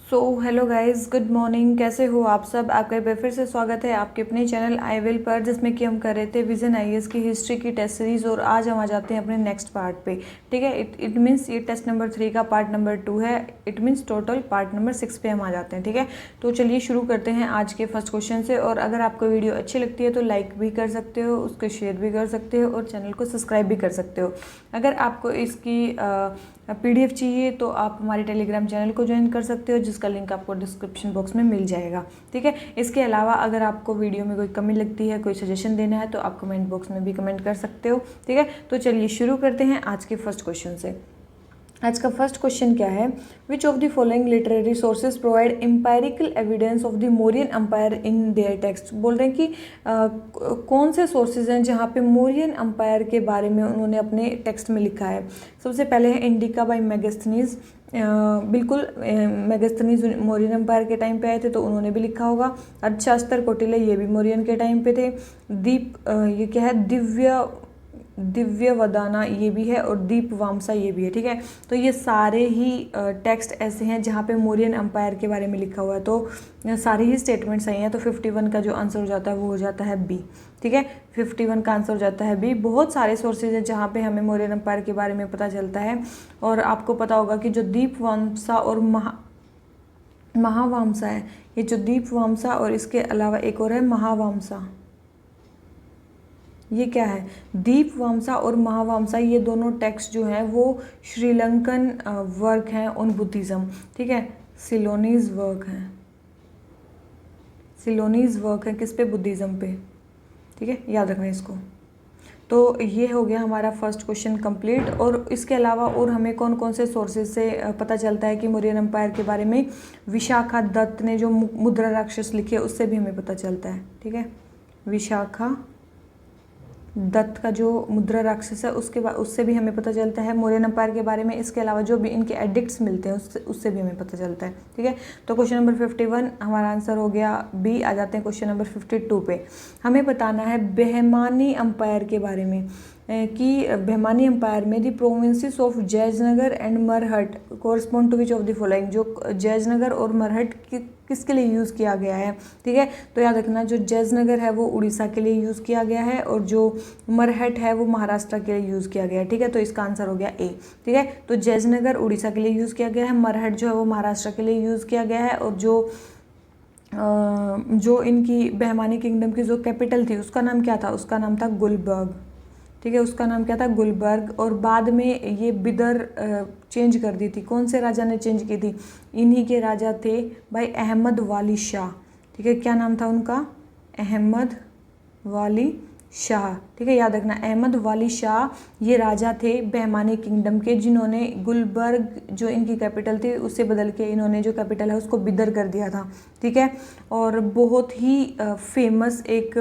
So hello guys, good morning. कैसे हो आप सब? आपका एक बार फिर से स्वागत है आपके अपने चैनल आई विल पर, जिसमें कि हम कर रहे थे विजन आईएएस की हिस्ट्री की टेस्ट सीरीज। और आज हम आ जाते हैं अपने नेक्स्ट पार्ट पे। ठीक है, इट मीन्स ये टेस्ट नंबर 3 का पार्ट नंबर 2 है। It means total part number 6 पे हम आ जाते हैं। ठीक है, तो चलिए शुरू करते हैं आज के फर्स्ट क्वेश्चन से। और अगर आपको वीडियो अच्छी लगती है तो लाइक भी कर सकते हो, उसको शेयर भी कर सकते हो और चैनल को सब्सक्राइब भी कर सकते हो। अगर आपको इसकी PDF चाहिए तो आप हमारे टेलीग्राम चैनल को ज्वाइन कर सकते हो, जिसका लिंक आपको डिस्क्रिप्शन बॉक्स में मिल जाएगा। ठीक है, इसके अलावा अगर आपको वीडियो में कोई कमी लगती है, कोई सजेशन देना है, तो आप कमेंट बॉक्स में भी कमेंट कर सकते हो। ठीक है, तो चलिए शुरू करते हैं आज के फर्स्ट क्वेश्चन से। आज का फर्स्ट क्वेश्चन क्या है? Which of the following literary sources provide empirical evidence of the Mauryan empire in their text. बोल रहे हैं कि कौन से सोर्सेज हैं जहाँ पे मौर्यन एम्पायर के बारे में उन्होंने अपने टेक्स्ट में लिखा है। सबसे पहले है इंडिका बाय मेगास्थनीज। बिल्कुल, मेगास्थनीज मौर्यन एम्पायर के टाइम पे आए थे तो उन्होंने भी लिखा होगा। अर्थशास्त्र कौटिल्य, ये भी मौर्यन के टाइम पे थे। ये क्या है? दिव्यवदाना, ये भी है। और दीपवामसा, ये भी है। ठीक है, तो ये सारे ही टेक्स्ट ऐसे हैं जहाँ पे मौर्यन एम्पायर के बारे में लिखा हुआ है। तो सारे ही स्टेटमेंट सही हैं। तो 51 का जो आंसर हो जाता है वो हो जाता है बी। ठीक है, 51 का आंसर हो जाता है बी। बहुत सारे सोर्सेज हैं जहाँ पे हमें मौर्यन एम्पायर के बारे में पता चलता है। और आपको पता होगा कि जो दीपवामसा और महावामसा है, ये जो दीपवामसा और इसके अलावा एक और है महावामसा, ये क्या है? दीपवामसा और महावामसा, ये दोनों टेक्स्ट जो हैं वो श्रीलंकन वर्क हैं ऑन बुद्धिज़्म। ठीक है, सिलोनीज वर्क हैं। सिलोनीज वर्क है किस पे? बुद्धिज़्म पे। ठीक है, याद रखना इसको। तो ये हो गया हमारा फर्स्ट क्वेश्चन कंप्लीट। और इसके अलावा और हमें कौन कौन से सोर्सेज से पता चलता है कि मौर्यन एम्पायर के बारे में? विशाखा दत्त ने जो मुद्रा राक्षस लिखे उससे भी हमें पता चलता है। ठीक है, विशाखा दत्त का जो मुद्रा राक्षस है उससे भी हमें पता चलता है मौर्यन एम्पायर के बारे में। इसके अलावा जो भी इनके एडिक्ट्स मिलते हैं उससे भी हमें पता चलता है। ठीक है, तो क्वेश्चन नंबर 51 हमारा आंसर हो गया बी। आ जाते हैं क्वेश्चन नंबर 52 पे। हमें बताना है बहमानी एम्पायर के बारे में कि बहमानी एम्पायर में the provinces of Jajnagar and Marhat correspond to which of the following. जो जैजनगर और मरहट किसके लिए यूज़ किया गया है? ठीक है, तो याद रखना जो जैजनगर है वो उड़ीसा के लिए यूज़ किया गया है और जो मरहट है वो महाराष्ट्र के लिए यूज़ किया गया है। ठीक है, तो इसका आंसर हो गया ए। ठीक है, तो जैजनगर उड़ीसा के लिए यूज़ किया गया है, मरहट जो है वो महाराष्ट्र के लिए यूज़ किया गया है। और जो इनकी बहमानी किंगडम की जो कैपिटल थी उसका नाम क्या था? उसका नाम था गुलबर्ग। ठीक है, उसका नाम क्या था? गुलबर्ग। और बाद में ये बिदर चेंज कर दी थी। कौन से राजा ने चेंज की थी? इन्हीं के राजा थे भाई अहमद वाली शाह। ठीक है, क्या नाम था उनका? अहमद वाली शाह। ठीक है, याद रखना अहमद वाली शाह ये राजा थे बहमानी किंगडम के, जिन्होंने गुलबर्ग जो इनकी कैपिटल थी उससे बदल के इन्होंने जो कैपिटल है उसको बिदर कर दिया था। ठीक है, और बहुत ही फेमस एक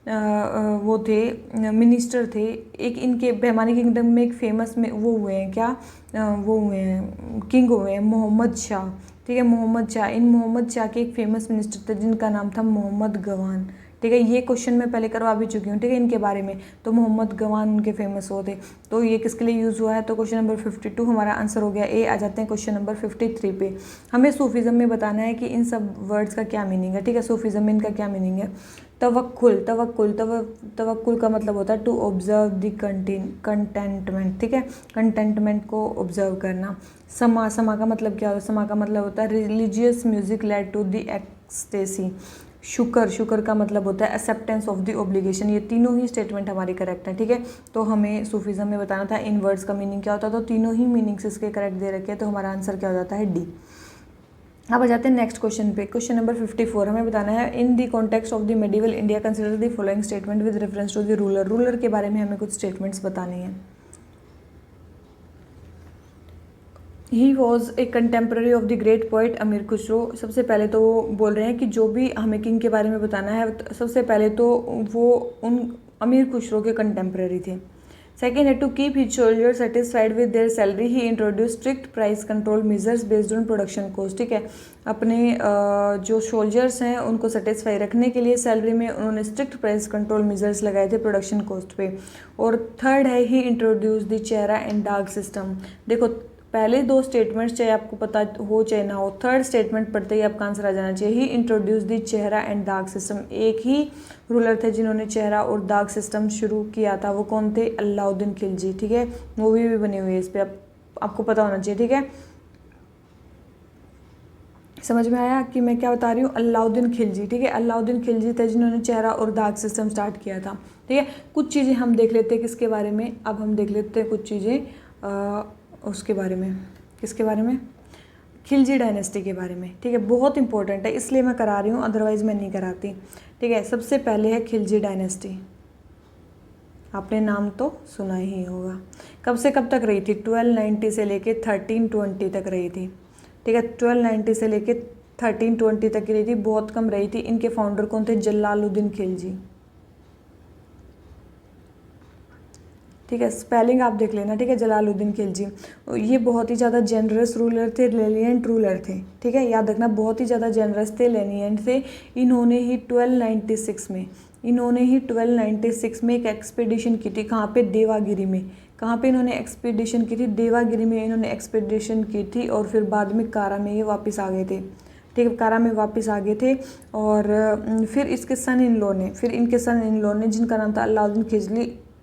वो थे, मिनिस्टर थे। एक इनके बहमानी किंगडम में एक फेमस में वो हुए हैं क्या? वो हुए हैं, किंग हुए हैं मोहम्मद शाह। ठीक है, मोहम्मद शाह। इन मोहम्मद शाह के एक फेमस मिनिस्टर थे जिनका नाम था मोहम्मद गवान। ठीक है, ये क्वेश्चन मैं पहले करवा भी चुकी हूँ। ठीक है, इनके बारे में। तो मोहम्मद गवान उनके फेमस वो थे। तो ये किसके लिए यूज़ हुआ है? तो क्वेश्चन नंबर 52 हमारा आंसर हो गया ए। आ जाते हैं क्वेश्चन नंबर 53 पे। हमें सूफीज़म में बताना है कि इन सब वर्ड्स का क्या मीनिंग है। ठीक है, सूफीज़म में इनका क्या मीनिंग है? तवक्कुल का मतलब होता है टू ऑब्जर्व द कंटेंटमेंट। ठीक है, कंटेंटमेंट को ऑब्जर्व करना। समा का मतलब क्या होता है? समा का मतलब होता है religious music led to the ecstasy. शुक्र का मतलब होता है एक्सेप्टेंस ऑफ द ऑब्लिगेशन। ये तीनों ही स्टेटमेंट हमारी करेक्ट है। ठीक है, तो हमें सूफीज़म में बताना था इन वर्ड्स का मीनिंग क्या होता है। तो तीनों ही मीनिंग्स इसके करेक्ट दे रखे हैं, तो हमारा आंसर क्या हो जाता है? डी। अब आ जाते हैं नेक्स्ट क्वेश्चन पे। क्वेश्चन नंबर 54 हमें बताना है in the context of the medieval India consider the following statement with reference to the ruler. Ruler के बारे में हमें कुछ स्टेटमेंट्स बताने हैं। He was a contemporary of the great poet Amir Khusro. सबसे पहले तो वो बोल रहे हैं कि जो भी हमें किंग के बारे में बताना है सबसे पहले तो वो उन अमीर खुसरो के कंटेम्प्रेरी थे। सेकेंड है to keep his soldier satisfied with their salary he introduce strict price control measures based on production cost. ठीक है, अपने जो सोल्जर्स हैं उनको सेटिस्फाई रखने के लिए सैलरी में उन्होंने स्ट्रिक्ट प्राइस कंट्रोल मेजर्स लगाए थे प्रोडक्शन कॉस्ट पे। और थर्ड है ही इंट्रोड्यूस द चेहरा एंड डाग सिस्टम। देखो पहले 2 स्टेटमेंट्स चाहे आपको पता हो चाहे ना हो, थर्ड स्टेटमेंट पढ़ते ही आपका आंसर आ जाना चाहिए। ही इंट्रोड्यूस दी चेहरा एंड दाग सिस्टम। एक ही रूलर थे जिन्होंने चेहरा और दाग सिस्टम शुरू किया था, वो कौन थे? अलाउद्दीन खिलजी। ठीक है, मूवी भी बनी हुई है इस पर, आपको पता होना चाहिए। ठीक है, समझ में आया कि मैं क्या बता रही हूँ? अलाउद्दीन खिलजी। ठीक है, अलाउद्दीन खिलजी थे जिन्होंने चेहरा और दाग सिस्टम स्टार्ट किया था। ठीक है, कुछ चीज़ें हम देख लेते हैं किसके बारे में, अब हम देख लेते हैं कुछ चीज़ें उसके बारे में। किसके बारे में? खिलजी डायनेस्टी के बारे में। ठीक है, बहुत इंपॉर्टेंट है इसलिए मैं करा रही हूँ, अदरवाइज़ मैं नहीं कराती। ठीक है, सबसे पहले है खिलजी डायनेस्टी। आपने नाम तो सुना ही होगा। कब से कब तक रही थी? 1290 से लेके 1320 तक रही थी। ठीक है, 1290 से लेके 1320 तक की रही थी, बहुत कम रही थी। इनके फाउंडर कौन थे? जलालुद्दीन खिलजी। ठीक है, स्पेलिंग आप देख लेना। ठीक है, जलालुद्दीन खिलजी, ये बहुत ही ज़्यादा जेनरस रूलर थे, लेनिएंट रूलर थे। ठीक है, याद रखना, बहुत ही ज़्यादा जेनरस थे, लेनिएंट थे। इन्होंने ही 1296 में एक एक्सपीडिशन की थी। कहाँ पे? देवागिरी में। कहाँ पे इन्होंने एक्सपीडिशन की थी? देवागिरी में इन्होंने एक्सपीडिशन की थी, और फिर बाद में कारा में ये वापस आ गए थे। ठीक है, कारा में वापस आ गए थे, और फिर इनके सन इन लॉ ने जिनका नाम था अलाउद्दीन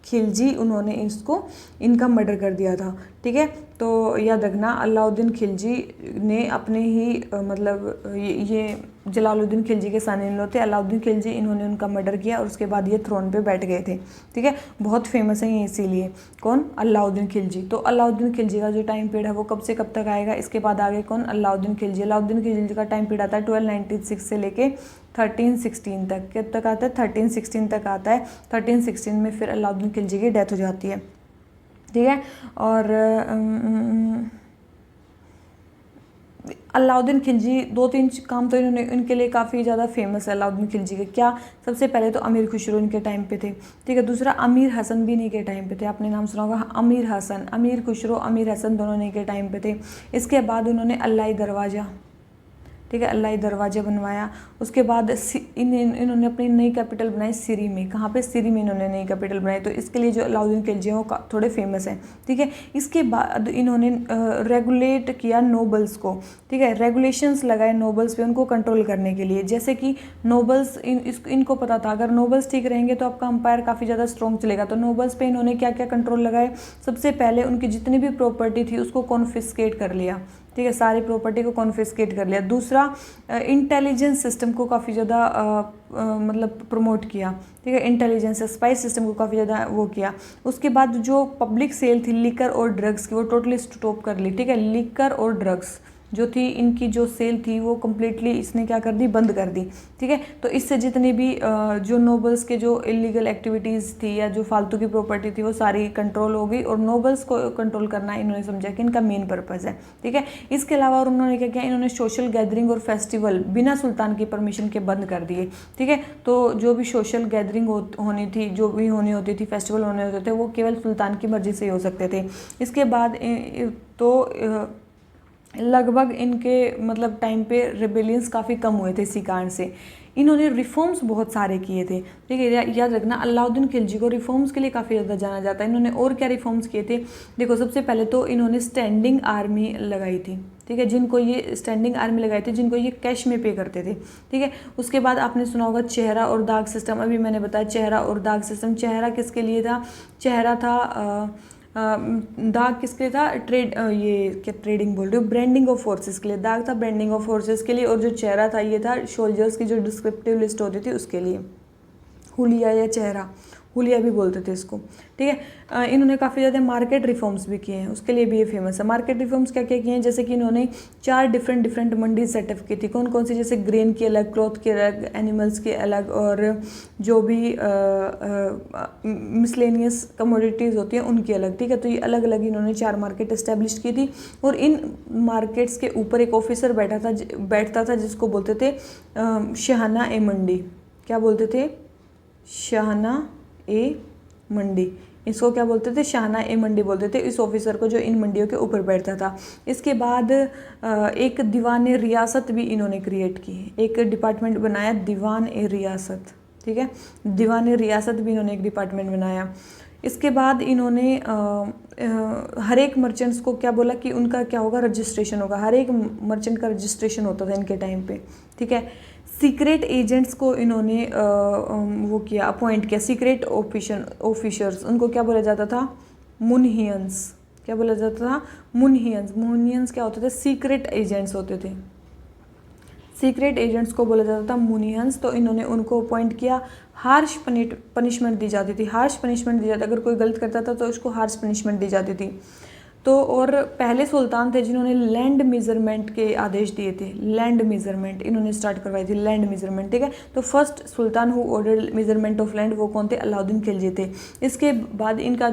खिलजी, उन्होंने इसको इनका मर्डर कर दिया था। ठीक है, तो याद रखना, अलाउद्दीन खिलजी ने अपने ही मतलब ये जलालुद्दीन खिलजी के सन इन लॉ थे अलाउद्दीन खिलजी, इन्होंने उनका मर्डर किया और उसके बाद ये थ्रोन पे बैठ गए थे। ठीक है, बहुत फेमस है ये इसीलिए। कौन? अलाउद्दीन खिलजी। तो अलाउद्दीन खिलजी का जो टाइम पीरियड है वो कब से कब तक आएगा? इसके बाद आगे कौन? अलाउद्दीन खिलजी। अलाउद्दीन खिलजी का टाइम पीरियड आता है 1296 से लेके 1316 तक। कब तक आता है? 1316 तक आता है। 1316 में फिर अलाउद्दीन खिलजी की डेथ हो जाती है। ठीक है, और अलाउद्दीन खिलजी 2-3 काम तो इन्होंने, इनके लिए काफ़ी ज़्यादा फेमस है अलाउद्दीन खिलजी के। क्या? सबसे पहले तो अमीर खुसरो इनके टाइम पे थे। ठीक है, दूसरा अमीर हसन भी इन्हीं के टाइम पे थे। आपने नाम सुना होगा, अमीर खुसरो, अमीर हसन दोनों इन्हीं के टाइम पे थे। इसके बाद उन्होंने अल्लाही दरवाज़ा, ठीक है, अल्लाही दरवाज़ा बनवाया। उसके बाद इन्होंने अपनी नई कैपिटल बनाई सिरी में। कहाँ पे? सिरी में इन्होंने नई कैपिटल बनाई। तो इसके लिए जो अलाउद्दीन खिलजी हैं वो थोड़े फेमस हैं। ठीक है, इसके बाद इन्होंने रेगुलेट किया नोबल्स को। ठीक है, रेगुलेशंस लगाए नोबल्स पे उनको कंट्रोल करने के लिए। जैसे कि नोबल्स, इनको पता था अगर नोबल्स ठीक रहेंगे तो आपका अंपायर काफ़ी ज़्यादा स्ट्रॉन्ग चलेगा। तो नोबल्स पे इन्होंने क्या क्या कंट्रोल लगाए? सबसे पहले उनकी जितनी भी प्रॉपर्टी थी उसको कॉन्फिस्केट कर लिया। ठीक है, सारी प्रॉपर्टी को कॉन्फिस्केट कर लिया। दूसरा, इंटेलिजेंस सिस्टम को काफ़ी ज़्यादा मतलब प्रमोट किया। ठीक है, इंटेलिजेंस स्पाइस सिस्टम को काफ़ी ज़्यादा वो किया। उसके बाद जो पब्लिक सेल थी लिकर और ड्रग्स की, वो टोटली स्टॉप कर ली। ठीक है, लिकर और ड्रग्स जो थी, इनकी जो सेल थी वो कम्प्लीटली इसने क्या कर दी? बंद कर दी। ठीक है, तो इससे जितनी भी जो नोबल्स के जो इलीगल एक्टिविटीज़ थी या जो फालतू की प्रॉपर्टी थी वो सारी कंट्रोल हो गई, और नोबल्स को कंट्रोल करना इन्होंने समझा कि इनका मेन पर्पज़ है। ठीक है, इसके अलावा और उन्होंने क्या किया? इन्होंने सोशल गैदरिंग और फेस्टिवल बिना सुल्तान की परमिशन के बंद कर दिए। ठीक है, तो जो भी सोशल गैदरिंग होनी थी, जो भी होनी होती थी, फेस्टिवल होने होते थे, वो केवल सुल्तान की मर्जी से ही हो सकते थे। इसके बाद तो लगभग इनके मतलब टाइम पे रिबेलियंस काफ़ी कम हुए थे इसी कारण से। इन्होंने रिफॉर्म्स बहुत सारे किए थे। ठीक है, याद रखना, अलाउद्दीन खिलजी को रिफॉर्म्स के लिए काफ़ी ज़्यादा जाना जाता है। इन्होंने और क्या रिफॉर्म्स किए थे? देखो, सबसे पहले तो इन्होंने स्टैंडिंग आर्मी लगाई थी। ठीक है, जिनको ये स्टैंडिंग आर्मी लगाई थी, जिनको ये कैश में पे करते थे। ठीक है, उसके बाद आपने सुना होगा चेहरा और दाग सिस्टम। अभी मैंने बताया चेहरा और दाग सिस्टम। चेहरा किसके लिए था? चेहरा था दाग किसके लिए था? ये क्या ट्रेडिंग बोल रही हूँ, ब्रांडिंग ऑफ फोर्सेस के लिए। दाग था ब्रांडिंग ऑफ फोर्सेस के लिए, और जो चेहरा था ये था सोल्जर्स की जो डिस्क्रिप्टिव लिस्ट होती थी उसके लिए। हुलिया या चेहरा, हुलिया भी बोलते थे इसको। ठीक है, इन्होंने काफ़ी ज़्यादा मार्केट रिफॉर्म्स भी किए हैं, उसके लिए भी ये फेमस है। मार्केट रिफॉर्म्स क्या क्या किए हैं? जैसे कि इन्होंने 4 डिफरेंट मंडी सेटअप की थी। कौन कौन सी? जैसे ग्रेन की अलग, क्लॉथ की अलग, एनिमल्स की अलग, और जो भी मिसलेनियस कमोडिटीज़ होती हैं उनकी अलग। ठीक है, तो ये अलग अलग इन्होंने 4 मार्केट इस्टेब्लिश की थी, और इन मार्केट्स के ऊपर एक ऑफिसर बैठता था जिसको बोलते थे शाहना ए मंडी। क्या बोलते थे? शाहना ए मंडी। इसको क्या बोलते थे? शाहना ए मंडी बोलते थे इस ऑफिसर को जो इन मंडियों के ऊपर बैठता था। इसके बाद एक दीवान ए रियासत भी इन्होंने क्रिएट की, एक डिपार्टमेंट बनाया दीवान ए रियासत। ठीक है, दीवान ए रियासत भी इन्होंने एक डिपार्टमेंट बनाया। इसके बाद इन्होंने हर एक मर्चेंट्स को क्या बोला कि उनका क्या होगा, रजिस्ट्रेशन होगा। हर एक मर्चेंट का रजिस्ट्रेशन होता था इनके टाइम पे, ठीक है। सीक्रेट एजेंट्स को इन्होंने वो किया, अपॉइंट किया, सीक्रेट ऑफिसर्स, उनको क्या बोला जाता था, मुनहियंस। क्या बोला जाता था, मुनहियंस। मुनहियंस क्या होते थे, सीक्रेट एजेंट्स होते थे। सीक्रेट एजेंट्स को बोला जाता था मुनियंस। तो इन्होंने उनको अपॉइंट किया। हार्श पनिशमेंट दी जाती थी, हार्श पनिशमेंट दी जाती, अगर कोई गलत करता था तो उसको हार्श पनिशमेंट दी जाती थी। तो और पहले सुल्तान थे जिन्होंने लैंड मेजरमेंट के आदेश दिए थे। लैंड मेजरमेंट इन्होंने स्टार्ट करवाई थी, लैंड मेजरमेंट, ठीक है। तो first sultan who ordered measurement of land वो कौन थे, अलाउद्दीन खिलजी थे। इसके बाद इनका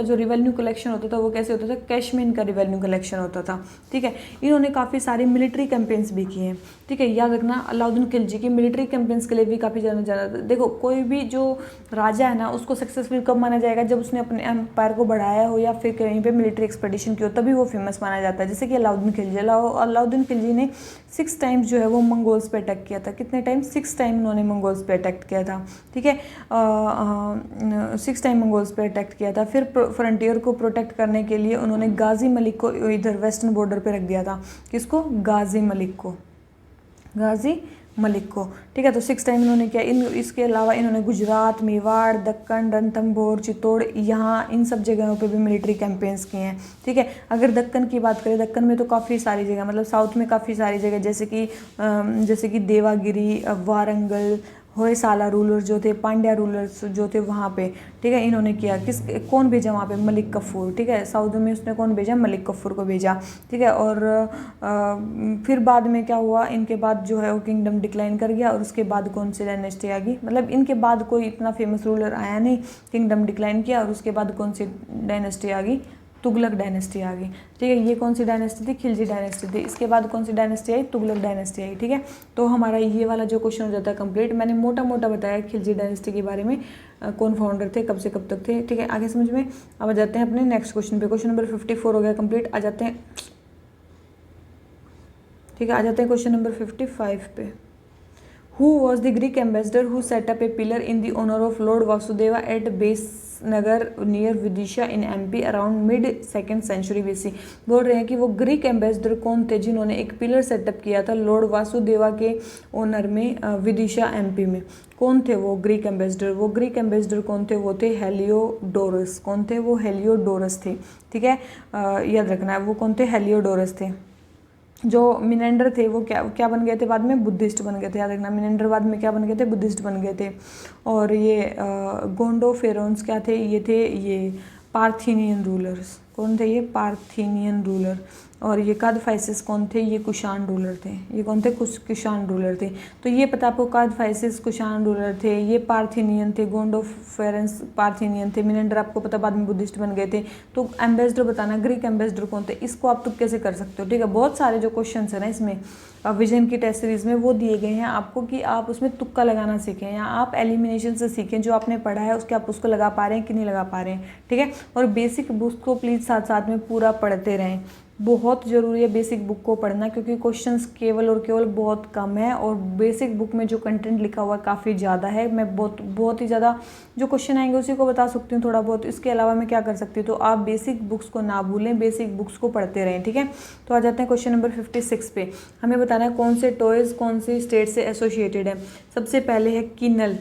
जो रिवेन्यू कलेक्शन होता था वो कैसे होता था, कैश में इनका रिवेन्यू कलेक्शन होता था, ठीक है। इन्होंने काफ़ी सारी मिलिट्री कैंपेन्स भी किए हैं, ठीक है। याद रखना अलाउद्दीन खिलजी की मिलिट्री कैंपेन्स के लिए भी काफ़ी जाना जाता था। देखो कोई भी जो राजा है ना उसको सक्सेसफुल कब माना जाएगा, जब उसने अपने एम्पायर को बढ़ाया हो या फिर कहीं पे मिलिट्री एक्सपेडिशन की हो, तभी वो फेमस माना जाता है। जैसे कि अलाउद्दीन खिलजी, अलाउद्दीन खिलजी ने 6 टाइम्स जो है वो मंगोल्स पे अटैक किया था। कितने टाइम, 6 टाइम उन्होंने मंगोल्स पे अटैक किया था, ठीक है। 6 टाइम मंगोल्स पे अटैक किया था। फिर फ्रंटियर को प्रोटेक्ट करने के लिए उन्होंने गाजी मलिक को इधर वेस्टर्न बॉर्डर पे रख दिया था। किसको, गाजी मलिक को, गाजी मलिक को, ठीक है। तो 6 टाइम इन्होंने किया। इसके अलावा इन्होंने गुजरात, मेवाड़, दक्कन, रणथंभौर, चित्तौड़, यहाँ इन सब जगहों पे भी मिलिट्री कैंपेन्स किए हैं, ठीक है। अगर दक्कन की बात करें, दक्कन में तो काफ़ी सारी जगह, मतलब साउथ में काफ़ी सारी जगह, जैसे कि देवागिरी, वारंगल, होयसाला रूलर जो थे, पांड्या रूलर्स जो थे वहाँ पे, ठीक है। इन्होंने किया, कौन भेजा वहाँ पे, मलिक कफूर, ठीक है। साउथ में उसने कौन भेजा, मलिक कफूर को भेजा, ठीक है। और फिर बाद में क्या हुआ, इनके बाद जो है वो किंगडम डिक्लाइन कर गया। और उसके बाद कौन सी डायनेस्टी आ गई, मतलब इनके बाद कोई इतना फेमस रूलर आया नहीं, किंगडम डिक्लाइन किया। और उसके बाद कौन सी डायनेस्टी आ गई, तुगलक डायनेस्टी आ गई, ठीक है। ये कौन सी डायनेस्टी थी, खिलजी डायनेस्टी थी। इसके बाद कौन सी डायनेस्टी आई, तुगलक डायनेस्टी आई, ठीक है। तो हमारा ये वाला जो क्वेश्चन हो जाता है कंप्लीट। मैंने मोटा मोटा बताया खिलजी डायनेस्टी के बारे में, कौन फाउंडर थे, कब से कब तक थे, ठीक है। आगे समझ में। अब आ जाते हैं अपने नेक्स्ट क्वेश्चन पे। क्वेश्चन नंबर 54 हो गया कंप्लीट। आ जाते हैं, ठीक है, आ जाते हैं क्वेश्चन नंबर 55 पे। Who was the Greek ambassador who set up a pillar in the honor of Lord Vasudeva at Besnagar near Vidisha in MP around mid 2nd century BC? बोल रहे हैं कि वो ग्रीक एम्बेसडर कौन थे जिन्होंने एक पिलर सेटअप किया था लॉर्ड वासुदेवा के ऑनर में विदिशा एमपी में। कौन थे वो ग्रीक एम्बेसडर, वो ग्रीक एम्बेसडर कौन थे, वो थे हेलियोडोरस। कौन थे वो, हेलियोडोरस थे, ठीक है। याद रखना है वो कौन थे, हेलियोडोरस थे। जो मिनेंडर थे वो क्या बन गए थे बाद में, बुद्धिस्ट बन गए थे। याद रखना, मिनेंडर बाद में क्या बन गए थे, बुद्धिस्ट बन गए थे। और ये गोंडो फेरोन्स क्या थे, ये पार्थिनियन रूलर्स। कौन थे ये, पार्थिनियन रूलर। और ये कादफाइसिस कौन थे, ये कुशान रूलर थे। ये कौन थे, कुशान रूलर थे। तो ये पता आपको, कादफाइसिस कुशान रूलर थे, ये पार्थिनियन थे, गोंडो फेरेंस पार्थिनियन थे, मिनेंडर आपको पता बाद में बुद्धिस्ट बन गए थे। तो एम्बेसडर बताना, ग्रीक एम्बेसडर कौन थे, इसको आप तुक्के से कर सकते हो, ठीक है। बहुत सारे जो क्वेश्चन है ना इसमें विजन की टेस्ट सीरीज में वो दिए गए हैं आपको कि आप उसमें तुक्का लगाना सीखें, या आप एलिमिनेशन से सीखें। जो आपने पढ़ा है उसके आप उसको लगा पा रहे हैं कि नहीं लगा पा रहे हैं, ठीक है। और बेसिक बुक्स को प्लीज़ साथ साथ में पूरा पढ़ते रहें। बहुत ज़रूरी है बेसिक बुक को पढ़ना, क्योंकि क्वेश्चंस केवल और केवल बहुत कम है। और बेसिक बुक में जो कंटेंट लिखा हुआ है काफ़ी ज़्यादा है। मैं बहुत ही ज़्यादा जो क्वेश्चन आएंगे उसी को बता सकती हूँ थोड़ा बहुत। इसके अलावा मैं क्या कर सकती हूँ, तो आप बेसिक बुक्स को ना भूलें, बेसिक बुक्स को पढ़ते रहें, ठीक है। तो आ जाते हैं क्वेश्चन नंबर 56 पे। हमें बताना है कौन से टॉयज़ कौन सी स्टेट से एसोसिएटेड है। सबसे पहले है किन्नल,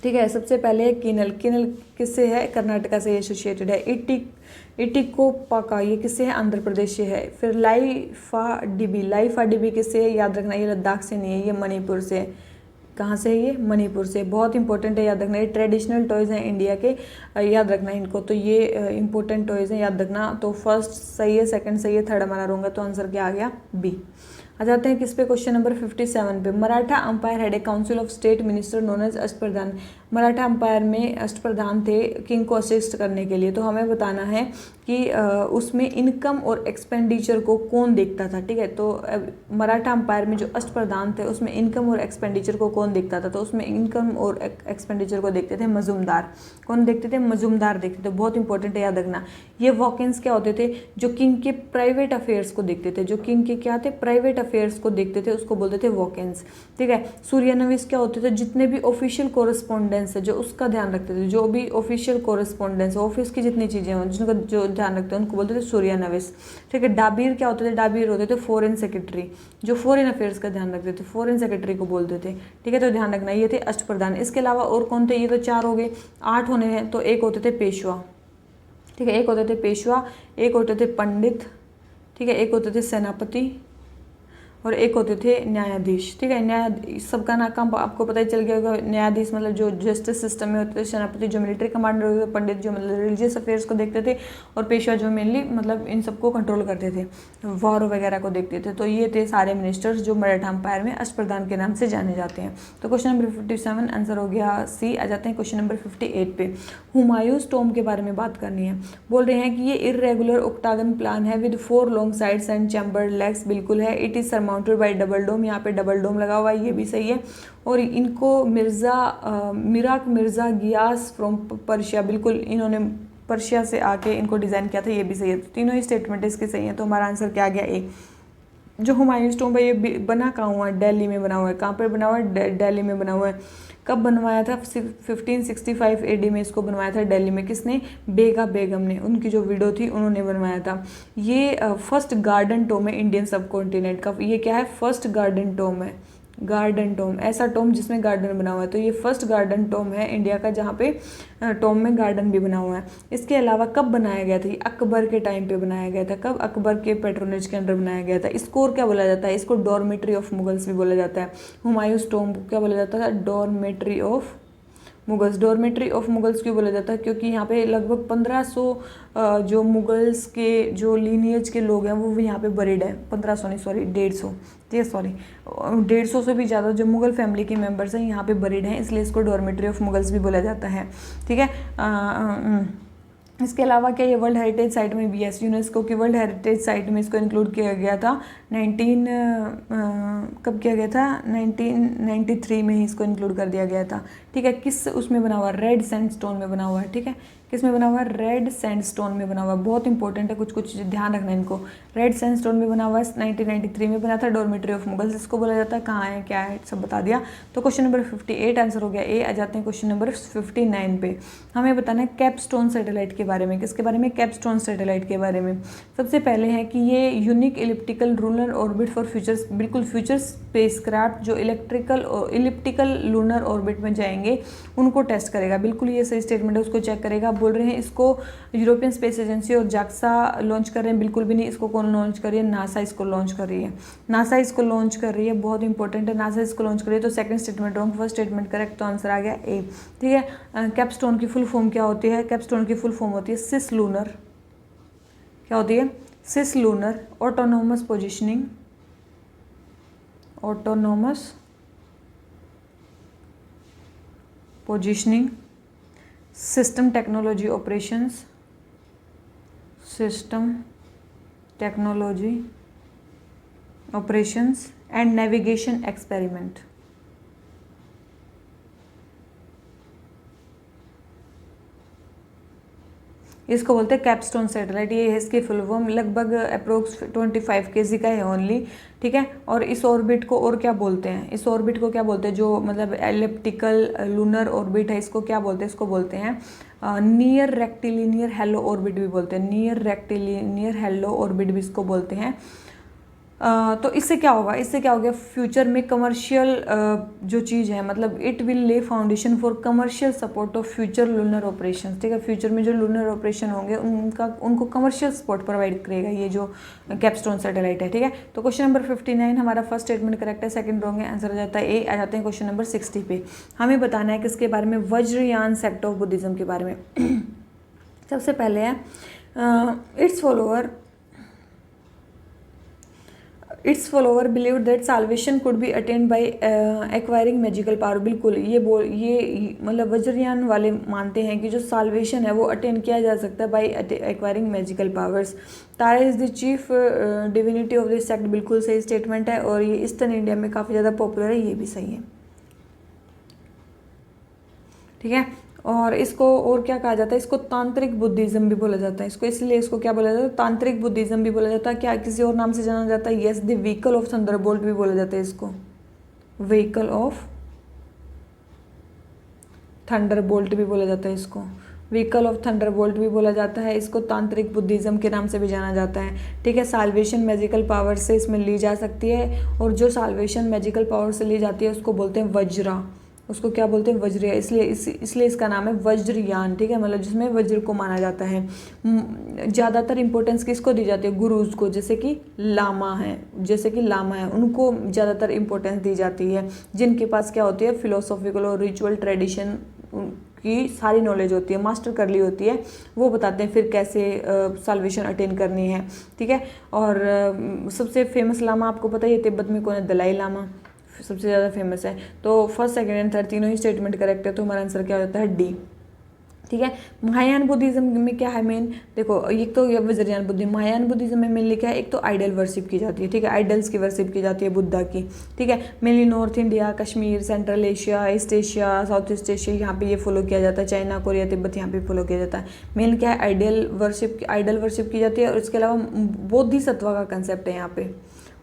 ठीक है। सबसे पहले है किन्नल। किन्नल किससे है, कर्नाटका से एसोसिएटेड है। इटिकोपाका ये किससे है, आंध्र प्रदेश से है। फिर लाइफाडिबी, लाइफाडिबी किससे है, याद रखना ये लद्दाख से नहीं है, ये मणिपुर से। कहाँ से है ये, मणिपुर से। बहुत इंपॉर्टेंट है, याद रखना। ये ट्रेडिशनल टॉयज़ हैं इंडिया के, याद रखना इनको। तो ये इंपॉर्टेंट टॉयज़ हैं, याद रखना। तो फर्स्ट सही है, सेकंड सही है, थर्ड हमारा रॉन्ग है। तो आंसर क्या आ गया, बी। आ जाते हैं किस पे, क्वेश्चन नंबर 57 पे। Maratha empire had a council of state minister known as Ashtapradhan. Maratha empire में अष्टप्रधान थे किंग को असिस्ट करने के लिए। तो हमें बताना है कि उसमें इनकम और एक्सपेंडिचर को कौन देखता था, ठीक है। तो मराठा अंपायर में जो अष्टप्रधान थे उसमें इनकम और एक्सपेंडिचर को कौन देखता था, तो उसमें इनकम और एक्सपेंडिचर को देखते थे मजूमदार। कौन देखते थे, मजूमदार देखते थे। बहुत इंपॉर्टेंट है, याद रखना। ये वॉकिंस क्या होते थे, जो किंग के प्राइवेट अफेयर्स को देखते थे। जो किंग के क्या थे, प्राइवेट अफेयर्स को देखते थे उसको बोलते थे वोकेंस, ठीक है। सूर्यानविश क्या होते थे, जितने भी ऑफिशियल कोरस्पॉन्डेंस है जो उसका ध्यान रखते थे, जो भी ऑफिशियल कोरस्पॉन्डेंस ऑफिस की जितनी चीज़ें हों जिनका जो ध्यान रखते हैं उनको बोलते थे सूर्यानविश, ठीक है। डाबीर क्या होते थे, डाबीर होते थे फॉरेन सेक्रेटरी, जो फॉरेन अफेयर्स का ध्यान रखते थे, फॉरेन सेक्रेटरी को बोलते थे, ठीक है। तो ध्यान रखना ये थे अष्टप्रधान। इसके अलावा और कौन थे, ये तो 4 हो गए, 8 होने हैं। तो एक होते थे पेशवा, ठीक है, एक होते थे पेशवा, एक होते थे पंडित, ठीक है, एक होते थे सेनापति और एक होते थे न्यायाधीश, ठीक है। न्याय सबका नाम आपको पता ही चल गया होगा। न्यायाधीश मतलब जो जस्टिस सिस्टम में होते थे, सेनापति जो मिलिट्री कमांडर होते थे, पंडित जो मतलब रिलीजियस अफेयर्स को देखते थे और पेशवा जो मेनली मतलब इन सबको कंट्रोल करते थे, वॉर वगैरह को देखते थे। तो ये थे सारे मिनिस्टर्स जो मराठा अंपायर में अष्टप्रधान के नाम से जाने जाते हैं। तो क्वेश्चन नंबर 57 आंसर हो गया सी। आ जाते हैं क्वेश्चन नंबर 58 पे। हुमायूंस टॉम्ब के बारे में बात करनी है। बोल रहे हैं कि ये इर्रेगुलर ऑक्टागन प्लान है with 4 long sides and chamfered legs, बिल्कुल है। It is surmounted by double dome, यहाँ पे डबल डोम लगा हुआ है, ये भी सही है। और इनको Mirach Mirza Geass from Persia, बिल्कुल इन्होंने पर्शिया से आके इनको डिज़ाइन किया था, ये भी सही है। तो तीनों ही स्टेटमेंट इसके सही है। तो हमारा आंसर क्या आ गया, ए। जो हुमायूंस टॉम्ब है ये बना कहाँ हुआ है, दिल्ली में बना हुआ है। कहाँ पर बना हुआ है, दिल्ली में बना हुआ है। कब बनवाया था, 1565 AD में इसको बनवाया था दिल्ली में। किसने, बेगा बेगम ने, उनकी जो विडो थी उन्होंने बनवाया था। ये फर्स्ट गार्डन टॉम्ब है इंडियन सब कॉन्टिनेंट का। ये क्या है, फर्स्ट गार्डन टॉम्ब है, गार्डन टॉम्ब, ऐसा टॉम्ब जिसमें गार्डन बना हुआ है। तो ये फर्स्ट गार्डन टॉम्ब है इंडिया का जहाँ पे टॉम्ब में गार्डन भी बना हुआ है। इसके अलावा कब बनाया गया था, ये अकबर के टाइम पे बनाया गया था। कब, अकबर के पेट्रोनेज के अंडर बनाया गया था। इसको और क्या बोला जाता है, इसको डॉर्मेट्री ऑफ मुगल्स भी बोला जाता है। हुमायूंस टॉम्ब क्या बोला जाता था, dormitory of Mughals. Dormitory of Mughals क्यों बोला जाता है, क्योंकि यहाँ पे लगभग 1500 जो मुगल्स के जो लीनियज के लोग हैं वो यहाँ पे बरीड है। 1500 नहीं, सॉरी 150, ठीक है, सॉरी 150 से भी ज़्यादा जो मुगल फैमिली के मेंबर्स हैं यहाँ पे बरीड हैं, इसलिए इसको डॉर्मेट्री ऑफ मुगल्स भी बोला जाता है, ठीक है। इसके अलावा क्या ये वर्ल्ड हेरिटेज साइट में भी है, यूनेस्को की वर्ल्ड हेरिटेज साइट में इसको इंक्लूड किया गया था। कब किया गया था, 1993 में ही इसको इंक्लूड कर दिया गया था, ठीक है। किस उसमें बना हुआ, रेड सैंडस्टोन में बना हुआ है, ठीक है। किस में बना हुआ है, रेड सैंडस्टोन में बना हुआ है। बहुत इंपॉर्टेंट है, कुछ कुछ ध्यान रखना इनको। रेड सैंडस्टोन में बना हुआ है, 1993 में बना था। डॉर्मेट्री ऑफ मुगल्स इसको बोला जाता है। कहाँ है, क्या है, सब बता दिया। तो क्वेश्चन नंबर 58 आंसर हो गया ए। आ जाते हैं क्वेश्चन नंबर 59 पे। हमें बताना है कैपस्टोन सैटेलाइट के बारे में। किसके बारे में, कैपस्टोन सैटेलाइट के बारे में। सबसे पहले है कि ये unique elliptical lunar orbit for futures, बिल्कुल फ्यूचर स्पेसक्राफ्ट जो इलिप्टिकल लूनर ऑर्बिट में जाएंगे उनको टेस्ट करेगा। बिल्कुल ये सही स्टेटमेंट है, उसको चेक करेगा। बोल रहे हैं इसको यूरोपियन स्पेस एजेंसी और जाक्सा लॉन्च कर रहे हैं, बिल्कुल भी नहीं। इसको कौन लॉन्च कर रही है, नासा इसको लॉन्च कर रही है। नासा इसको लॉन्च कर रही है, बहुत इंपॉर्टेंट है, नासा इसको लॉन्च कर रही है। तो second statement wrong, first statement correct. तो आंसर आ गया ए, ठीक है। कैपस्टोन की फुल फॉर्म क्या होती है, कैपस्टोन की फुल फॉर्म होती है सिस लूनर, क्या होती है, cislunar autonomous positioning, autonomous positioning system technology operations, system technology operations and navigation experiment. इसको बोलते हैं कैपस्टोन सैटेलाइट। ये है इसकी फुल फॉर्म, लगभग अप्रोक्स 25 kg का है ओनली, ठीक है। और इस ऑर्बिट को और क्या बोलते हैं, इस ऑर्बिट को क्या बोलते हैं, जो मतलब एलिप्टिकल लूनर ऑर्बिट है, इसको क्या बोलते हैं, इसको बोलते हैं नियर रेक्टिलिनियर हेलो ऑर्बिट भी बोलते हैं। नियर रेक्टिलिनियर हेलो ऑर्बिट भी इसको बोलते हैं। तो इससे क्या होगा, इससे क्या हो गया, फ्यूचर में कमर्शियल जो चीज़ है, मतलब it will lay foundation for commercial support of future lunar operation, ठीक है। फ्यूचर में जो लूनर ऑपरेशन होंगे उनको कमर्शियल सपोर्ट प्रोवाइड करेगा ये जो कैपस्टोन सैटेलाइट है, ठीक है। तो क्वेश्चन नंबर 59 हमारा फर्स्ट स्टेटमेंट करेक्ट है, सेकंड रॉन्ग है, आंसर आ जाता है ए। आ जाते हैं क्वेश्चन नंबर 60 पे। हमें बताना है किसके बारे में, वज्रयान सेक्ट ऑफ बुद्धिज्म के बारे में। सबसे पहले है its follower believed that salvation could be attained by acquiring magical power। बिल्कुल ये मतलब वज्रयान वाले मानते हैं कि जो साल्वेशन है वो अटेन किया जा सकता है by acquiring magical powers. Tara is the chief divinity of this sect, बिल्कुल सही स्टेटमेंट है। और ये ईस्टर्न इंडिया में काफ़ी ज़्यादा पॉपुलर है, ये भी सही है, ठीक है। और इसको और क्या कहा जाता है, इसको तांत्रिक बुद्धिज्म भी बोला जाता है। इसको इसलिए इसको क्या बोला जाता है, तांत्रिक बुद्धिज्म भी बोला जाता है। क्या किसी और नाम से जाना जाता है, yes, the vehicle of Thunderbolt भी बोला जाता है इसको, व्हीकल ऑफ थंडरबोल्ट भी बोला जाता है इसको, व्हीकल ऑफ थंडरबोल्ट भी बोला जाता है इसको, तांत्रिक बुद्धिज्म के नाम से भी जाना जाता है। ठीक है, साल्वेशन मैजिकल पावर से इसमें ली जा सकती है, और जो साल्वेशन मैजिकल पावर से ली जाती है उसको बोलते हैं वज्रा, उसको क्या बोलते हैं, वज्र, इसलिए इसका नाम है वज्रयान। ठीक है, मतलब जिसमें वज्र को माना जाता है। ज़्यादातर इंपॉर्टेंस किसको दी जाती है, गुरुज को, जैसे कि लामा है, उनको ज़्यादातर इंपॉर्टेंस दी जाती है, जिनके पास क्या होती है, फिलोसॉफिकल और रिचुअल ट्रेडिशन की सारी नॉलेज होती है, मास्टर कर ली होती है, वो बताते हैं फिर कैसे साल्वेशन अटेन करनी है। ठीक है, और सबसे फेमस लामा आपको पता ही है तिब्बत में कौन है, दलाई लामा सबसे ज़्यादा फेमस है। तो फर्स्ट, सेकंड एंड थर्ड तीनों ही स्टेटमेंट करेक्ट है, तो हमारा आंसर क्या होता है, डी। ठीक है, महायान बुद्धिज्म में क्या है मेन, देखो एक तो ये वज्रयान बुद्धिज्म, महायान बुद्धिज्म में मेनली क्या है, एक तो आइडल वर्शिप की जाती है। ठीक है, आइडल्स की वर्शिप की जाती है बुद्धा की। ठीक है, mainly north India, Kashmir, central Asia, east Asia, south east Asia, यहाँ पे ये फॉलो किया जाता है। चाइना, कोरिया, तिब्बत यहाँ पे फॉलो किया जाता है। मेन क्या है, आइडल वर्शिप की जाती है। और इसके अलावा बोधिसत्व का कंसेप्ट है यहाँ पे,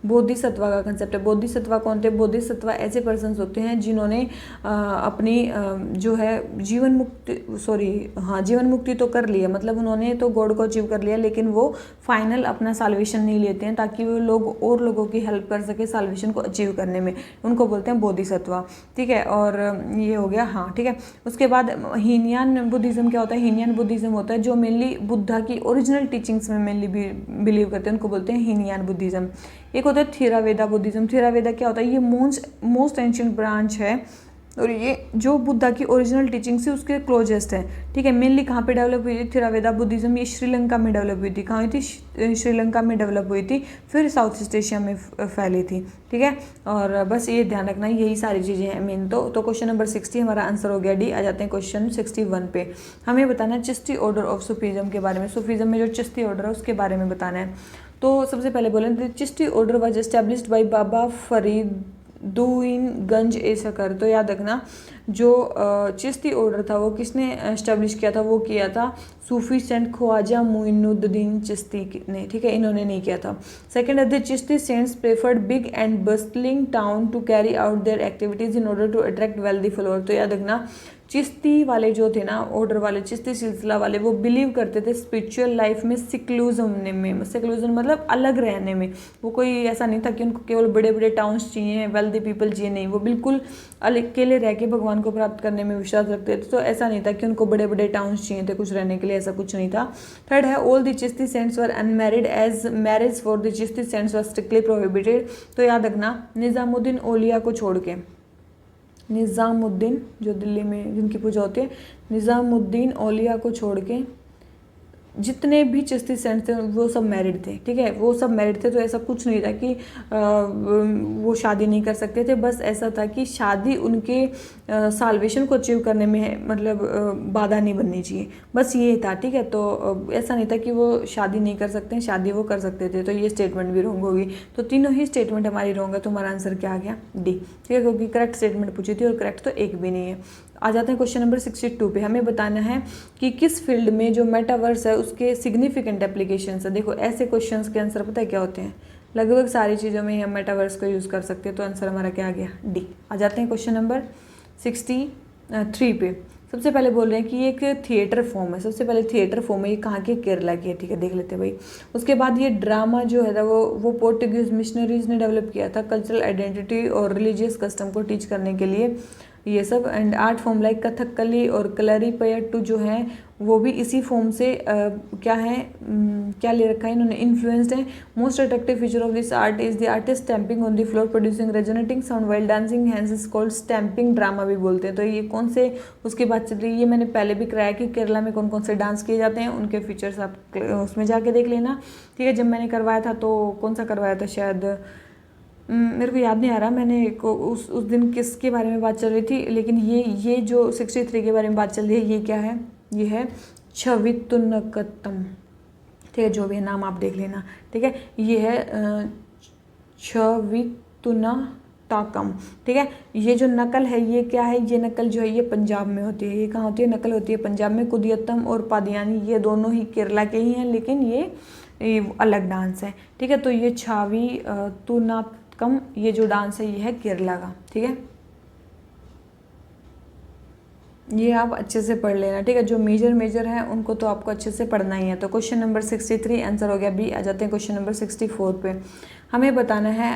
बोधिसत्व का कंसेप्ट है। बोधिसत्व कौन थे, बोधिसत्व ऐसे पर्सन्स होते हैं जिन्होंने अपनी जो है जीवन मुक्ति तो कर लिया, मतलब उन्होंने तो गॉड को अचीव कर लिया, लेकिन वो फाइनल अपना साल्वेशन नहीं लेते हैं, ताकि वो लोग और लोगों की हेल्प कर सके साल्वेशन को अचीव करने में, उनको बोलते हैं बोधिसत्व। ठीक है, और ये हो गया, हाँ ठीक है। उसके बाद हीनयान बुद्धिज्म क्या होता है, हीनयान बुद्धिज्म होता है जो मेनली बुद्धा की ओरिजिनल टीचिंग्स में मेनली बिलीव करते हैं, उनको बोलते हैं हीनयान बुद्धिज्म। एक होता है थेरावेदा बुद्धिज्म। थेरावेदा क्या होता है, ये मोस्ट एंशियंट ब्रांच है, और ये जो बुद्धा की ओरिजिनल टीचिंग से उसके क्लोजेस्ट है। ठीक है, मेनली कहाँ पे डेवलप हुई थी थेरावेदा बुद्धिज्म, ये श्रीलंका में डेवलप हुई थी। कहाँ हुई थी, श्रीलंका में डेवलप हुई थी, फिर साउथ ईस्ट एशिया में फैली थी। ठीक है, और बस ये ध्यान रखना, यही सारी चीज़ें हैं मेन। तो क्वेश्चन नंबर 60 हमारा आंसर हो गया डी। आ जाते हैं क्वेश्चन 61 पे। हमें बताना है चिश्ती ऑर्डर ऑफ सूफीज़म के बारे में, सूफीज़म में जो चिश्ती ऑर्डर है उसके बारे में बताना है। तो सबसे पहले बोलें, Chishti order was established by Baba Fariduddin Ganj A sucker. तो याद रखना, जो चिश्ती ऑर्डर था वो किसने एस्टेब्लिश किया था, वो किया था सूफी सेंट ख्वाजा मुइनुद्दीन चिश्ती ने। ठीक है, इन्होंने नहीं किया था। सेकंड है, the Chishti saints preferred big and bustling town to carry out their activities in order to attract wealthy follower. तो याद रखना, चिश्ती वाले जो थे ना, ऑर्डर वाले, चिश्ती सिलसिला वाले, वो बिलीव करते थे स्पिरिचुअल लाइफ में सिक्लूजम में, सिक्लूजन मतलब अलग रहने में। वो कोई ऐसा नहीं था कि उनको केवल बड़े बड़े टाउन्स चाहिए, वेल्दी पीपल चाहिए, नहीं, वो बिल्कुल अकेले रह के भगवान को प्राप्त करने में विश्वास रखते थे। तो ऐसा नहीं था कि उनको बड़े बड़े टाउन्स चाहिए थे कुछ रहने के लिए, ऐसा कुछ नहीं था। थर्ड है, all the Chishti saints were unmarried as marriage for the Chishti saints were strictly prohibited. तो याद रखना, निज़ामुद्दीन औलिया को छोड़ के, निज़ामुद्दीन जो दिल्ली में जिनकी पूजा होती है, निज़ामुद्दीन औलिया को छोड़ के जितने भी चिश्ती सेंट थे वो सब मैरिड थे। ठीक है, वो सब मैरिड थे। तो ऐसा कुछ नहीं था कि वो शादी नहीं कर सकते थे, बस ऐसा था कि शादी उनके साल्वेशन को अचीव करने में मतलब बाधा नहीं बननी चाहिए, बस ये था। ठीक है, तो ऐसा नहीं था कि वो शादी नहीं कर सकते हैं, शादी वो कर सकते थे। तो ये स्टेटमेंट भी रॉन्ग होगी। तो तीनों ही स्टेटमेंट हमारी रॉन्ग है, तो हमारा आंसर क्या आ गया, डी। ठीक है, क्योंकि करेक्ट स्टेटमेंट पूछी थी और करेक्ट तो एक भी नहीं है। आ जाते हैं क्वेश्चन नंबर 62 पे। हमें बताना है कि किस फील्ड में जो मेटावर्स है उसके सिग्निफिकेंट एप्लीकेशंस है। देखो ऐसे क्वेश्चंस के आंसर पता है क्या होते हैं, लगभग सारी चीज़ों में हम मेटावर्स को यूज़ कर सकते हैं। तो आंसर हमारा क्या आ गया, डी। आ जाते हैं क्वेश्चन नंबर 63 पे। सबसे पहले बोल रहे हैं कि एक थिएटर फॉर्म है। सबसे पहले थिएटर फॉर्म है, ये कहाँ की, केरला की है। ठीक है, देख लेते हैं भाई। उसके बाद ये ड्रामा जो है वो पोर्टुगीज मिशनरीज ने डेवलप किया था, कल्चरल आइडेंटिटी और रिलीजियस कस्टम को टीच करने के लिए, ये सब। And art form like Kathakali और कलरीपयट्टू जो है वो भी इसी फॉर्म से क्या है, क्या ले रखा है इन्होंने, इन्फ्लुएंस्ड है। Most attractive feature of this art is the artist stamping on the floor producing resonating sound while dancing, hence is called stamping drama भी बोलते हैं। तो ये कौन से उसकी बात चल रही है, ये मैंने पहले भी कराया कि केरला में कौन कौन से डांस किए जाते हैं, उनके फीचर्स आप उसमें जाके देख लेना। ठीक है, जब मैंने करवाया था तो कौन सा करवाया था, शायद मेरे को याद नहीं आ रहा मैंने उस दिन किसके बारे में बात चल रही थी, लेकिन ये जो 63 के बारे में बात चल रही है, ये क्या है, ये है छवितुनकतम। ठीक है, जो भी है नाम आप देख लेना। ठीक है, ये है छवितुना ताकम, ठीक है। ये जो नकल है ये क्या है, ये नकल जो है ये पंजाब में होती है। ये कहाँ होती है, नकल होती है पंजाब में। कुदियत्तम और पादियानी ये दोनों ही केरला के ही हैं, लेकिन ये अलग डांस है, ठीक है। तो ये छावी तूनात्कम ये जो डांस है ये है केरला का, ठीक है। ये आप अच्छे से पढ़ लेना, ठीक है। जो मेजर है उनको तो आपको अच्छे से पढ़ना ही है। तो क्वेश्चन नंबर 63 आंसर हो गया बी। आ जाते हैं क्वेश्चन नंबर 64 पे। हमें बताना है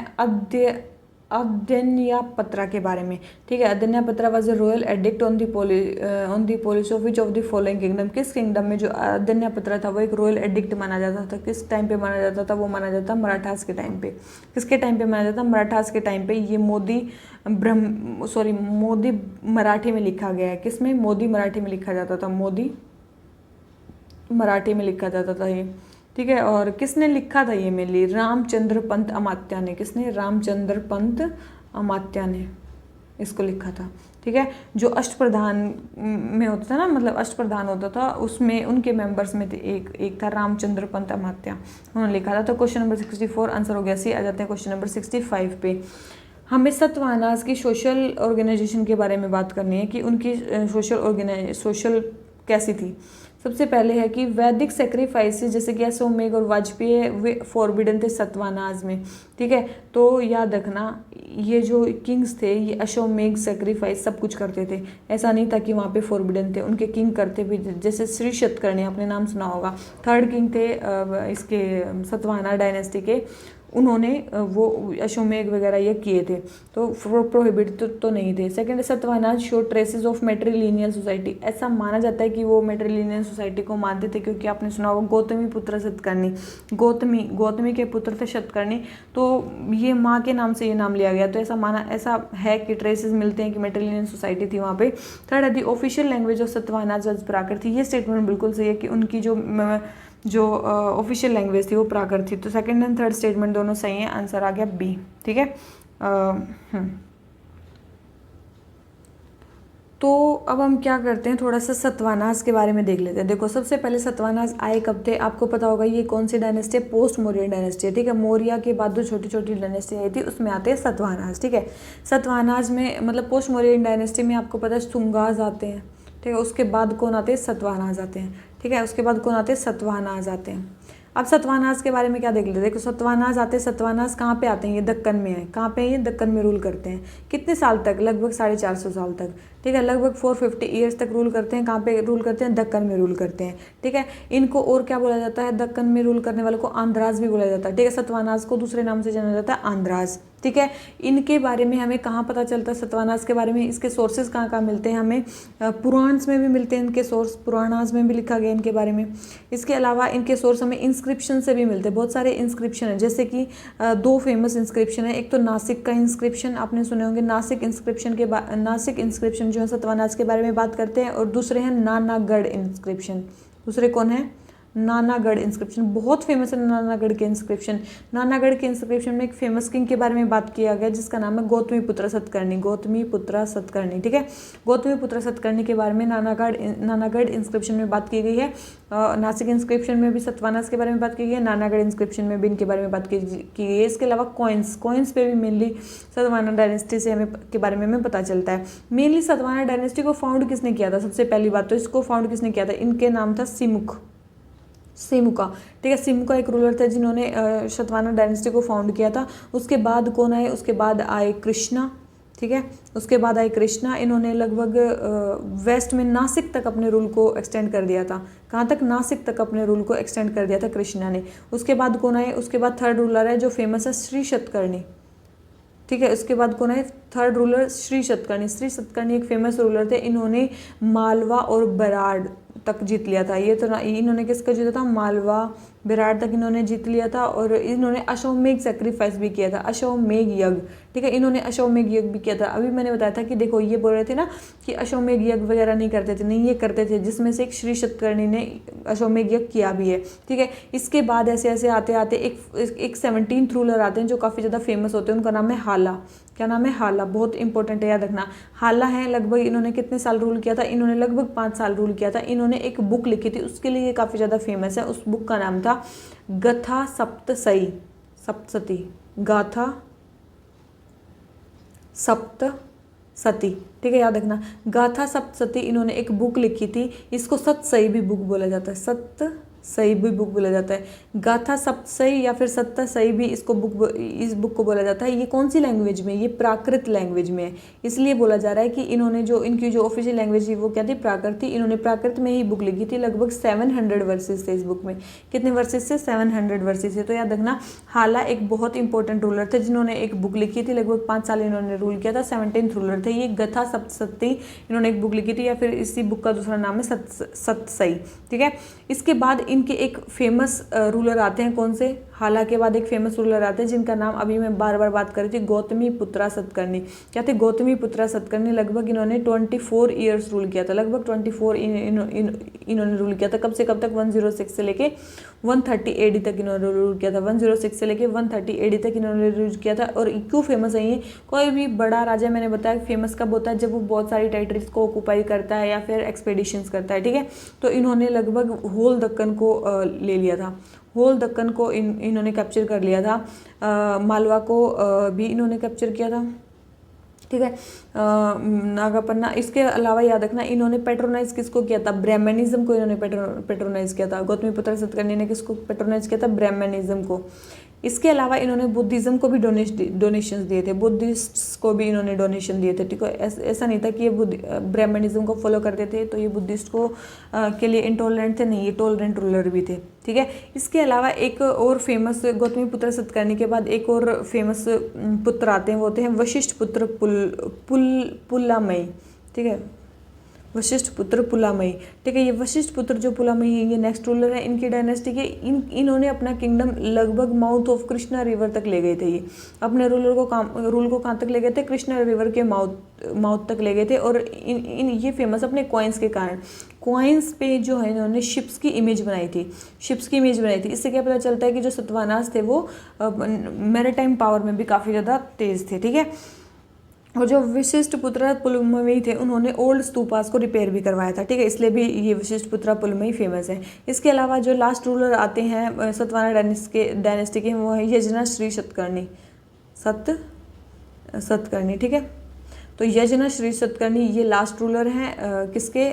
अद्यन्या पत्रा के बारे में, ठीक है। अद्यन्या पत्रा was a royal addict on the policy of which of the following kingdom. किस किंगडम में जो अद्यन्या पत्रा था वो एक रॉयल एडिक्ट माना जाता था। किस टाइम पे माना जाता था, वो माना जाता मराठास के टाइम पे। किसके टाइम पे माना जाता, मराठास के टाइम पे। ये मोदी मराठी में लिखा गया है। किसमें, मोदी मराठी में लिखा जाता था, मोदी मराठी में लिखा जाता था ये, ठीक है। और किसने लिखा था ये मेनली, रामचंद्र पंत अमात्या ने। किसने, रामचंद्र पंत अमात्या ने इसको लिखा था, ठीक है। जो अष्टप्रधान में होता था ना, मतलब अष्टप्रधान होता था, उसमें उनके मेंबर्स में एक था रामचंद्र पंत अमात्या, उन्होंने लिखा था। तो क्वेश्चन नंबर 64 आंसर हो गया सी। आ जाते हैं क्वेश्चन नंबर 65 पे। हमें सत्वानास की सोशल ऑर्गेनाइजेशन के बारे में बात करनी है कि उनकी सोशल कैसी थी। सबसे पहले है कि वैदिक सेक्रीफाइसेस जैसे कि अश्वमेघ और वाजपेयी वे फॉरबिडन थे सत्वानाज में, ठीक है। तो याद रखना ये जो किंग्स थे ये अश्वमेघ सेक्रीफाइस सब कुछ करते थे। ऐसा नहीं था कि वहाँ पे फॉरबिडन थे, उनके किंग करते भी। जैसे श्री शतकर्णी आपने नाम सुना होगा, थर्ड किंग थे इसके सतवाहना डायनेस्टी के। उन्होंने वो अश्वमेघ वगैरह ये किए थे, तो प्रोहिबिट तो नहीं थे। Second, Satavahana show traces of matrilineal society. ऐसा माना जाता है कि वो मेट्रीलिनियल सोसाइटी को मानते थे, क्योंकि आपने सुना होगा गौतमी पुत्र शतकर्णी, गौतमी के पुत्र थे शतकर्णी, तो ये माँ के नाम से ये नाम लिया गया। तो ऐसा है कि ट्रेसेस मिलते हैं कि मेट्रीलिनियल सोसाइटी थी वहाँ पे। थर्ड है the official language of Satavahana was Prakrit थी। ये स्टेटमेंट बिल्कुल सही है कि उनकी जो ऑफिशियल लैंग्वेज थी वो प्राकृत थी। तो सेकंड एंड थर्ड स्टेटमेंट दोनों सही हैं, आंसर आ गया बी, ठीक है। तो अब हम क्या करते हैं, थोड़ा सा सतवाहनास के बारे में देख लेते हैं। देखो सबसे पहले सतवाहनास आए कब थे, आपको पता होगा ये कौन सी डायनेस्टी है, पोस्ट मौर्यन डायनेस्टी है, ठीक है। मौर्य के बाद जो छोटी छोटी डायनेस्टी आई थी उसमें आते हैं सतवाहनास, ठीक है। सतवाहनास में मतलब पोस्ट मौर्यन डायनेस्टी में आपको पता है शुंगास आते हैं, ठीक है। उसके बाद कौन आते हैं, सतवाहनास आते हैं, ठीक है। उसके बाद कौन आते हैं, सतवाहनास आते हैं। अब सतवाहनास के बारे में क्या देख लेते हैं। देखो सतवाहनास आते हैं, सतवाहनास कहाँ पे आते हैं, ये दक्कन में है। कहाँ पे ये दक्कन में रूल करते हैं। कितने साल तक, लगभग 450 साल तक, ठीक है। लगभग 450 ईयर्स तक रूल करते हैं। कहाँ पे रूल करते हैं, दक्कन में रूल करते हैं, ठीक है। इनको और क्या बोला जाता है, दक्कन में रूल करने वालों को आंध्राज भी बोला जाता है, ठीक है। सतवाहनास को दूसरे नाम से जाना जाता है आंध्राज, ठीक है। इनके बारे में हमें कहाँ पता चलता है सतवाहनास के बारे में, इसके सोर्सेज कहाँ कहाँ मिलते हैं हमें, पुराण्स में भी मिलते हैं इनके सोर्स, पुराणास में भी लिखा गया इनके बारे में। इसके अलावा इनके सोर्स हमें इंस्क्रिप्शन से भी मिलते हैं। बहुत सारे इंस्क्रिप्शन है, जैसे कि दो फेमस इंस्क्रिप्शन है। एक तो नासिक का इंस्क्रिप्शन आपने सुने होंगे, नासिक इंस्क्रिप्शन जो है सतवाहनास के बारे में बात करते हैं। और दूसरे हैं नानागढ़ इंस्क्रिप्शन। दूसरे कौन है, नानागढ़ इंस्क्रिप्शन, बहुत फेमस है नानागढ़ के इंस्क्रिप्शन। नानागढ़ के इंस्क्रिप्शन में एक फेमस किंग के बारे में बात किया गया जिसका नाम है गौतमीपुत्र सतकर्णी, ठीक है। गौतमीपुत्र सतकर्णी के बारे में नानागढ़ इंस्क्रिप्शन में बात की गई है। नासिक इंस्क्रिप्शन में भी सतवाहनास के बारे में बात की गई है, नानागढ़ इंस्क्रिप्शन में भी इनके बारे में बात की गई है। इसके अलावा कॉइन्स पे भी मेनली सतवाहना डायनेस्टी से के बारे में हमें पता चलता है। मेनली सतवाहना डायनेस्टी को फाउंड किसने किया था, सबसे पहली बात तो इसको फाउंड किसने किया था, इनके नाम था सिमुका, ठीक है। सिमुका एक रूलर थे जिन्होंने सतवाहना डायनेस्टी को फाउंड किया था। उसके बाद कौन आए, उसके बाद आए कृष्णा, ठीक है। उसके बाद आए कृष्णा, इन्होंने लगभग वेस्ट में नासिक तक अपने रूल को एक्सटेंड कर दिया था। कहाँ तक, नासिक तक अपने रूल को एक्सटेंड कर दिया था कृष्णा ने। उसके बाद कौन आए, उसके बाद थर्ड रूलर है जो फेमस है श्री शतकर्णी, ठीक है। उसके बाद कौन है, थर्ड रूलर श्री शतकर्णी एक फेमस रूलर थे। इन्होंने मालवा और बराड़ तक जीत लिया था। ये तो इन्होंने किसका जीता था, मालवा बराड़ तक इन्होंने जीत लिया था। और इन्होंने अश्वमेघ सेक्रीफाइस भी किया था, अश्वमेघ यज्ञ, ठीक है। इन्होंने अश्वमेघ यज्ञ भी किया था। अभी मैंने बताया था कि देखो ये बोल रहे थे ना कि अश्वमेघ यज्ञ वगैरह नहीं करते थे, नहीं ये करते थे, जिसमें से एक श्री शतकर्णी ने अश्वमेघ यज्ञ किया भी है, ठीक है। इसके बाद ऐसे ऐसे आते आते एक 17th रूलर आते हैं जो काफ़ी ज़्यादा फेमस होते हैं। उनका नाम है हाला। क्या नाम है, हाला, बहुत इंपॉर्टेंट है, याद रखना। हाला है, लगभग इन्होंने कितने साल रूल किया था, इन्होंने लगभग 5 साल रूल किया था। इन्होंने एक बुक लिखी थी, उसके लिए काफ़ी ज़्यादा फेमस है। उस बुक का नाम था गथा सप्तसती, गाथा सप्तसती, ठीक है, याद रखना। गाथा सप्तसती इन्होंने एक बुक लिखी थी, इसको सतसई भी बुक बोला जाता है, सही भी बुक बोला जाता है। गाथा सप्तसई या फिर सत्तसई भी इस बुक को बोला जाता है। ये कौन सी लैंग्वेज में, ये प्राकृत लैंग्वेज में है, इसलिए बोला जा रहा है कि इन्होंने जो इनकी जो ऑफिशियल लैंग्वेज थी वो क्या थी, प्राकृत थी। इन्होंने प्राकृत में ही बुक लिखी थी। लगभग 700 वर्सेस थे इस बुक में। कितने वर्सेस थे, 700 वर्सेस थे। तो याद रखना, हाला एक बहुत इंपॉर्टेंट रूलर थे जिन्होंने एक बुक लिखी थी। लगभग 5 साल इन्होंने रूल किया था। 17th रूलर थे ये। गथा सप्तसती इन्होंने एक बुक लिखी थी, या फिर इसी बुक का दूसरा नाम है सतसई, ठीक है। इसके बाद इनके एक फेमस रूलर आते हैं, कौन से, हाला के बाद एक फेमस रूलर आते हैं जिनका नाम अभी मैं बार बार बात कर रही थी, गौतमीपुत्रा सतकर्णी। क्या थे, गौतमीपुत्रा सतकर्णी। लगभग इन्होंने 24 ईयर्स रूल किया था। लगभग 24 इन्होंने रूल किया था। कब से कब तक, 106 से लेके 130 AD तक इन्होंने रूल किया था। 106 से लेके 130 AD तक इन्होंने रूल किया था। और क्यों फेमस है ये, कोई भी बड़ा राजा, मैंने बताया फेमस कब होता है, जब वो बहुत सारी टेरिटरीज को ऑक्यूपाई करता है या फिर एक्सपेडिशंस करता है, ठीक है। तो इन्होंने लगभग होल दक्कन को ले लिया था। होल दक्कन को इन्होंने कैप्चर कर लिया था। मालवा को भी इन्होंने कैप्चर किया था, ठीक है। नागापन्ना। इसके अलावा याद रखना, इन्होंने पेट्रोनाइज किसको किया था, ब्राह्मणिज्म को इन्होंने पेट्रोनाइज किया था। गौतमीपुत्र सतकर्णी ने किसको पेट्रोनाइज किया था, ब्राह्मणिज्म को। इसके अलावा इन्होंने बुद्धिज्म को भी डोनेशंस दिए थे। बुद्धिस्ट्स को भी इन्होंने डोनेशन दिए थे, ठीक है। ऐसा नहीं था कि ये ब्राह्मणिज्म को फॉलो करते थे तो ये बुद्धिस्ट को के लिए इंटॉलरेंट थे, नहीं, ये टॉलरेंट रूलर भी थे, ठीक है। इसके अलावा एक और फेमस, गौतमीपुत्र सतकर्णी के बाद एक और फेमस पुत्र आते हैं, वो होते हैं वशिष्ठ पुत्र पुलामयी, ठीक है। वशिष्ठ पुत्र पुलामयी, ठीक है। ये वशिष्ठ पुत्र जो पुलामयी है, ये नेक्स्ट रूलर है इनकी डायनेस्टी के। इन्होंने अपना किंगडम लगभग माउथ ऑफ कृष्णा रिवर तक ले गए थे। ये अपने रूल को कहाँ तक ले गए थे, कृष्णा रिवर के माउथ तक ले गए थे। और ये फेमस अपने कॉइन्स के कारण। कॉइन्स पे जो है इन्होंने शिप्स की इमेज बनाई थी, इससे क्या पता चलता है कि जो सतवाहनास थे वो मैरीटाइम पावर में भी काफ़ी ज़्यादा तेज थे, ठीक है। और जो विशिष्ट पुत्र पुलमयी थे, उन्होंने ओल्ड स्तूपास को रिपेयर भी करवाया था, ठीक है। इसलिए भी ये विशिष्ट पुत्र पुलमयी फेमस है। इसके अलावा जो लास्ट रूलर आते हैं सतवाहना डायनेस्टी के, वो है यजना श्री सतकर्णी, ठीक है। तो यजना श्री सतकर्णी ये लास्ट रूलर हैं किसके,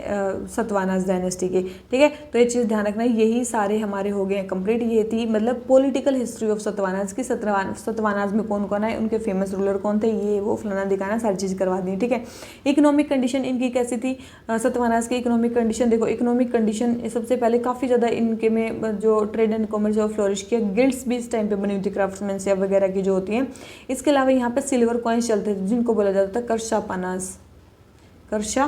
सतवाहनास डायनेस्टी के, ठीक है। तो ये चीज़ ध्यान रखना। यही सारे हमारे हो गए हैं कंप्लीट। ये थी मतलब पॉलिटिकल हिस्ट्री ऑफ सतवाहनास की। सतवाहनास में कौन कौन है, उनके फेमस रूलर कौन थे, ये वो फलाना दिखाना, सारी चीज़ करवा दी, ठीक है। इकोनॉमिक कंडीशन इनकी कैसी थी, सतवाहनास की इकोनॉमिक कंडीशन देखो। इकोनॉमिक कंडीशन सबसे पहले काफ़ी ज़्यादा इनके में जो ट्रेड एंड कॉमर्स और फ्लोरिश किया। गिल्ड्स भी इस टाइम पे बनी हुई थी, क्राफ्ट्समैनशिप वगैरह की जो होती हैं। इसके अलावा यहाँ पे सिल्वर कॉइन्स चलते थे जिनको बोला जाता था करशापानास। क्या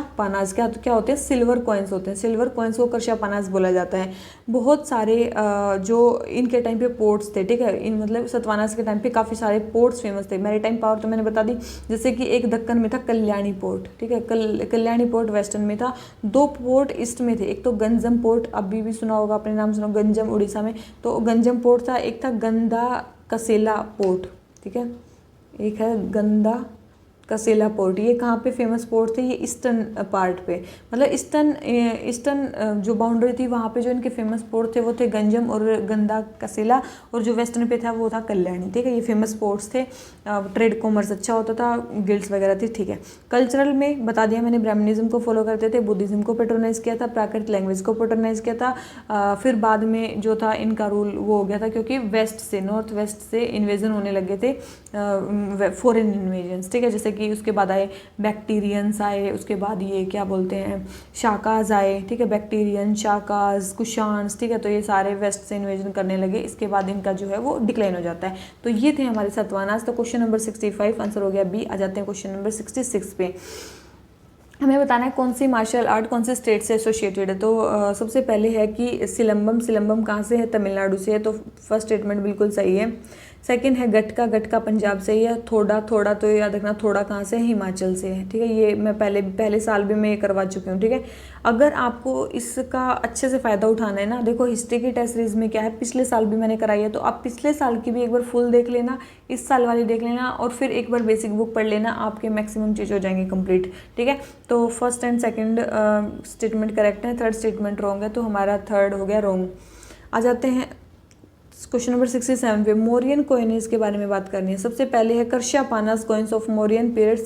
होते हैं, सिल्वर कॉइन्स होते हैं। सिल्वर कॉइन्स को करशापानास बोला जाता है। बहुत सारे जो इनके टाइम पे पोर्ट्स थे, ठीक है। इन मतलब सतवाहनास के टाइम पे काफ़ी सारे पोर्ट्स फेमस थे। मैरीटाइम पावर तो मैंने बता दी, जैसे कि एक दक्कन में था कल्याणी पोर्ट, ठीक है। कल्याणी पोर्ट वेस्टर्न में था। 2 पोर्ट ईस्ट में थे, एक तो गंजम पोर्ट, अभी भी सुना होगा, अपने नाम सुना, गंजम उड़ीसा में, तो गंजम पोर्ट था। एक था गंदा कसेला पोर्ट, ठीक है। एक है गंदा कसेला पोर्ट। ये कहाँ पे फेमस पोर्ट थे, ये ईस्टर्न पार्ट पे, मतलब ईस्टर्न जो बाउंड्री थी वहाँ पे जो इनके फेमस पोर्ट थे वो थे गंजम और गंदा कसेला। और जो वेस्टर्न पे था वो था कल्याणी, ठीक है। ये फेमस पोर्ट्स थे। ट्रेड कॉमर्स अच्छा होता था, गिल्ड्स वगैरह थी, ठीक है। कल्चरल में बता दिया मैंने, ब्राह्मणिज्म को फॉलो करते थे, बुद्धिज्म को पेट्रोनाइज किया था, प्राकृत लैंग्वेज को पेट्रोनाइज किया था। फिर बाद में जो था इनका रूल वो हो गया था, क्योंकि वेस्ट से, नॉर्थ वेस्ट से इन्वेजन होने लगे थे, फॉरेन इन्वेजन्स, ठीक है। जैसे कि उसके बाद आए बैक्टीरियंस आए, उसके बाद ये क्या बोलते हैं, शाकाज आए, ठीक है। बैक्टीरियन, शाकाज, कुशान्स, ठीक है। तो ये सारे वेस्ट से इन्वेजन करने लगे। इसके बाद इनका जो है वो डिक्लाइन हो जाता है। तो ये थे हमारे सतवाहनास। तो क्वेश्चन नंबर 65 आंसर हो गया बी। आ जाते हैं क्वेश्चन नंबर 66 पे। हमें बताना है कौन सी मार्शल आर्ट कौन से स्टेट से एसोसिएटेड है। तो सबसे पहले है कि सिलंबम कहाँ से है, तमिलनाडु से है, तो फर्स्ट स्टेटमेंट बिल्कुल सही है। सेकंड है गटका पंजाब से ही है। थोड़ा तो याद रखना, थोड़ा कहाँ से है, हिमाचल से है, ठीक है। ये मैं पहले साल भी मैं ये करवा चुकी हूँ, ठीक है। अगर आपको इसका अच्छे से फ़ायदा उठाना है ना, देखो हिस्ट्री की टेस्ट सीरीज में क्या है, पिछले साल भी मैंने कराई है, तो आप पिछले साल की भी एक बार फुल देख लेना, इस साल वाली देख लेना, और फिर एक बार बेसिक बुक पढ़ लेना, आपके मैक्सिमम चीज़ हो जाएंगे कंप्लीट, ठीक है। तो first and second statement correct है, थर्ड स्टेटमेंट रॉन्ग है, तो हमारा थर्ड हो गया रॉन्ग। आ जाते हैं क्वेश्चन नंबर 67 पे मौर्यन कॉइनेज के बारे में बात करनी है। सबसे पहले है karshapanas coins of Mauryan period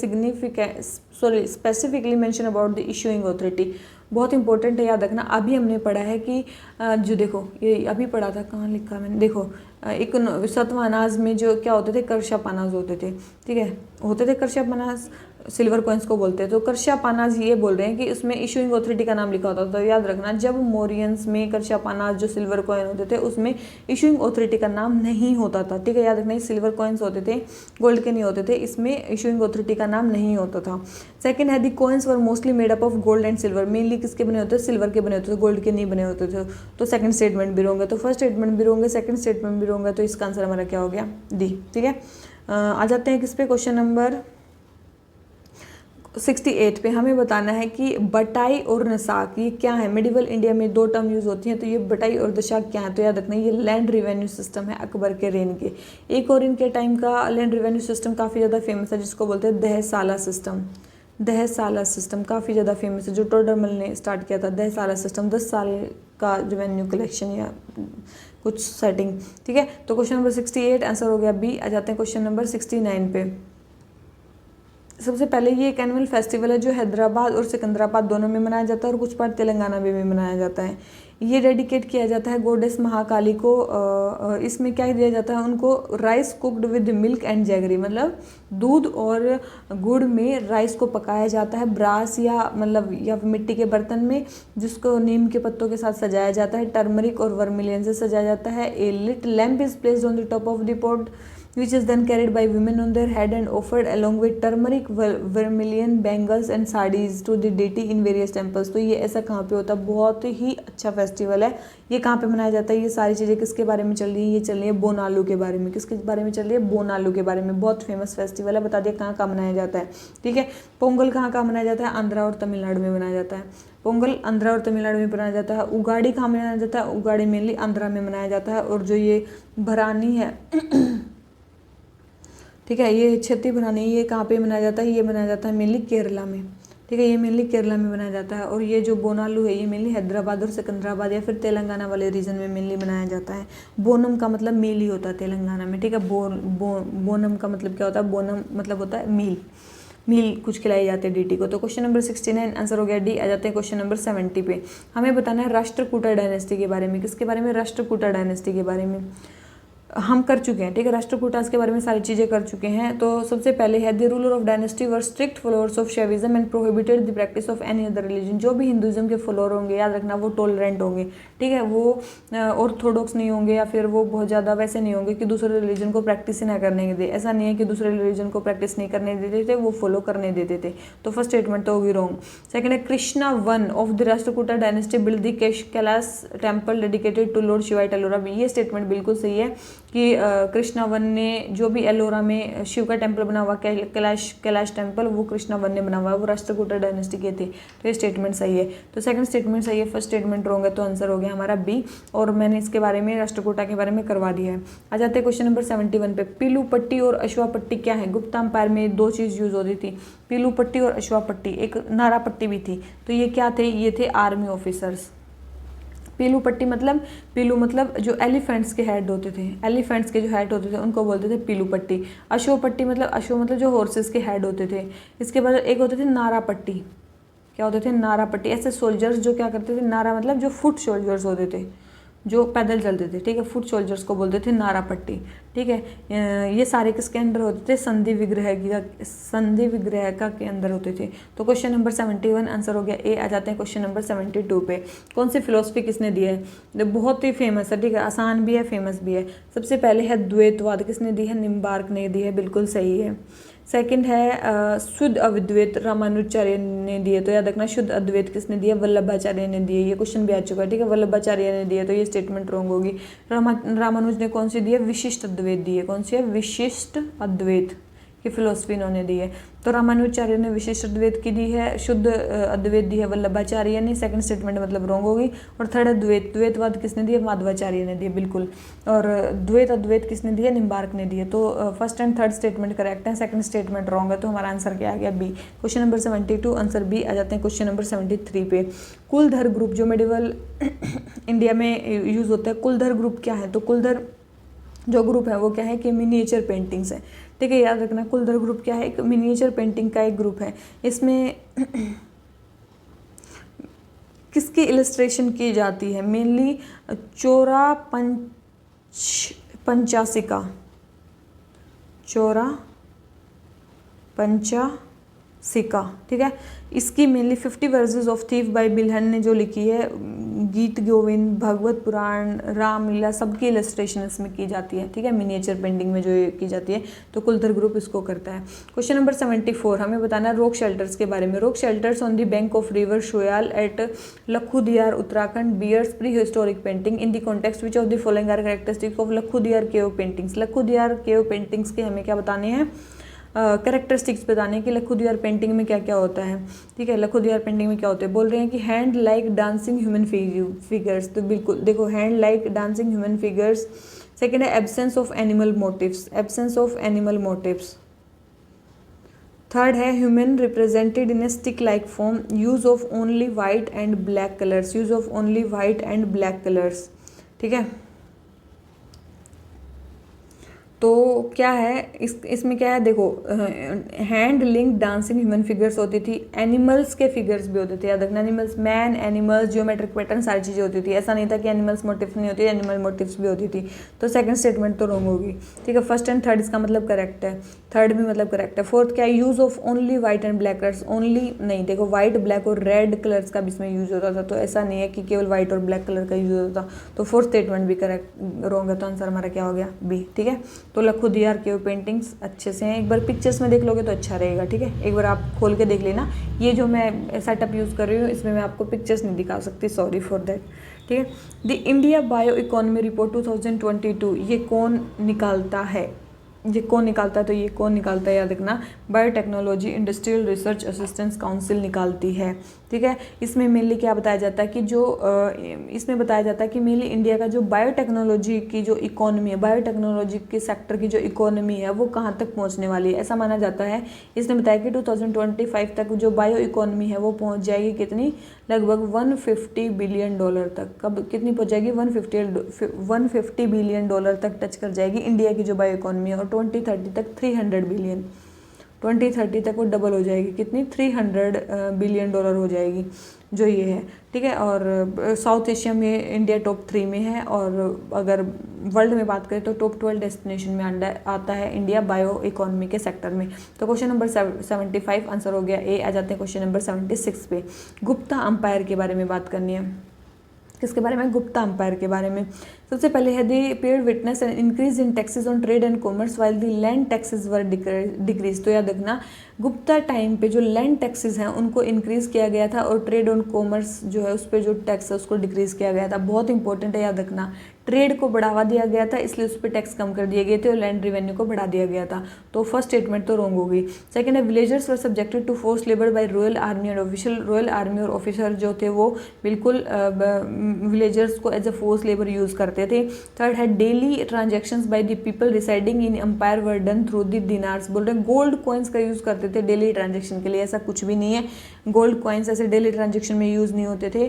specifically mention about the issuing authority. बहुत इंपॉर्टेंट है, याद रखना। अभी हमने पढ़ा है कि जो देखो ये अभी पढ़ा था, कहाँ लिखा मैंने, देखो एक शतवानाज में जो क्या होते थे, करशापानाज होते थे, ठीक है, होते थे करशापानाज, सिल्वर कॉइन्स को बोलते हैं। तो करशापानाज ये बोल रहे हैं कि उसमें इशूइंग अथॉरिटी का नाम लिखा होता था। तो याद रखना, जब मौर्यंस में करशापानाज जो सिल्वर कॉइन होते थे उसमें इशूइंग अथॉरिटी का नाम नहीं होता था, ठीक है, याद रखना। सिल्वर कॉइन्स होते थे, गोल्ड के नहीं होते थे, इसमें इशूइंग अथॉरिटी का नाम नहीं होता था। सेकंड है the coins were mostly made up of gold and silver. Mainly किसके बने होते थे, सिल्वर के बने होते थे, गोल्ड के नहीं बने होते थे। तो सेकंड स्टेटमेंट भी होंगे, तो फर्स्ट स्टेटमेंट भी होंगे, सेकंड स्टेटमेंट भी होंगे, तो इसका आंसर हमारा क्या हो गया, डी, ठीक है। आ जाते हैं किस पे, क्वेश्चन नंबर 68 पे। हमें बताना है कि बटाई और नसाक ये क्या है। मिडिवल इंडिया में दो टर्म यूज होती हैं, तो ये बटाई और दशाक क्या है, तो याद रखना ये लैंड रिवेन्यू सिस्टम है अकबर के रेन के। एक और इनके टाइम का लैंड रिवेन्यू सिस्टम काफ़ी ज़्यादा फेमस है, जिसको बोलते हैं दहसाला सिस्टम। दहसाला सिस्टम काफ़ी ज़्यादा फेमस है, जो टोडरमल ने स्टार्ट किया था। दहसाला सिस्टम 10 साल का रेवेन्यू कलेक्शन या कुछ सेटिंग, ठीक है। तो क्वेश्चन नंबर 68 आंसर हो गया बी। आ जाते हैं क्वेश्चन नंबर 69 पे। सबसे पहले ये एक एनुअल फेस्टिवल है जो हैदराबाद और सिकंदराबाद दोनों में मनाया जाता है और कुछ पार्ट तेलंगाना में भी मनाया जाता है। ये डेडिकेट किया जाता है गॉडेस महाकाली को। इसमें क्या दिया जाता है उनको, rice cooked with milk and jaggery, मतलब दूध और गुड़ में राइस को पकाया जाता है ब्रास या मतलब या मिट्टी के बर्तन में, जिसको नीम के पत्तों के साथ सजाया जाता है। टर्मरिक और वर्मिलियन से सजाया जाता है। A lit lamp is placed on the top of the pot which is then carried by women on their head and offered along with turmeric, vermilion, bangles and sarees to the deity in various temples। तो ये ऐसा कहाँ पे होता है, बहुत ही अच्छा festival है। ये कहाँ पे मनाया जाता है, ये सारी चीज़ें किसके बारे में चल रही है, ये चल रही है बोनालू के बारे में। किसके बारे में चल रही है, बोनालू के बारे में। बहुत फेमस फेस्टिवल है, बता दिया कहाँ कहाँ मनाया जाता है, ठीक है। पोंगल कहाँ कहाँ मनाया जाता है, आंध्रा और तमिलनाडु में मनाया जाता है। पोंगल आंध्रा और तमिलनाडु में मनाया जाता है। उगाड़ी कहाँ मनाया जाता है, उगाड़ी मेनली आंध्रा में मनाया जाता है। और जो ये भरानी है ठीक है, ये छत्ती बनानी, ये कहाँ पे मनाया जाता है, ये मनाया जाता है मेनली केरला में, ठीक है, ये मेनली केरला में मनाया जाता है। और ये जो बोनालू है ये मेनली हैदराबाद और सिकंदराबाद या फिर तेलंगाना वाले रीजन में मेनली मनाया जाता है। बोनम का मतलब मील ही होता है तेलंगाना में, ठीक है। बोनम का मतलब क्या होता है, बोनम मतलब होता है मील, मील कुछ खिलाई जाती है डीटी को। तो क्वेश्चन नंबर 69 आंसर हो गया डी। आ जाते हैं क्वेश्चन नंबर 70 पे। हमें बताना है राष्ट्रकूटा डायनेस्टी के बारे में। किसके बारे में, राष्ट्रकूटा डायनेस्टी के बारे में हम कर चुके हैं, ठीक है। राष्ट्रकूटास के बारे में सारी चीज़ें कर चुके हैं। तो सबसे पहले है the ruler of dynasty were strict followers of Shaivism and prohibited the practice of any other religion. जो भी हिंदुइज्म के फॉलोअर होंगे, याद रखना वो टॉलरेंट होंगे, ठीक है, वो ऑर्थोडॉक्स नहीं होंगे या फिर वो बहुत ज़्यादा वैसे नहीं होंगे कि दूसरे रिलीजन को प्रैक्टिस ही ना करने दे। ऐसा नहीं है कि दूसरे रिलीजन को प्रैक्टिस नहीं करने देते थे, वो फॉलो करने देते थे। तो फर्स्ट स्टेटमेंट तो होगी रॉन्ग। सेकंड है Krishna one of the Rashtrakuta dynasty build the Kailash temple dedicated to lord Shivaite Ellora. ये स्टेटमेंट बिल्कुल सही है कि कृष्णा वन ने जो भी एलोरा में शिव का टेम्पल बना हुआ कैलाश टेम्पल, वो कृष्णा वन ने बना हुआ है, वो राष्ट्रकूटा डायनेस्टी के थे। तो ये स्टेटमेंट सही है। तो सेकंड स्टेटमेंट सही है, फर्स्ट स्टेटमेंट रॉन्ग है, तो आंसर हो गया हमारा बी। और मैंने इसके बारे में राष्ट्रकूटा के बारे में करवा दिया है। आ जाते हैं क्वेश्चन नंबर 71 पे। पीलू पट्टी और अश्वा पट्टी क्या है। गुप्ता एम्पायर में दो चीज़ यूज होती थी, पीलू पट्टी और अश्वा पट्टी, एक नारा पट्टी भी थी। तो ये क्या थे, ये थे आर्मी ऑफिसर्स। पीलू पट्टी मतलब, पीलू मतलब जो एलिफेंट्स के हेड होते थे, एलिफेंट्स के जो हेड होते थे उनको बोलते थे पीलू पट्टी। अश्व पट्टी मतलब, अश्व मतलब जो हॉर्सेस के हेड होते थे। इसके बाद एक होते थे नारा पट्टी। क्या होते थे, नारा पट्टी। ऐसे सोल्जर्स जो क्या करते थे, नारा मतलब जो फुट सोल्जर्स होते थे, जो पैदल चलते थे, ठीक है, फुट सोल्जर्स को बोलते थे नारा पट्टी, ठीक है। ये सारे किसके अंडर होते थे, संधि विग्रह का के अंदर होते थे। तो क्वेश्चन नंबर 71 आंसर हो गया ए। आ जाते हैं क्वेश्चन नंबर 72 पे। कौन सी फिलोसफी किसने दी है, बहुत ही फेमस है, ठीक है, आसान भी है फेमस भी है। सबसे पहले है द्वैतवाद, किसने दी है, निम्बार्क ने दी है, बिल्कुल सही है। सेकंड है शुद्ध अद्वैत, रामानुजाचार्य ने दिए। तो याद रखना शुद्ध अद्वैत किसने दिया, वल्लभाचार्य ने दिए। ये क्वेश्चन भी आ चुका है, ठीक है, वल्लभाचार्य ने दिए, तो ये स्टेटमेंट रॉन्ग होगी। रामानुज ने कौन सी दी है, विशिष्ट अद्वैत दी है। कौन सी है, विशिष्ट अद्वैत की फिलोसफी इन्होंने दी है। तो रामानुजाचार्य ने विशिष्ट अद्वैत की दी है, शुद्ध अद्वैत दी है वल्लभाचार्य ने। सेकंड स्टेटमेंट मतलब रॉन्ग होगी। और थर्ड अद्वैत, द्वैतवाद किसने दिया, माधवाचार्य ने दिया, बिल्कुल। और द्वैत अद्वैत किसने दिया, निम्बार्क ने दिया। तो first and third statement correct है, सेकंड स्टेटमेंट रॉन्ग है। तो हमारा आंसर क्या आ गया, B. Question number 72 answer B. आ जाते हैं क्वेश्चन नंबर 73 पे। कुलधर ग्रुप जो मेडिवल इंडिया में यूज होता है, कुलधर ग्रुप क्या है। तो कुलधर जो ग्रुप है वो क्या है कि मिनिएचर पेंटिंग्स है। ठीक है, याद रखना कुलधर ग्रुप क्या है, एक मिनिएचर पेंटिंग का एक ग्रुप है। इसमें किसकी इलस्ट्रेशन की जाती है, मेनली चौरा पंचासिका, चौरा पंचासिका। ठीक है, इसकी mainly 50 verses of thief by Bilhana ने जो लिखी है, गीत गोविंद, भागवत पुराण, रामलीला, सबकी इलस्ट्रेशन इसमें की जाती है। ठीक है, मिनिएचर पेंटिंग में जो ये की जाती है, तो कुलधर ग्रुप इसको करता है। क्वेश्चन नंबर 74 हमें बताना है रॉक शेल्टर्स के बारे में। Rock shelters on the bank of river Suyal at Lakhudiyar Uttarakhand bears prehistoric painting in the context which of the following are characteristics of Lakhudiyar cave paintings. Lakhudiyar cave paintings के हमें क्या बताने हैं, कैरेक्टरिस्टिक्स बताने कि लखुदियार पेंटिंग में क्या क्या होता है। ठीक है, लखुदियार पेंटिंग में क्या होता है, बोल रहे हैं कि hand like dancing human figures, तो बिल्कुल देखो hand like dancing human figures. Second है absence of animal motives, absence of animal motives. Third है human represented in a stick like form, use of only white and black colours, use of only white and black colours. ठीक है, तो क्या है इसमें क्या है, देखो hand link dancing human figures होती थी, एनिमल्स के फिगर्स भी होते थे, याद रखना animals, man, animals, geometric pattern, सारी चीज़ें होती थी। ऐसा नहीं था कि एनिमल्स मोटिव नहीं होती, एनिमल मोटिव्स भी होती थी। तो सेकंड स्टेटमेंट तो रॉन्ग होगी। ठीक है, फर्स्ट एंड थर्ड इसका मतलब करेक्ट है, थर्ड भी मतलब करेक्ट है। फोर्थ क्या है, use of only white and black colours, only नहीं, देखो व्हाइट, ब्लैक और रेड कलर्स का भी इसमें यूज होता था, तो ऐसा नहीं है कि केवल व्हाइट और ब्लैक कलर का यूज होता था। तो फोर्थ स्टेटमेंट भी करेक्ट रॉन्ग है, तो आंसर हमारा क्या हो गया, बी। ठीक है, तो लखुदियार केव पेंटिंग्स अच्छे से हैं, एक बार पिक्चर्स में देख लोगे तो अच्छा रहेगा। ठीक है, एक बार आप खोल के देख लेना। ये जो मैं सेटअप यूज़ कर रही हूँ इसमें मैं आपको पिक्चर्स नहीं दिखा सकती, सॉरी फॉर दैट। ठीक है, the India bio economy report 2022 ये कौन निकालता है, ये कौन निकालता है, तो ये कौन निकालता है, याद रखना biotechnology industrial research assistance council निकालती है। ठीक है, इसमें मेनली क्या बताया जाता है कि जो इसमें बताया जाता है कि मेनली इंडिया का जो बायोटेक्नोलॉजी की जो इकोनॉमी है, बायोटेक्नोलॉजी के सेक्टर की जो इकोनॉमी है वो कहाँ तक पहुँचने वाली है, ऐसा माना जाता है। इसने बताया कि 2025 तक जो बायो इकोनॉमी है वो पहुँच जाएगी कितनी, लगभग 150 बिलियन डॉलर तक। कब कितनी पहुँच जाएगी, 150 बिलियन डॉलर तक टच कर जाएगी इंडिया की जो बायो इकोनॉमी है। और 2030 तक 300 बिलियन, 2030 तक वो डबल हो जाएगी, कितनी, 300 बिलियन डॉलर हो जाएगी जो ये है। ठीक है, और साउथ एशिया में इंडिया टॉप 3 में है, और अगर वर्ल्ड में बात करें तो टॉप 12 डेस्टिनेशन में आता है इंडिया बायो इकोनॉमी के सेक्टर में। तो क्वेश्चन नंबर 75 आंसर हो गया ए। आ जाते हैं क्वेश्चन नंबर 76 पे। गुप्ता अंपायर के बारे में बात करनी है, किसके बारे में, गुप्ता अंपायर के बारे में। सबसे पहले है the paid witness and increase in taxes on trade and commerce while the land taxes were decrease. तो याद रखना गुप्ता टाइम पे जो लैंड टैक्सेस हैं उनको इंक्रीज किया गया था, और ट्रेड ऑन कॉमर्स जो है उस पर जो टैक्स है उसको डिक्रीज किया गया था। बहुत इंपॉर्टेंट है, याद रखना ट्रेड को बढ़ावा दिया गया था इसलिए उस पर टैक्स कम कर दिए गए थे, और लैंड रेवेन्यू को बढ़ा दिया गया था। तो फर्स्ट स्टेटमेंट तो रॉन्ग होगी। सेकंड है villagers were subjected to force labour by royal army and official, royal army और ऑफिसर जो थे वो बिल्कुल विलेजर्स को as a force labour use करते थे। थर्ड है daily transactions by the people residing in empire were done through the dinars. बोल रहे हैं गोल्ड कॉइन्स का यूज करते थे डेली ट्रांजेक्शन के लिए, ऐसा कुछ भी नहीं है, गोल्ड कॉइन्स ऐसे डेली ट्रांजेक्शन में यूज नहीं होते थे,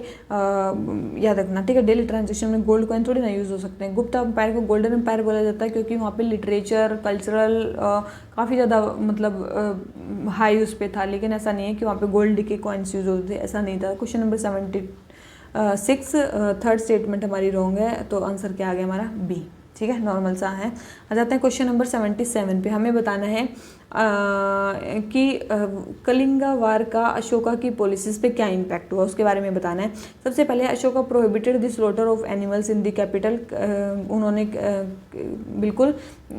याद रखना। ठीक है, डेली ट्रांजेक्शन में गोल्ड कॉइन थोड़ी ना यूज हो सकते हैं। गुप्ता एम्पायर को गोल्डन एम्पायर बोला जाता है क्योंकि वहाँ पे लिटरेचर, कल्चरल काफ़ी ज़्यादा मतलब हाई उस पर था, लेकिन ऐसा नहीं है कि वहाँ पे गोल्ड के कॉइन्स यूज होते थे, ऐसा नहीं था। क्वेश्चन नंबर 76 थर्ड स्टेटमेंट हमारी रॉन्ग है, तो आंसर क्या आ गया हमारा, बी। ठीक है, नॉर्मल सा है। आ जाते हैं क्वेश्चन नंबर 77 पे। हमें बताना है कि कलिंगा वार का अशोका की पॉलिसीज पे क्या इम्पैक्ट हुआ, उसके बारे में बताना है। सबसे पहले Ashoka prohibited the slaughter of animals in the capital. उन्होंने बिल्कुल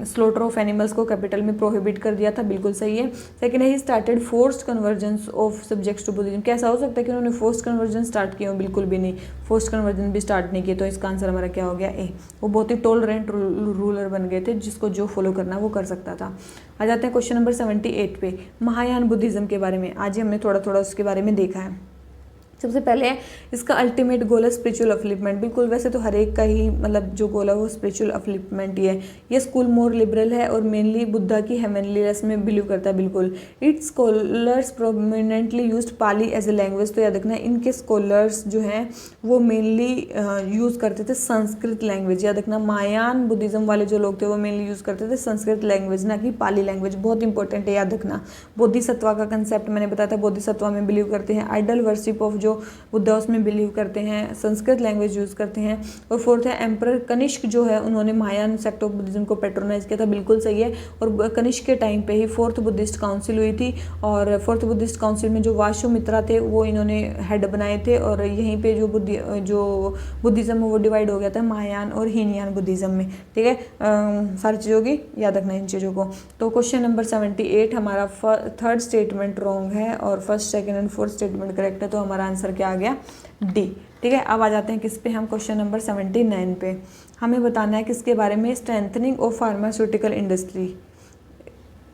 स्लॉटर ऑफ एनिमल्स को कैपिटल में प्रोहिबिट कर दिया था, बिल्कुल सही है। सेकेंड है he started forced conversion of subjects to Buddhism. कैसा हो सकता है कि उन्होंने फोर्स्ड कन्वर्जन स्टार्ट किया हो, बिल्कुल भी नहीं, फोर्स्ड कन्वर्जन भी स्टार्ट नहीं किया। तो इसका आंसर हमारा क्या हो गया, ए। वो बहुत ही टॉलरेंट रूलर बन गए थे, जिसको जो फॉलो करना वो कर सकता था। आ जाते हैं क्वेश्चन नंबर 78 पे, महायान बुद्धिज्म के बारे में। आज ही हमने थोड़ा थोड़ा उसके बारे में देखा है। सबसे पहले है इसका अल्टीमेट गोल है स्पिरिचुअल अपलिफ्टमेंट। बिल्कुल, वैसे तो हर एक का ही मतलब जो गोल है वो स्पिरिचुअल अपलिफ्टमेंट ही है। ये स्कूल मोर लिबरल है और मेनली बुद्धा की हेवनलीनेस में बिलीव करता है। बिल्कुल, it's scholars prominently used Pali as a language. तो याद रखना इनके स्कॉलर्स जो हैं वो मेनली यूज़ करते थे संस्कृत लैंग्वेज। याद रखना महायान बुद्धिज़्म वाले जो लोग थे वो मेनली यूज़ करते थे संस्कृत लैंग्वेज, ना कि पाली लैंग्वेज। बहुत इंपॉर्टेंट है, याद रखना। बोधिसत्वा का कंसेप्ट मैंने बताया था, बोधिसत्वा में बिलीव करते हैं। आइडल वर्शिप ऑफ जो बुद्धा उसमें बिलीव करते हैं, संस्कृत लैंग्वेज यूज़ करते हैं। और फोर्थ है एम्परर कनिष्क जो है उन्होंने महायान सेक्ट ऑफ बुद्धिज्म को पेट्रोनाइज किया था। बिल्कुल सही है। और कनिष्क के टाइम पे ही फोर्थ बुद्धिस्ट काउंसिल हुई थी और फोर्थ बुद्धिस्ट काउंसिल में जो वाशुमित्रा थे वो इन्होंने हेड बनाए थे और यहीं पे जो बुद्धिज्म वो डिवाइड हो गया था महायान और हीनयान बुद्धिज्म में। ठीक है, सारी चीज़ों की याद रखना इन चीज़ों को। तो क्वेश्चन नंबर 78 हमारा थर्ड स्टेटमेंट रॉन्ग है और first, second and fourth statement correct है। तो हमारा आंसर क्या आ गया? डी। ठीक है, अब आ जाते हैं किस पे हम? क्वेश्चन नंबर 79 पे। हमें बताना है किसके बारे में? स्ट्रेंथनिंग ऑफ फार्मास्यूटिकल इंडस्ट्री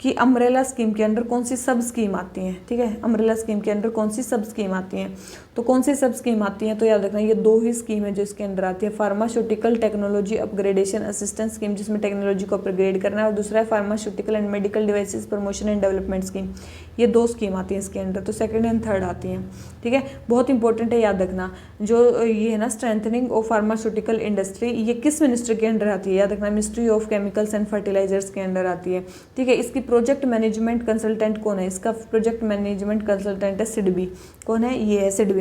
कि अम्ब्रेला स्कीम के अंडर कौन सी सब स्कीम आती हैं। ठीक है, अम्ब्रेला स्कीम के अंडर कौन सी सब स्कीम आती हैं? तो कौन सी सब स्कीम आती हैं? तो याद रखना ये दो ही स्कीम है जो इसके अंडर आती है। Pharmaceutical technology upgradation assistance scheme जिसमें टेक्नोलॉजी को अपग्रेड करना है, और दूसरा है pharmaceutical and medical devices promotion and development scheme. ये दो स्कीम आती हैं इसके अंडर, तो सेकेंड एंड थर्ड आती हैं। ठीक है, बहुत इंपॉर्टेंट है, याद रखना। जो ये है ना स्ट्रेंथनिंग ऑफ फार्मास्यूटिकल इंडस्ट्री, ये किस मिनिस्ट्री के अंडर आती है? याद रखना ministry of chemicals and fertilizers के अंडर आती है। ठीक है, इसकी प्रोजेक्ट मैनेजमेंट कंसल्टेंट कौन है? इसका प्रोजेक्ट मैनेजमेंट कंसल्टेंट है सिडबी। कौन है? ये है सिडबी।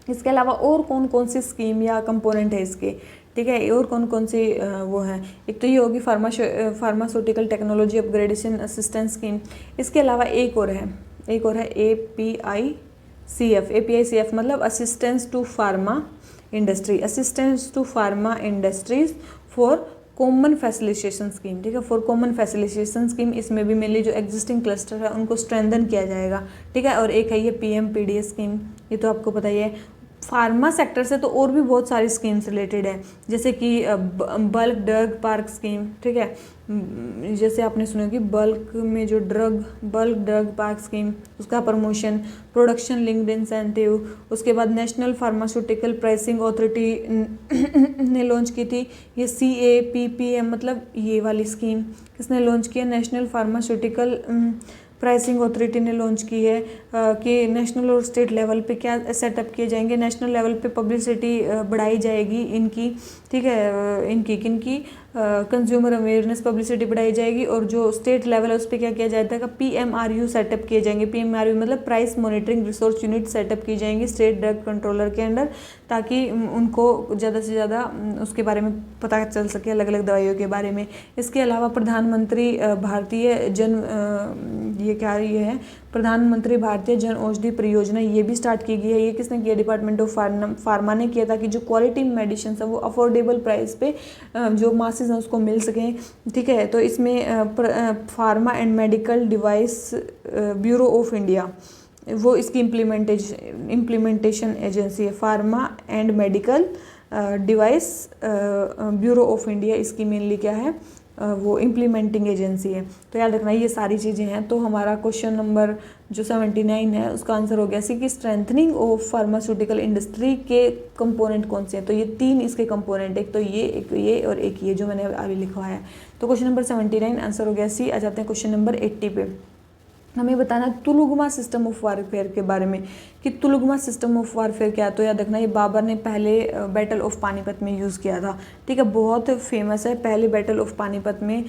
इसके अलावा और कौन कौन सी स्कीम या कंपोनेंट है इसके? ठीक है, और कौन कौन सी वो हैं? एक तो ये होगी pharmaceutical technology upgradation assistance scheme. इसके अलावा एक और है APICF। APICF मतलब assistance to pharma industry, assistance to pharma industries for common facilitation scheme. ठीक है, फॉर कॉमन फैसिलिटेशन स्कीम, इसमें भी मेनली जो एग्जिस्टिंग क्लस्टर है उनको स्ट्रेंथन किया जाएगा। ठीक है, और एक है ये PMPDS स्कीम, ये तो आपको पता ही है। फार्मा सेक्टर से तो और भी बहुत सारी स्कीम्स रिलेटेड है, जैसे कि बल्क ड्रग पार्क स्कीम। ठीक है, जैसे आपने सुना कि बल्क में जो बल्क ड्रग पार्क स्कीम, उसका प्रमोशन, प्रोडक्शन लिंक्ड इंसेंटिव। उसके बाद नेशनल फार्मास्यूटिकल प्राइसिंग अथॉरिटी ने लॉन्च की थी ये CAPPM, मतलब ये वाली स्कीम किसने लॉन्च की है? नेशनल फार्मास्यूटिकल प्राइसिंग अथॉरिटी ने लॉन्च की है कि नेशनल और स्टेट लेवल पे क्या सेटअप किए जाएंगे। नेशनल लेवल पे पब्लिसिटी बढ़ाई जाएगी इनकी। ठीक है, इनकी किनकी कंज्यूमर अवेयरनेस पब्लिसिटी बढ़ाई जाएगी, और जो स्टेट लेवल है उस पर क्या किया जाएगा? PMRU सेटअप किए जाएंगे। PMRU मतलब price monitoring resource unit setup की जाएंगी स्टेट ड्रग कंट्रोलर के अंडर, ताकि उनको ज़्यादा से ज़्यादा उसके बारे में पता चल सके, अलग अलग दवाइयों के बारे में। इसके अलावा प्रधानमंत्री भारतीय प्रधानमंत्री भारतीय जन औषधि परियोजना, ये भी स्टार्ट की गई है। ये किसने किया? डिपार्टमेंट ऑफ फार्मा ने किया, ताकि जो क्वालिटी मेडिसिन है वो अफोर्डेबल प्राइस पे जो मासेस हैं उसको मिल सकें। ठीक है, तो इसमें pharma and medical device bureau of India, वो इसकी इम्प्लीमेंटेशन एजेंसी है। Pharma and medical device bureau of India इसकी मेनली क्या है? वो इम्प्लीमेंटिंग एजेंसी है। तो याद रखना ये सारी चीज़ें हैं। तो हमारा क्वेश्चन नंबर जो 79 है उसका आंसर हो गया सी कि स्ट्रेंथनिंग ऑफ फार्मास्यूटिकल इंडस्ट्री के कंपोनेंट कौन से हैं? तो ये तीन इसके कंपोनेंट, एक तो ये और एक ये जो मैंने अभी लिखवाया है। तो क्वेश्चन नंबर 79 आंसर हो गया सी। आ जाते हैं क्वेश्चन नंबर 80 पे। हमें बताना तुलुगमा सिस्टम ऑफ वारफेयर के बारे में कि तुलुगमा सिस्टम ऑफ वारफेयर क्या है। तो याद रखना ये बाबर ने पहले बैटल ऑफ पानीपत में यूज़ किया था। ठीक है, बहुत फेमस है। पहले बैटल ऑफ पानीपत में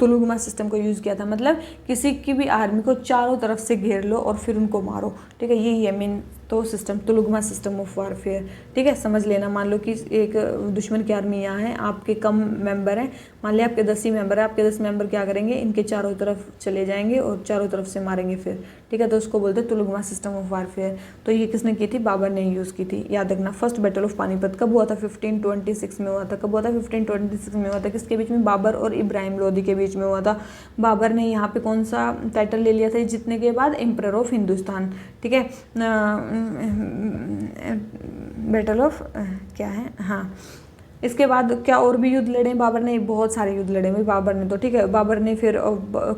तुलुगमा सिस्टम को यूज़ किया था, मतलब किसी की भी आर्मी को चारों तरफ से घेर लो और फिर उनको मारो। ठीक है, यही है मेन तो सिस्टम, तुलुगमा सिस्टम ऑफ वारफेयर। ठीक है, समझ लेना। मान लो कि एक दुश्मन की आर्मी यहाँ है, आपके कम मेंबर हैं, मान लिया आपके 10 ही मेंबर है, आपके 10 मेंबर क्या करेंगे? इनके चारों तरफ चले जाएंगे और चारों तरफ से मारेंगे फिर। ठीक है, तो उसको बोलते हैं तुलुगमा सिस्टम ऑफ वारफेयर। तो ये किसने की थी? बाबर ने यूज़ की थी। याद रखना फर्स्ट बैटल ऑफ पानीपत कब हुआ था? 1526 में हुआ था। कब हुआ था? 1526 में हुआ था। किसके बीच में? बाबर और इब्राहिम लोदी के बीच में हुआ था। बाबर ने यहाँ पे कौन सा टाइटल ले लिया था जीतने के बाद? Emperor of Hindustan. ठीक है, बैटल ऑफ क्या है? हाँ, इसके बाद क्या और भी युद्ध लड़े बाबर ने? बहुत सारे युद्ध लड़े भाई बाबर ने तो, ठीक है। बाबर ने फिर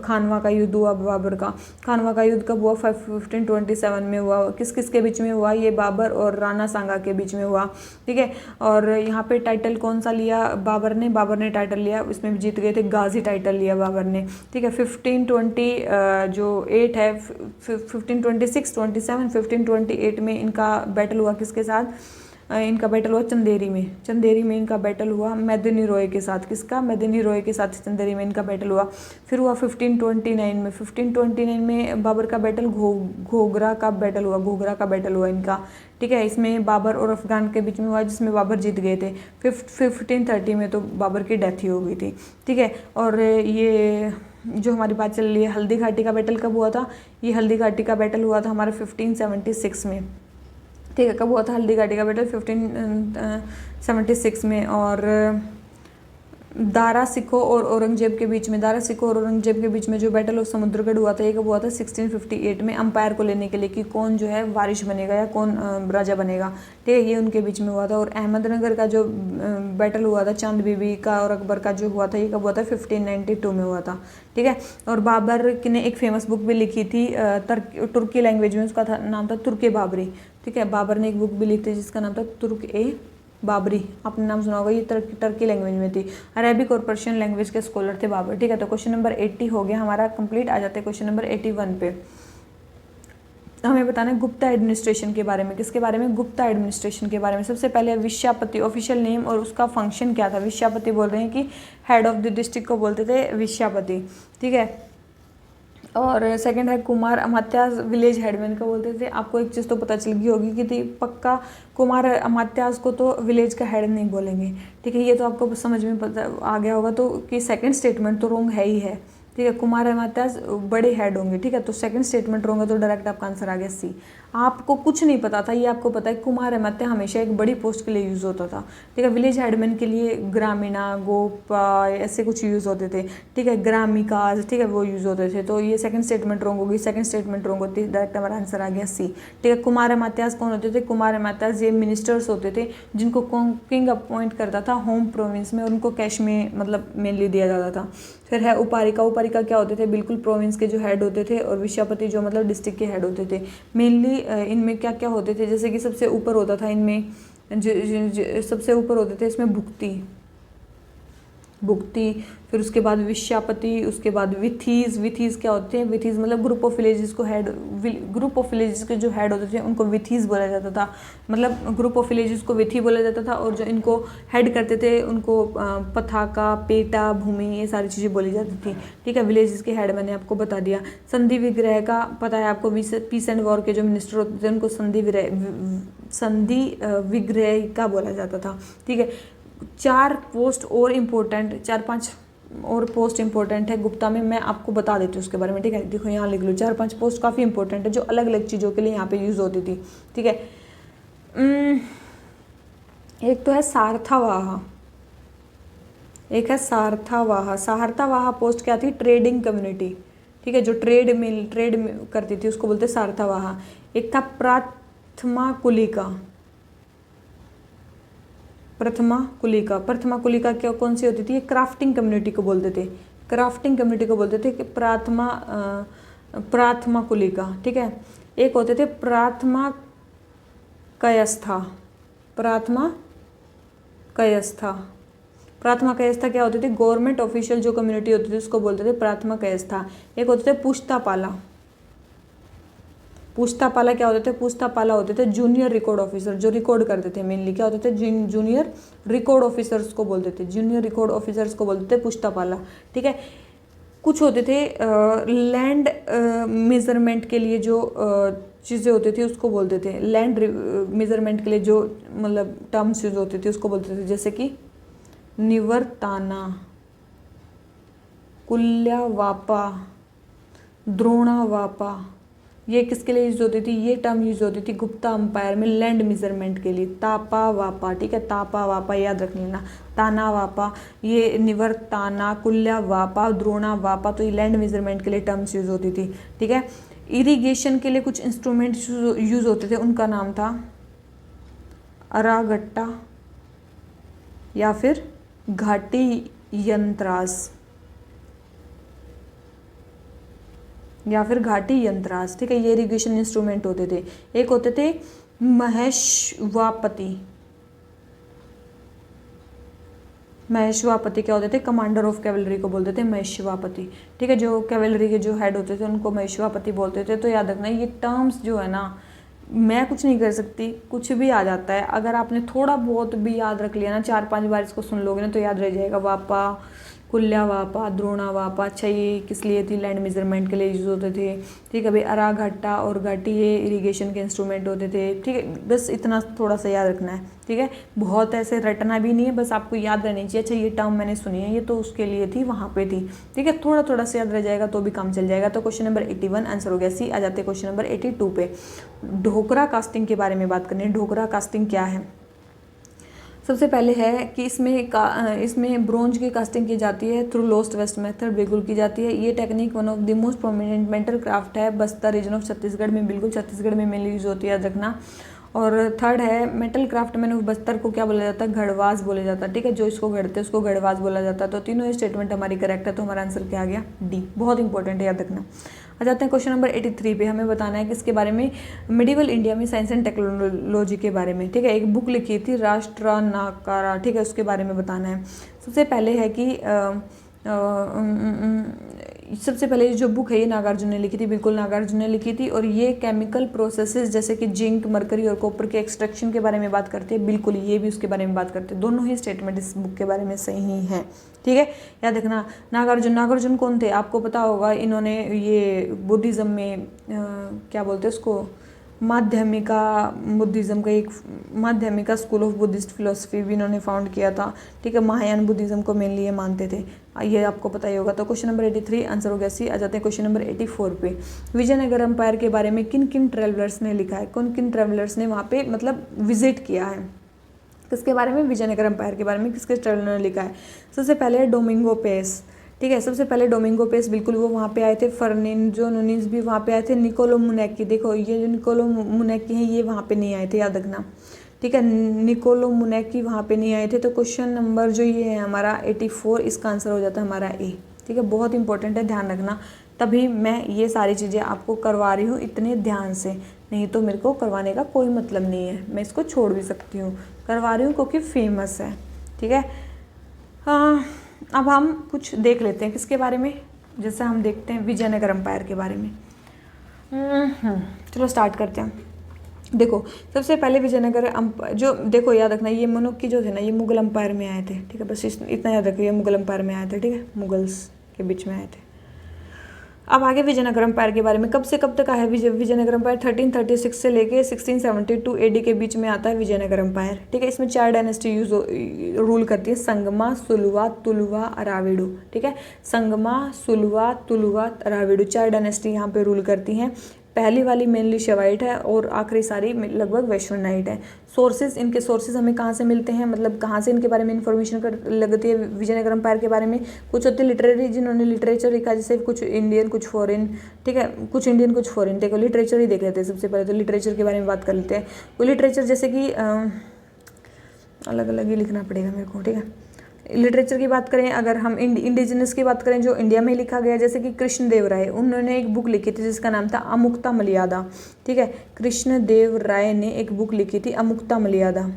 खानवा का युद्ध हुआ बाबर का। खानवा का युद्ध कब हुआ? 1527 में हुआ। किस किस के बीच में हुआ? ये बाबर और राणा सांगा के बीच में हुआ, ठीक है। और यहाँ पे टाइटल कौन सा लिया बाबर ने? बाबर ने टाइटल लिया, इसमें भी जीत गए थे, गाजी टाइटल लिया बाबर ने, ठीक है। 1528 जो 8 है, 1526, 27, 1528 में इनका बैटल हुआ किसके साथ? इनका बैटल हुआ चंदेरी में। चंदेरी में इनका बैटल हुआ मेदिनी रॉय के साथ। किसका? मेदिनी रॉय के साथ चंदेरी में इनका बैटल हुआ। फिर हुआ 1529 में। 1529 में बाबर का बैटल घोघरा का बैटल हुआ। घोघरा का बैटल हुआ इनका, ठीक है। इसमें बाबर और अफगान के बीच में हुआ, जिसमें बाबर जीत गए थे। 1530 में तो बाबर की डेथ ही हो गई थी, ठीक है। और ये जो हमारी बात चल रही है हल्दी घाटी का बैटल कब हुआ था? ये हल्दी घाटी का बैटल हुआ था हमारा 1576 में, ठीक है। कब हुआ था हल्दी घाटी का बैटल? 1576 में। और दारा सिखों और औरंगजेब के बीच में, दारा सिखों और औरंगजेब के बीच में जो बैटल ऑफ समुद्रगढ़ हुआ था, ये कब हुआ था? 1658 में। अंपायर को लेने के लिए कि कौन जो है वारिश बनेगा या कौन राजा बनेगा, ठीक है, ये उनके बीच में हुआ था। और अहमदनगर का जो बैटल हुआ था चांद बीबी का और अकबर का जो हुआ था, ये कब हुआ था? 1592 में हुआ था, ठीक है। और बाबर ने एक फेमस बुक भी लिखी थी तुर्की लैंग्वेज में, उसका नाम था तुर्क ए बाबरी, ठीक है। बाबर ने एक बुक भी लिखी थी जिसका नाम था तुर्क ए बाबरी, आपने नाम सुना होगा। ये टर्की लैंग्वेज में थी। अरेबिक और पर्शियन लैंग्वेज के स्कॉलर थे बाबर, ठीक है। तो क्वेश्चन नंबर 80 हो गया हमारा कंप्लीट। आ जाते हैं क्वेश्चन नंबर 81 पे। हमें बताना है गुप्ता एडमिनिस्ट्रेशन के बारे में। किसके बारे में? गुप्ता एडमिनिस्ट्रेशन के बारे में। सबसे पहले विश्यापति, ऑफिशियल नेम और उसका फंक्शन क्या था? विश्यापति बोल रहे हैं कि हेड ऑफ द डिस्ट्रिक्ट को बोलते थे विश्यापति, ठीक है। और सेकंड है कुमार अमात्यास, विलेज हेडमैन को बोलते थे। आपको एक चीज़ तो पता चल गई होगी कि थी पक्का कुमार अमात्यास को तो विलेज का हेड नहीं बोलेंगे, ठीक है। ये तो आपको समझ में पता आ गया होगा तो कि सेकंड स्टेटमेंट तो रॉन्ग है ही है, ठीक है। कुमार अमात्यास बड़े हेड होंगे, ठीक है। तो सेकंड स्टेटमेंट रॉन्ग है तो डायरेक्ट आपका आंसर आ गया सी। आपको कुछ नहीं पता था, ये आपको पता है कुमार अमात्या हमेशा एक बड़ी पोस्ट के लिए यूज़ होता था, ठीक है। विलेज हेडमैन के लिए ग्रामीणा, गोपा ऐसे कुछ यूज़ होते थे, ठीक है। ग्रामिकाज, ठीक है, वो यूज़ होते थे। तो ये सेकंड स्टेटमेंट रॉन्ग होगी, सेकंड स्टेटमेंट रॉन्ग होती है, डायरेक्ट हमारा आंसर आ गया सी, ठीक है। कुमार अमात्यास कौन होते थे? कुमार अमात्यास ये मिनिस्टर्स होते थे जिनको किंग अपॉइंट करता था होम प्रोविंस में, और उनको कैश में मतलब मेनली दिया जाता था। फिर है उपारिका। उपारिका क्या होते थे? बिल्कुल प्रोविंस के जो हेड होते थे। और विश्यापति जो मतलब डिस्ट्रिक्ट के हेड होते थे। मेनली इनमें क्या क्या होते थे? जैसे कि सबसे ऊपर होता था इनमें सबसे ऊपर होते थे इसमें भुक्ति, फिर उसके बाद विश्यापति, उसके बाद विथीज। विथीज क्या होते हैं? विथीज मतलब ग्रुप ऑफ विलेजेस को हेड, ग्रुप ऑफ विलेजेस के जो हेड होते थे उनको विथीज बोला जाता था। मतलब ग्रुप ऑफ विलेजेस को विथी बोला जाता था, और जो इनको हेड करते थे उनको पथाका, पेटा, भूमि, ये सारी चीज़ें बोली जाती थी, ठीक है। विलेजेस के हेड मैंने आपको बता दिया। संधि विग्रह का पता है आपको, पीस एंड वॉर के जो मिनिस्टर होते थे उनको संधि विग्रह का बोला जाता था, ठीक है। 4 पोस्ट और इम्पोर्टेंट, 4-5 और पोस्ट इंपॉर्टेंट है गुप्ता में, मैं आपको बता देती हूँ उसके बारे में, ठीक है। देखो यहाँ लिख लो, 4-5 पोस्ट काफ़ी इंपॉर्टेंट है जो अलग अलग चीज़ों के लिए यहाँ पे यूज़ होती थी, ठीक है। एक तो है सारथावाह, एक है सारथावाह। सारथावाह पोस्ट क्या थी? ट्रेडिंग कम्युनिटी, ठीक है, जो ट्रेड करती थी उसको बोलते सारथावाह। एक था प्रथमा कुलिका। प्रथमा कुलिका क्या कौन सी होती थी? ये क्राफ्टिंग कम्युनिटी को बोलते थे, क्राफ्टिंग कम्युनिटी को बोलते थे कि प्राथमा कुलिका, ठीक है। एक होते थे प्राथमा कयस्था। प्राथमा कयस्था क्या होते थे? गवर्नमेंट ऑफिशियल जो कम्युनिटी होती थी उसको बोलते थे प्राथमा कयस्था। एक होते थे पुश्तापाला। पुश्तापाला क्या होते थे? पुश्तापाला होते थे जूनियर रिकॉर्ड ऑफिसर, जो रिकॉर्ड करते थे। मेनली क्या होते थे? जूनियर रिकॉर्ड ऑफिसर्स को बोलते थे, जूनियर रिकॉर्ड ऑफिसर्स को बोलते थे पुश्तापाला, ठीक है। कुछ होते थे लैंड मेजरमेंट के लिए जो चीज़ें होती थी उसको बोलते थे, लैंड मेजरमेंट के लिए जो मतलब टर्म्स यूज होती थी उसको बोलते थे, जैसे कि निवर्ताना, कुल्यावापा, द्रोणावापा। ये किसके लिए यूज होती थी? ये टर्म यूज होती थी गुप्ता अंपायर में लैंड मेजरमेंट के लिए। तापा वापा, ठीक है, तापा वापा याद रख लेना। ताना वापा, ये निवर्ताना, कुल्या वापा, द्रोणा वापा, तो ये लैंड मेजरमेंट के लिए टर्म्स यूज होती थी, ठीक है। इरिगेशन के लिए कुछ इंस्ट्रूमेंट यूज होते थे, उनका नाम था अरागट्टा, या फिर घाटी यंत्रास, या फिर घाटी यंत्रास, ठीक है। ये इरिगेशन इंस्ट्रूमेंट होते थे। एक होते थे महेश्वापति, महेश्वापति क्या होते थे, कमांडर ऑफ कैवलरी को बोलते थे महेश्वापति, ठीक है। जो कैवलरी के जो हेड होते थे उनको महेश्वापति बोलते थे। तो याद रखना ये टर्म्स जो है ना, मैं कुछ नहीं कर सकती, कुछ भी आ जाता है। अगर आपने थोड़ा बहुत भी याद रख लिया ना, 4-5 बार इसको सुन लोगे ना तो याद रह जाएगा। वापा, कुल्या वापा, द्रोणा वापा। अच्छा ये किस लिए थी, लैंड मेजरमेंट के लिए यूज होते थे, ठीक है भाई। अरा, घट्टा और घाटी ये इरिगेशन के इंस्ट्रूमेंट होते थे, ठीक है। बस इतना थोड़ा सा याद रखना है, ठीक है। बहुत ऐसे रटना भी नहीं है, बस आपको याद रहनी चाहिए। अच्छा ये टर्म मैंने सुनी है, ये तो उसके लिए थी, वहाँ पे थी, ठीक है। थोड़ा थोड़ा सा याद रह जाएगा तो भी काम चल जाएगा। तो क्वेश्चन नंबर 81 आंसर हो गया सी। आ जाते हैं क्वेश्चन नंबर 82 पे। ढोकरा कास्टिंग के बारे में बात करनी है। ढोकरा कास्टिंग क्या है? सबसे पहले है कि इसमें ब्रोंज की कास्टिंग की जाती है थ्रू लोस्ट वेस्ट मेथड, बिल्कुल की जाती है। ये technique one of the most prominent metal craft है। बस्तर रीजन ऑफ छत्तीसगढ़ में, बिल्कुल छत्तीसगढ़ में मेनली यूज होती है, याद रखना। और थर्ड है metal craft man of Bastar को क्या बोला जाता है, घड़वास बोला जाता है, ठीक है। जो इसको घड़ते हैं उसको घड़वास बोला जाता है। तो तीनों स्टेटमेंट हमारी करेक्ट है, तो हमारा आंसर क्या आ गया, डी। बहुत इंपॉर्टेंट है, याद रखना। आ जाते हैं क्वेश्चन नंबर 83 पे। हमें बताना है किसके बारे में, मिडिवल इंडिया में साइंस एंड टेक्नोलॉजी के बारे में, ठीक है। एक बुक लिखी थी राष्ट्रनाकारा, ठीक है, उसके बारे में बताना है। सबसे पहले है कि सबसे पहले जो बुक है ये नागार्जुन ने लिखी थी, बिल्कुल नागार्जुन ने लिखी थी। और ये केमिकल प्रोसेसेस जैसे कि जिंक, मरकरी और कॉपर के एक्सट्रैक्शन के बारे में बात करते हैं, बिल्कुल ये भी उसके बारे में बात करते हैं। दोनों ही स्टेटमेंट इस बुक के बारे में सही हैं, ठीक है। याद रखना नागार्जुन कौन थे, आपको पता होगा। इन्होंने ये बुद्धिज़्म में क्या बोलते हैं उसको, माध्यमिका बुद्धिज़्म का एक Madhyamika school of Buddhist philosophy भी इन्होंने फाउंड किया था, ठीक है। महायान बुद्धिज़्म को मेनली ये मानते थे, ये आपको पता ही होगा। तो क्वेश्चन नंबर 83 आंसर हो गया सी। आ जाते हैं क्वेश्चन नंबर 84 पे। विजयनगर एम्पायर के बारे में किन किन ट्रेवलर्स ने लिखा है, कौन किन ट्रेवलर्स ने वहाँ पे मतलब विजिट किया है, किसके बारे में, विजयनगर एम्पायर के बारे में किसके ट्रेवलर ने लिखा है। सबसे पहले है डोमिंगो पेस, ठीक है। सबसे पहले डोमिंगो पेस, बिल्कुल वो वहाँ पे आए थे। फर्नांडो नूनीज भी वहाँ पे आए थे। निकोलो मुनेक्की, देखो ये जो निकोलो मुनेक्की हैं ये वहाँ पे नहीं आए थे, याद रखना, ठीक है। निकोलो मुनेक्की वहाँ पे नहीं आए थे। तो क्वेश्चन नंबर जो ये है हमारा 84, इसका आंसर हो जाता है हमारा ए, ठीक है। बहुत इंपॉर्टेंट है, ध्यान रखना। तभी मैं ये सारी चीज़ें आपको करवा रही हूँ इतने ध्यान से, नहीं तो मेरे को करवाने का कोई मतलब नहीं है, मैं इसको छोड़ भी सकती हूँ। करवा रही हूँ क्योंकि फेमस है, ठीक है। हाँ, अब हम कुछ देख लेते हैं किसके बारे में, जैसे हम देखते हैं विजयनगर एम्पायर के बारे में। चलो स्टार्ट करते हैं। देखो सबसे पहले विजयनगर जो देखो याद रखना, ये मनुक्की जो थे ना ये मुगल एम्पायर में आए थे, ठीक है। बस इतना याद रखिए, मुगल एम्पायर में आए थे, ठीक है, मुगल्स के बीच में आए थे। अब आगे विजयनगर एम्पायर के बारे में, कब से कब तक आया है विजयनगर एम्पायर, 1336 से लेके 1672 एडी के बीच में आता है विजयनगर एम्पायर, ठीक है। इसमें 4 डायनेस्टी रूल करती है, संगमा, सुलवा, तुलवा, अराविडु, ठीक है। संगमा, सुलवा, तुलवा, अराविडु 4 डायनेस्टी यहाँ पे रूल करती हैं। पहली वाली मेनली शवाइट है और आखिरी सारी लगभग वैश्वनाइट है। सोर्सेज, इनके सोर्सेज हमें कहाँ से मिलते हैं, मतलब कहाँ से इनके बारे में इन्फॉर्मेशन लगती है विजयनगर एम्पायर के बारे में। कुछ होते हैं लिटरेरी, जिन्होंने लिटरेचर लिखा, जैसे कुछ इंडियन कुछ फॉरेन, ठीक है, कुछ इंडियन कुछ फॉरेन। देखो लिटरेचर ही देख लेते हैं सबसे पहले, तो लिटरेचर के बारे में बात कर लेते हैं। वो लिटरेचर जैसे कि अलग अलग ही लिखना पड़ेगा मेरे को, ठीक है। लिटरेचर की बात करें, अगर हम इंडिजिनस की बात करें जो इंडिया में लिखा गया, जैसे कि कृष्णदेव राय, उन्होंने एक बुक लिखी थी जिसका नाम था अमुक्ता मलयादा, ठीक है। कृष्णदेव राय ने एक बुक लिखी थी अमुक्ता मलयादा,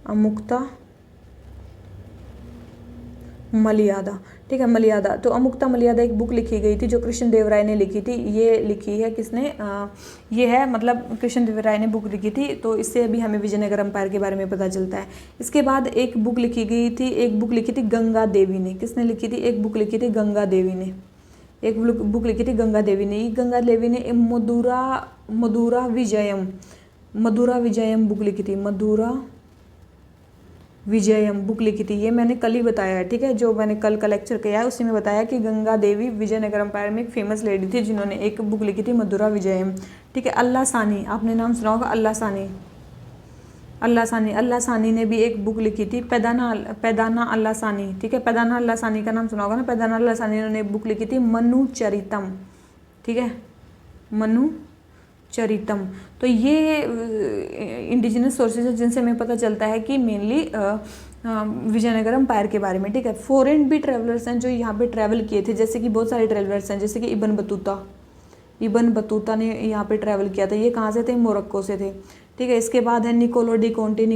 अमुक्ता मलयादा, ठीक है, मलयादा। तो अमुक्ता मलयादा एक बुक लिखी गई थी जो कृष्णदेव राय ने लिखी थी। ये लिखी है किसने, ये है मतलब कृष्णदेव राय ने बुक लिखी थी। तो इससे अभी हमें विजयनगर एम्पायर के बारे में पता चलता है। इसके बाद एक बुक लिखी गई थी, एक बुक लिखी थी गंगा देवी ने। किसने लिखी थी, एक बुक लिखी थी गंगा देवी ने, एक बुक लिखी थी गंगा देवी ने। गंगा देवी ने मधुरा विजयम बुक लिखी थी, मधुरा विजयम बुक लिखी थी। ये मैंने कल ही बताया है, ठीक है, जो मैंने कल का लेक्चर किया है उसी में बताया कि गंगा देवी विजयनगर एम्पायर में एक फेमस लेडी थी जिन्होंने एक बुक लिखी थी मधुरा विजयम, ठीक है। अल्लाह सानी, आपने नाम सुना होगा अल्लाह सानी, अल्लाह सानी ने भी एक बुक लिखी थी पैदाना अल्लाह सानी, ठीक है। पैदाना अल्लाह सानी का नाम सुना होगा ना, पैदाना अल्लाह सानी ने एक बुक लिखी थी मनु चरितम, ठीक है, मनु चरितम। तो ये इंडिजिनस सोर्सेज है जिनसे हमें पता चलता है कि मेनली विजयनगर एम्पायर के बारे में, ठीक है। फॉरेन भी ट्रेवलर्स हैं जो यहाँ पे ट्रैवल किए थे, जैसे कि बहुत सारे ट्रेवलर्स हैं, जैसे कि इब्न बतूता ने यहाँ पे ट्रैवल किया था। ये कहाँ से थे? मोरक्को से थे, ठीक है। इसके बाद है निकोलो डी कोंटी,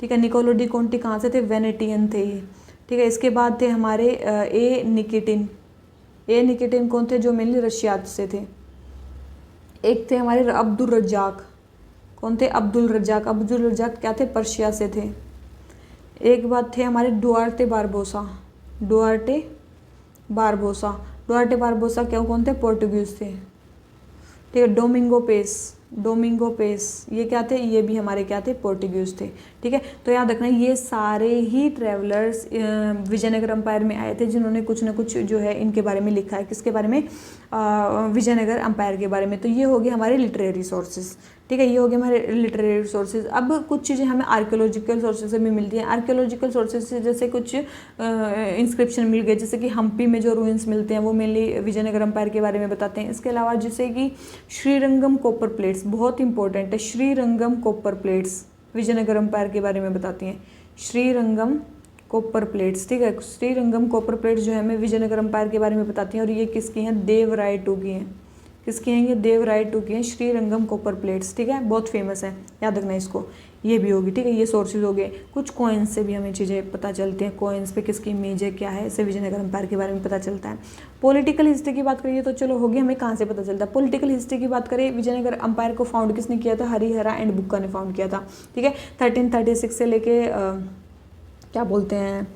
ठीक है। निकोलो डी कोंटी कहाँ से थे? वेनेटियन थे ये, ठीक है। इसके बाद थे हमारे ए निकिटिन कौन थे? जो मेनली रशिया से थे। एक थे हमारे अब्दुल रज्जाक, कौन थे? अब्दुल रज्जाक क्या थे? पर्शिया से थे। एक बात थे हमारे डुआर्टे बारबोसा क्या कौन थे? पोर्टुगीज थे, ठीक है। डोमिंगो पेस ये क्या थे? ये भी हमारे क्या थे? पोर्टुगीज थे, ठीक है। तो याद रखना ये सारे ही ट्रेवलर्स विजयनगर एम्पायर में आए थे जिन्होंने कुछ ना कुछ जो है इनके बारे में लिखा है। किसके बारे में? विजयनगर एम्पायर के बारे में। तो ये हो गए हमारे लिटरेरी सोर्सेज, ठीक है। ये हो गए हमारे लिटरेरी सोर्सेज। अब कुछ चीज़ें हमें आर्कियोलॉजिकल सोर्सेज से भी मिलती हैं। आर्कियोलॉजिकल सोर्सेज से जैसे कुछ इंस्क्रिप्शन मिल गए, जैसे कि हम्पी में जो रूइंस मिलते हैं वो मेनली विजयनगर एम्पायर के बारे में बताते हैं। इसके अलावा जैसे कि श्रीरंगम कॉपर प्लेट्स बहुत इंपॉर्टेंट है। Srirangam copper plates Vijayanagar empire के बारे में बताती हैं। श्रीरंगम कॉपर प्लेट्स, ठीक है। श्रीरंगम कॉपर प्लेट्स जो है हमें विजयनगर एम्पायर के बारे में बताती हैं। और ये किसकी हैं? देवराय टू की हैं। किसकी हैं? ये देवराय टू की हैं श्रीरंगम कॉपर प्लेट्स, ठीक है। बहुत फेमस है, याद रखना इसको। ये भी होगी, ठीक है। ये सोर्सेज हो गए। कुछ कॉइन्स से भी हमें चीज़ें पता चलती हैं। कॉइन्स पे किसकी इमेज है, क्या है, इससे विजयनगर एम्पायर के बारे में पता चलता है। पॉलिटिकल हिस्ट्री की बात करिए तो चलो होगी, हमें कहाँ से पता चलता है? पॉलिटिकल हिस्ट्री की बात करें, विजयनगर एम्पायर को फाउंड किसने किया था? हरिहरा एंड बुक्का ने फाउंड किया था, ठीक है। 1336 से लेके क्या बोलते हैं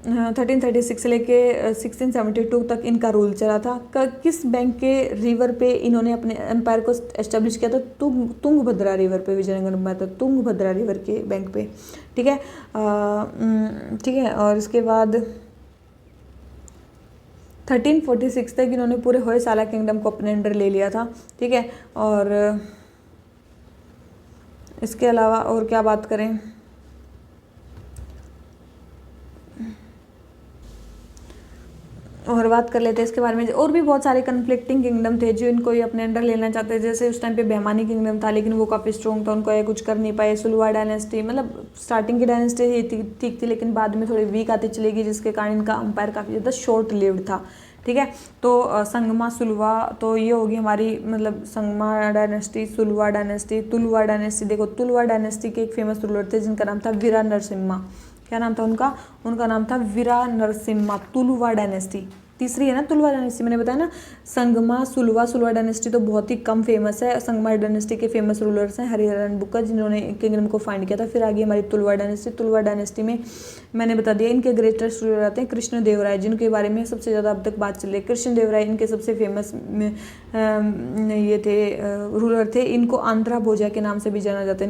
1336 से लेके 1672 तक इनका रूल चला था। किस बैंक के रिवर पे इन्होंने अपने एम्पायर को एस्टेब्लिश किया था? तुंगभद्रा रिवर पे विजयनगर एम्पायर था, तुंगभद्रा रिवर के बैंक पे, ठीक है। ठीक है। और इसके बाद 1346 तक इन्होंने पूरे होयसाला किंगडम को अपने अंडर ले लिया था, ठीक है। और इसके अलावा और क्या बात करें? और बात कर लेते हैं इसके बारे में। और भी बहुत सारे कन्फ्लिक्टिंग किंगडम थे जो इनको ये अपने अंडर लेना चाहते थे। जैसे उस टाइम पे बेहमानी किंगडम था, लेकिन वो काफ़ी स्ट्रॉन्ग था, उनको ये कुछ कर नहीं पाए। सुलवा डायनेस्टी, मतलब स्टार्टिंग की डायनेस्टी ही ठीक थी, लेकिन बाद में थोड़ी वीक आती चली गई, जिसके कारण इनका अंपायर काफ़ी ज़्यादा शॉर्ट लिव्ड था, ठीक है। तो संगमा सुलवा, तो ये होगी हमारी मतलब संगमा डायनेस्टी, सुलवा डायनेस्टी, तुलवा डायनेस्टी। देखो तुलवा डायनेस्टी के एक फेमस रूलर थे जिनका नाम था वीरा नरसिम्हा। क्या नाम था उनका नाम था वीरा नरसिम्हा। तुलवा डायनेस्टी तीसरी है ना, तुलवा डायनेस्टी मैंने बताया ना। संगमा सुलवा डायनेस्टी तो बहुत ही कम फेमस है। संगमा डायनेस्टी के फेमस रूलर्स हैं हरिहरा एंड बुक्का, जिन्होंने किंगडम को फाइंड किया था। फिर आगे हमारी तुलवा डायनेस्टी में मैंने बता दिया इनके ग्रेटेस्ट रूलर आते हैं कृष्णदेवराय, जिनके बारे में सबसे ज़्यादा अब तक बात चल रही है। कृष्णदेवराय इनके सबसे फेमस ये थे रूलर थे। इनको आंध्रा भोजा के नाम से भी जाना जाता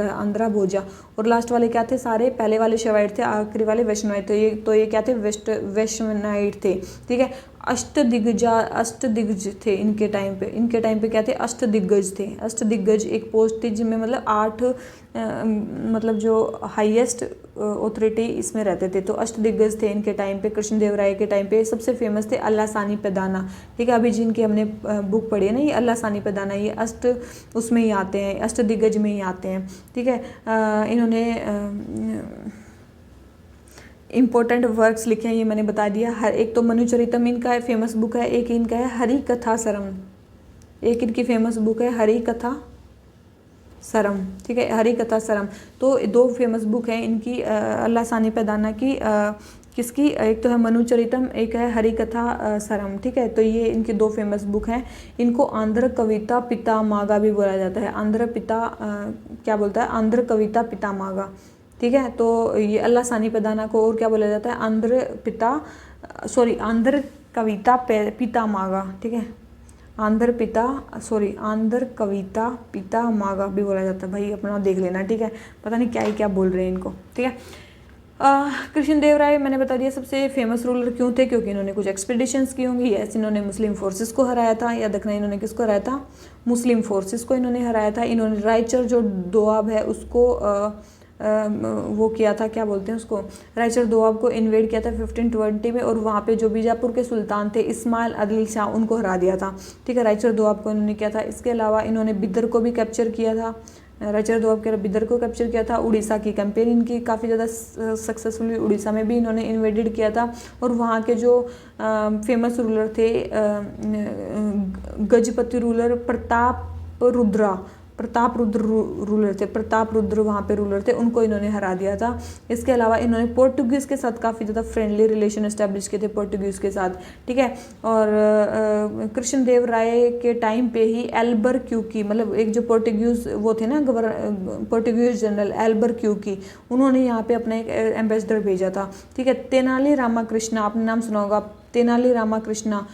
है, आंध्रा भोजा। और लास्ट वाले क्या थे? सारे पहले वाले शैवाइट थे, आखिरी वाले वैष्णवाइट थे। ये क्या थे? वैष्णवाइट थे, ठीक है। अष्टदिग्गज थे इनके टाइम पे क्या थे? अष्टदिग्गज एक पोस्ट थी जिनमें मतलब 8 मतलब जो हाईएस्ट ऑथोरिटी इसमें रहते थे। तो अष्टदिग्गज थे इनके टाइम पे। कृष्णदेवराय के टाइम पे सबसे फेमस थे अल्लाह सानी पैदाना, ठीक है। अभी जिनकी हमने बुक पढ़ी है ना, ये अल्लाह सानी पैदाना, ये उसमें ही आते हैं, अष्टदिग्गज में ही आते हैं, ठीक है। इन्होंने इम्पोर्टेंट वर्क्स लिखे हैं, ये मैंने बता दिया। हर एक तो मनुचरितम इनका फेमस बुक है, एक इनका है हरि कथा सरम, एक इनकी फेमस बुक है हरि कथा सरम, ठीक है। हरि कथा सरम। तो 2 फेमस बुक हैं इनकी अल्लाह सानी पैदाना की। किसकी? एक तो है मनुचरितम, एक है हरि कथा सरम, ठीक है। तो ये इनकी 2 फेमस बुक हैं। इनको आंध्र कविता पितामह भी बोला जाता है। क्या बोलता है? आंध्र कविता पितामह, ठीक है। तो ये अल्लाह सानी पैदाना को और क्या बोला जाता है? आंध्र कविता पितामह, ठीक है। आंध्र कविता पितामह भी बोला जाता है। भाई अपना देख लेना, ठीक है। पता नहीं क्या बोल रहे हैं इनको, ठीक है। कृष्णदेवराय मैंने बता दिया सबसे फेमस रूलर क्यों थे, क्योंकि इन्होंने कुछ एक्सपीडिशंस की होंगी। यस, इन्होंने मुस्लिम फोर्सेस को हराया था। याद रखना इन्होंने किसको हराया था? मुस्लिम फोर्सेस को इन्होंने हराया था। इन्होंने रायचर जो दोआब है उसको वो किया था, क्या बोलते हैं उसको, रायचर दोआब को इन्वेड किया था 1520 में। और वहाँ पे जो बीजापुर के सुल्तान थे इस्माइल आदिल शाह, उनको हरा दिया था, ठीक है। रायचर दोआब को इन्होंने किया था। इसके अलावा इन्होंने बिदर को भी कैप्चर किया था। राजेंद्र दोआब के बिदर को कैप्चर किया था। उड़ीसा की कैंपेन इनकी काफ़ी ज़्यादा सक्सेसफुल, उड़ीसा में भी इन्होंने इन्वेडेड किया था। और वहाँ के जो फेमस रूलर थे गजपति रूलर प्रताप रुद्र रूलर थे, प्रताप रुद्र वहाँ पे रूलर थे, उनको इन्होंने हरा दिया था। इसके अलावा इन्होंने पोर्टुगीज़ के साथ काफ़ी ज़्यादा फ्रेंडली रिलेशन एस्टेब्लिश किए थे पोर्टुगीज़ के साथ, ठीक है। और कृष्णदेव राय के टाइम पे ही एल्बरक्यूकी, मतलब एक जो पोर्टुगीज़ वो थे ना पोर्टुगीज़ जनरल एल्बरक्यूकी, उन्होंने यहाँ पे अपना एक एम्बेसडर भेजा था, ठीक है। तेनाली रामाकृष्णा, आपने नाम सुना होगा, तेनाली रामाकृष्णा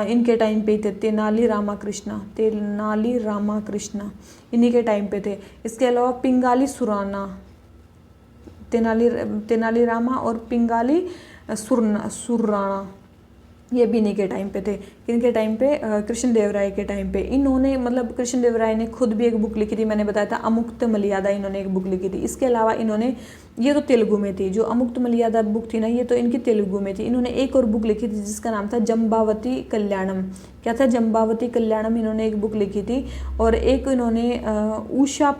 इनके टाइम पे ही थे। तेनाली रामाकृष्णा इन्हीं के टाइम पे थे। इसके अलावा पिंगाली सुराना, तेनाली रामा और पिंगाली सुराना, ये भी इन्हीं के टाइम पे थे। इनके टाइम पे कृष्णदेव राय के टाइम पे इन्होंने, मतलब कृष्णदेव राय ने खुद भी एक बुक लिखी थी, मैंने बताया था अमुक्त मर्यादा, इन्होंने एक बुक लिखी थी। इसके अलावा इन्होंने, ये तो तेलुगु में थी, जो अमुक्त मर्यादा बुक थी ना, ये तो इनकी तेलुगु में थी। इन्होंने एक और बुक लिखी थी जिसका नाम था जम्बावती कल्याणम। क्या था? जम्बावती कल्याणम, इन्होंने एक बुक लिखी थी। और एक इन्होंने उषा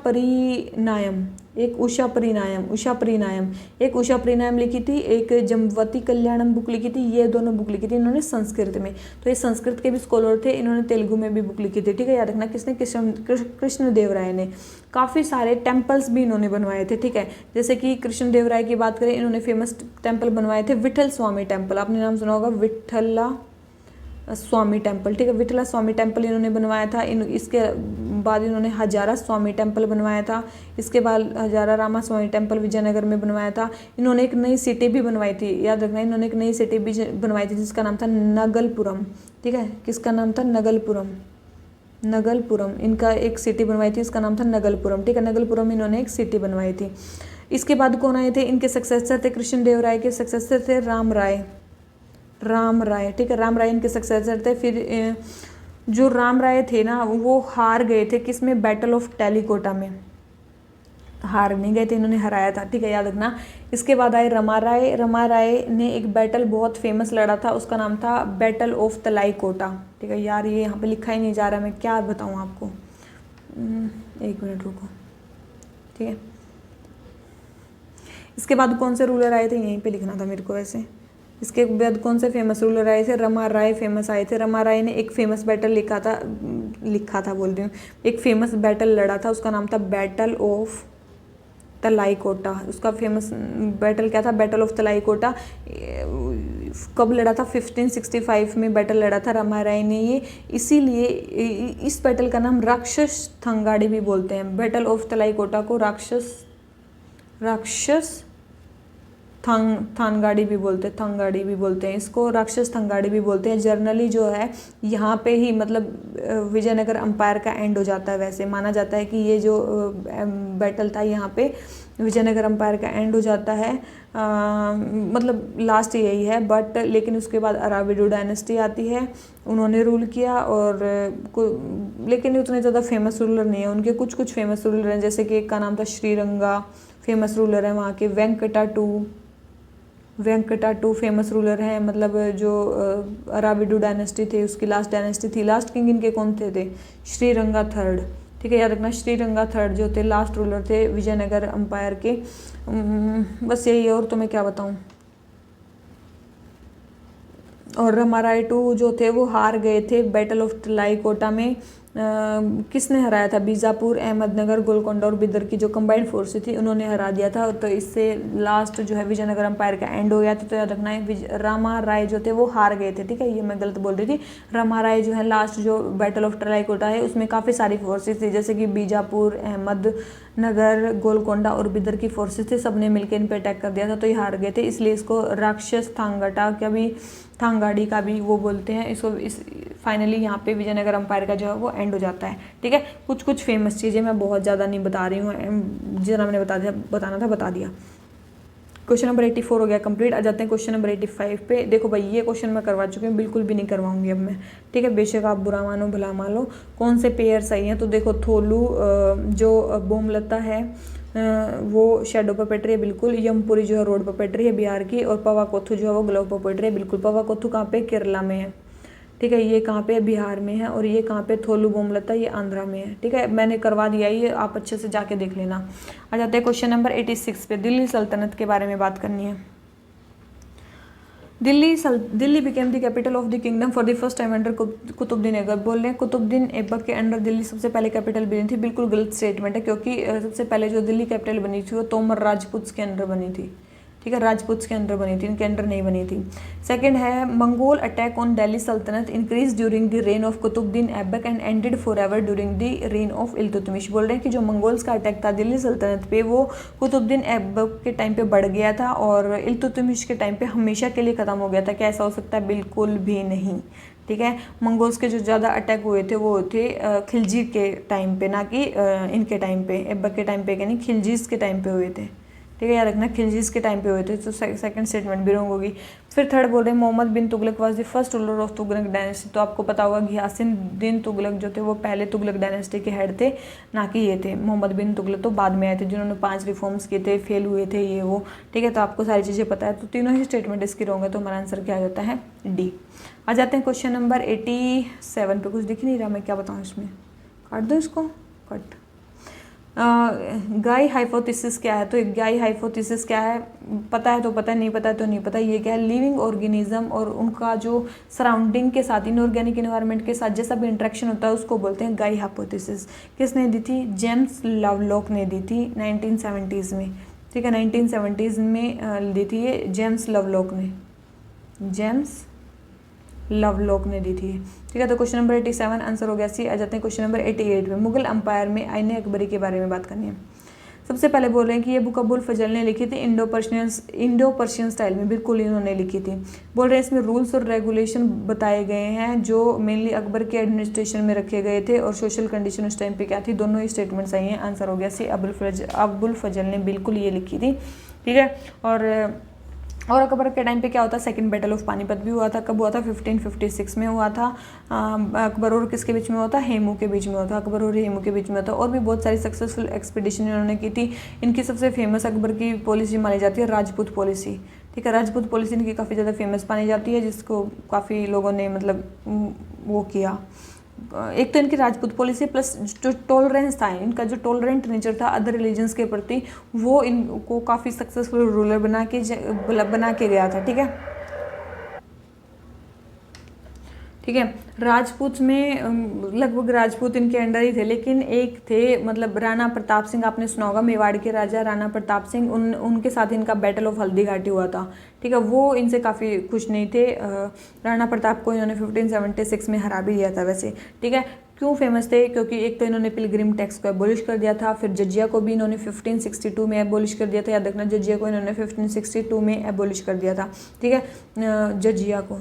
परिणाम लिखी थी, एक जम्बावती कल्याणम बुक लिखी थी। ये दोनों बुक लिखी थी इन्होंने संस्कृत में। तो ये संस्कृत के भी स्कॉलर थे, इन्होंने तेलुगु में भी बुक लिखी थी, ठीक है। याद रखना, किसने? कृष्णदेव राय ने। काफ़ी सारे टेम्पल्स भी इन्होंने बनवाए थे, ठीक है। जैसे कि कृष्णदेव राय की बात करें, इन्होंने फेमस टेम्पल बनवाए थे विठल स्वामी टेम्पल, आपने नाम सुना होगा, विठला स्वामी टेम्पल, ठीक है। विठला स्वामी टेम्पल इन्होंने बनवाया था। इसके बाद इन्होंने हजारा स्वामी टेम्पल बनवाया था। इसके बाद हजारा रामा स्वामी टेम्पल विजयनगर में बनवाया था। इन्होंने एक नई सिटी भी बनवाई थी, याद रखना, इन्होंने एक नई सिटी भी बनवाई थी जिसका नाम था नगलपुरम, ठीक है। किसका नाम था? नगलपुरम। इनका एक सिटी बनवाई थी, इसका नाम था नगलपुरम, ठीक है। नगलपुरम इन्होंने एक सिटी बनवाई थी। इसके बाद कौन आए थे? इनके सक्सेसर थे, कृष्णदेव राय के सक्सेसर थे राम राय, ठीक है। राम राय इनके सक्सेसर थे। फिर जो राम राय थे ना, वो हार गए थे किसमें? बैटल ऑफ टेलीकोटा में। हार नहीं गए थे, इन्होंने हराया था, ठीक है, याद रखना। इसके बाद आए रमा राय ने एक बैटल बहुत फेमस लड़ा था, उसका नाम था बैटल ऑफ तलाईकोटा, ठीक है। यार ये यहाँ पे लिखा ही नहीं जा रहा, मैं क्या बताऊँ आपको, एक मिनट रुको, ठीक है। इसके बाद कौन से रूलर आए थे, यहीं पे लिखना था मेरे को वैसे। इसके बाद कौन से फेमस रूलर आए थे? रमा राय फेमस आए थे। रमा राय ने एक फेमस बैटल लिखा था बोल रही हूँ, एक फेमस बैटल लड़ा था, उसका नाम था बैटल ऑफ तलाईकोटा। उसका फेमस बैटल क्या था? Battle of Talikota. कब लड़ा था? 1565 में बैटल लड़ा था रमा राय ने ये, इसीलिए इस बैटल का नाम राक्षस थंगाड़ी भी बोलते हैं। बैटल ऑफ तलाईकोटा को राक्षस थंगाड़ी भी बोलते हैं, इसको राक्षस थंगाड़ी भी बोलते हैं। जर्नली जो है यहाँ पे ही, मतलब विजयनगर अंपायर का एंड हो जाता है। वैसे माना जाता है कि ये जो बैटल था यहाँ पे विजयनगर अंपायर का एंड हो जाता है, मतलब लास्ट यही है। बट लेकिन उसके बाद अराविडो डायनेस्टी आती है, उन्होंने रूल किया, और लेकिन उतने ज़्यादा फेमस रूलर नहीं है उनके। कुछ फेमस रूलर हैं, जैसे कि एक का नाम था श्रीरंगा, फेमस रूलर है वहाँ के। वेंकटाटू फेमस रूलर हैं, मतलब जो अराविडू डायनेस्टी थे उसकी लास्ट डायनेस्टी थी। लास्ट किंग इनके कौन थे? श्रीरंगा थर्ड, ठीक है, याद रखना। श्रीरंगा थर्ड जो थे लास्ट रूलर थे विजयनगर अंपायर के। बस यही है, और तो मैं क्या बताऊँ। और रमारायटू जो थे वो हार गए थे बैटल ऑफ तलाईकोटा में। किसने हराया था? बीजापुर, अहमदनगर, गोलकोंडा और बिदर की जो कंबाइंड फोर्स थी उन्होंने हरा दिया था। तो इससे लास्ट जो है विजयनगर अंपायर का एंड हो गया था। तो याद रखना है, रामा राय जो थे वो हार गए थे, ठीक है, ये मैं गलत बोल रही थी। रामा राय जो है लास्ट जो बैटल ऑफ तलाईकोटा है उसमें काफ़ी सारी फोर्सेज थी, जैसे कि बीजापुर, अहमदनगर, गोलकोंडा और बिदर की फोर्सेज थे, सबने मिलकर इन पर अटैक कर दिया था, तो ये हार गए थे। इसलिए इसको राक्षस थांगाड़ी का भी वो बोलते हैं इसको। इस फाइनली यहाँ पे विजयनगर अंपायर का जो है वो एंड हो जाता है, ठीक है। कुछ फेमस चीज़ें मैं बहुत ज़्यादा नहीं बता रही हूँ, जितना मैंने बताना था बता दिया। क्वेश्चन नंबर 84 हो गया कंप्लीट। आ जाते हैं क्वेश्चन नंबर 85 पे। देखो भाई, ये क्वेश्चन मैं करवा चुकी हूँ, बिल्कुल भी नहीं करवाऊंगी अब मैं, ठीक है। बेशक आप बुरा मानो भला मान लो। कौन से पेयर सही हैं? तो देखो, थोलू जो बोमलता है वो शेडो पपेट्री है बिल्कुल। यमपुरी जो है रोड पपेट्री है बिहार की। और पवाकोथू जो है वो ग्लोव पपेट्री है बिल्कुल। पवाकोथू कहाँ पे? केरला में है, ठीक है। ये कहाँ पे है, बिहार में है। और ये कहाँ पे, थोलू बोमलता, ये आंध्रा में है। ठीक है, मैंने करवा दिया, ये आप अच्छे से जाके देख लेना। आ जाते हैं क्वेश्चन नंबर 86 पे। दिल्ली सल्तनत के बारे में बात करनी है। Delhi became the capital of the kingdom for the first time under Qutbuddin Aibak. बोल रहे हैं कुतुबुद्दीन ऐबक के अंडर दिल्ली सबसे पहले कैपिटल बनी थी। बिल्कुल गलत स्टेटमेंट है, क्योंकि सबसे पहले जो दिल्ली कैपिटल बनी थी वो तोमर राजपूत के अंडर बनी थी। ठीक है, राजपूत के अंडर बनी थी, इनके अंडर नहीं बनी थी। सेकंड है, मंगोल अटैक ऑन दिल्ली सल्तनत increase during the reign of Qutbuddin Aibak and ended for ever during the reign of Iltutmish. बोल रहे हैं कि जो मंगोल्स का अटैक था दिल्ली सल्तनत पे, वो कुतुबुद्दीन ऐबक के टाइम पे बढ़ गया था और इल्तुतमिश के टाइम पे हमेशा के लिए ख़त्म हो गया था। क्या ऐसा हो सकता है? बिल्कुल भी नहीं। ठीक है, मंगोल्स के जो ज़्यादा अटैक हुए थे वो थे खिलजी के टाइम पे, ना कि इनके टाइम पे, ऐबक के टाइम पे, यानी खिलजीज के टाइम पे हुए थे। ठीक है, याद रखना, खिलजीज के टाइम पे हुए थे। तो सेकंड स्टेटमेंट भी रॉन्ग होगी। फिर थर्ड बोल रहे हैं, Mohammad bin Tughlaq was the first ruler of Tughlaq dynasty. तो आपको पता होगा घियासुद्दीन तुगलक जो थे वो पहले तुगलक डायनेस्टी के हेड थे, ना कि ये थे मोहम्मद बिन तुगलक तो बाद में आए थे, जिन्होंने 5 रिफॉर्म्स किए थे, फेल हुए थे ये वो। ठीक है, तो आपको सारी चीज़ें पता है। तो तीनों ही स्टेटमेंट इसकी रॉन्ग है, तो हमारा आंसर क्या आ जाता है? डी। आ जाते हैं क्वेश्चन नंबर 87 पे। कुछ दिख नहीं रहा, मैं क्या बताऊँ इसमें, काट दो इसको, कट। गाई हाइपोथेसिस क्या है? तो गाई हाइपोथेसिस क्या है? पता है तो पता है, नहीं पता है तो नहीं पता। ये क्या है? लिविंग ऑर्गेनिज्म और उनका जो सराउंडिंग के साथ, इनऑर्गेनिक इन्वायरमेंट के साथ जैसा भी इंट्रैक्शन होता है उसको बोलते हैं गाई हाइपोथेसिस। किसने दी थी? जेम्स लवलॉक ने दी थी 1970s में। ठीक है, 1970s में दी थी ये जेम्स लवलॉक ने, जेम्स लवलॉक ने दी थी। ठीक है, तो क्वेश्चन नंबर 87 आंसर हो गया सी। आ जाते हैं क्वेश्चन नंबर 88 में। मुगल अंपायर में आईन अकबरी के बारे में बात करनी है। सबसे पहले बोल रहे हैं कि ये बुक अबुल फजल ने लिखी थी इंडो पर्शियन स्टाइल में। बिल्कुल इन्होंने लिखी थी। बोल रहे हैं इसमें रूल्स और रेगुलेशन बताए गए हैं जो मेनली अकबर के एडमिनिस्ट्रेशन में रखे गए थे, और सोशल कंडीशन उस टाइम पे क्या थी। दोनों ही स्टेटमेंट सही हैं। आंसर हो गया सी, अबुल फजल ने बिल्कुल ये लिखी थी। ठीक है, और अकबर के टाइम पे क्या होता है, सेकंड बैटल ऑफ पानीपत भी हुआ था। कब हुआ था? 1556 में हुआ था। अकबर और किसके बीच में हुआ था? हेमू के बीच में हुआ था। अकबर और हेमू के बीच में हुआ था। और भी बहुत सारी सक्सेसफुल एक्सपीडिशन इन्होंने की थी। इनकी सबसे फेमस अकबर की पॉलिसी मानी जाती है राजपूत पॉलिसी। ठीक है, राजपूत पॉलिसी इनकी काफ़ी ज़्यादा फेमस मानी जाती है, जिसको काफ़ी लोगों ने मतलब वो किया। एक तो इनकी राजपूत पॉलिसी प्लस जो टॉलरेंस था, इनका जो टॉलरेंट नेचर था अदर रिलीजन्स के प्रति, वो इनको काफ़ी सक्सेसफुल रूलर बना के गया था। ठीक है, ठीक है। राजपूत में लगभग राजपूत इनके अंडर ही थे, लेकिन एक थे मतलब राणा प्रताप सिंह, आपने सुना होगा, मेवाड़ के राजा राणा प्रताप सिंह, उनके साथ इनका बैटल ऑफ हल्दी घाटी हुआ था। ठीक है, वो इनसे काफ़ी खुश नहीं थे। राणा प्रताप को इन्होंने 1576 में हरा भी दिया था वैसे। ठीक है, क्यों फेमस थे? क्योंकि एक तो इन्होंने पिलग्रिम टैक्स को एबोलिश कर दिया था, फिर जजिया को भी इन्होंने 1562 में एबोलिश कर दिया था। याद रखना, जजिया को इन्होंने 1562 में एबोलिश कर दिया था। ठीक है, जजिया को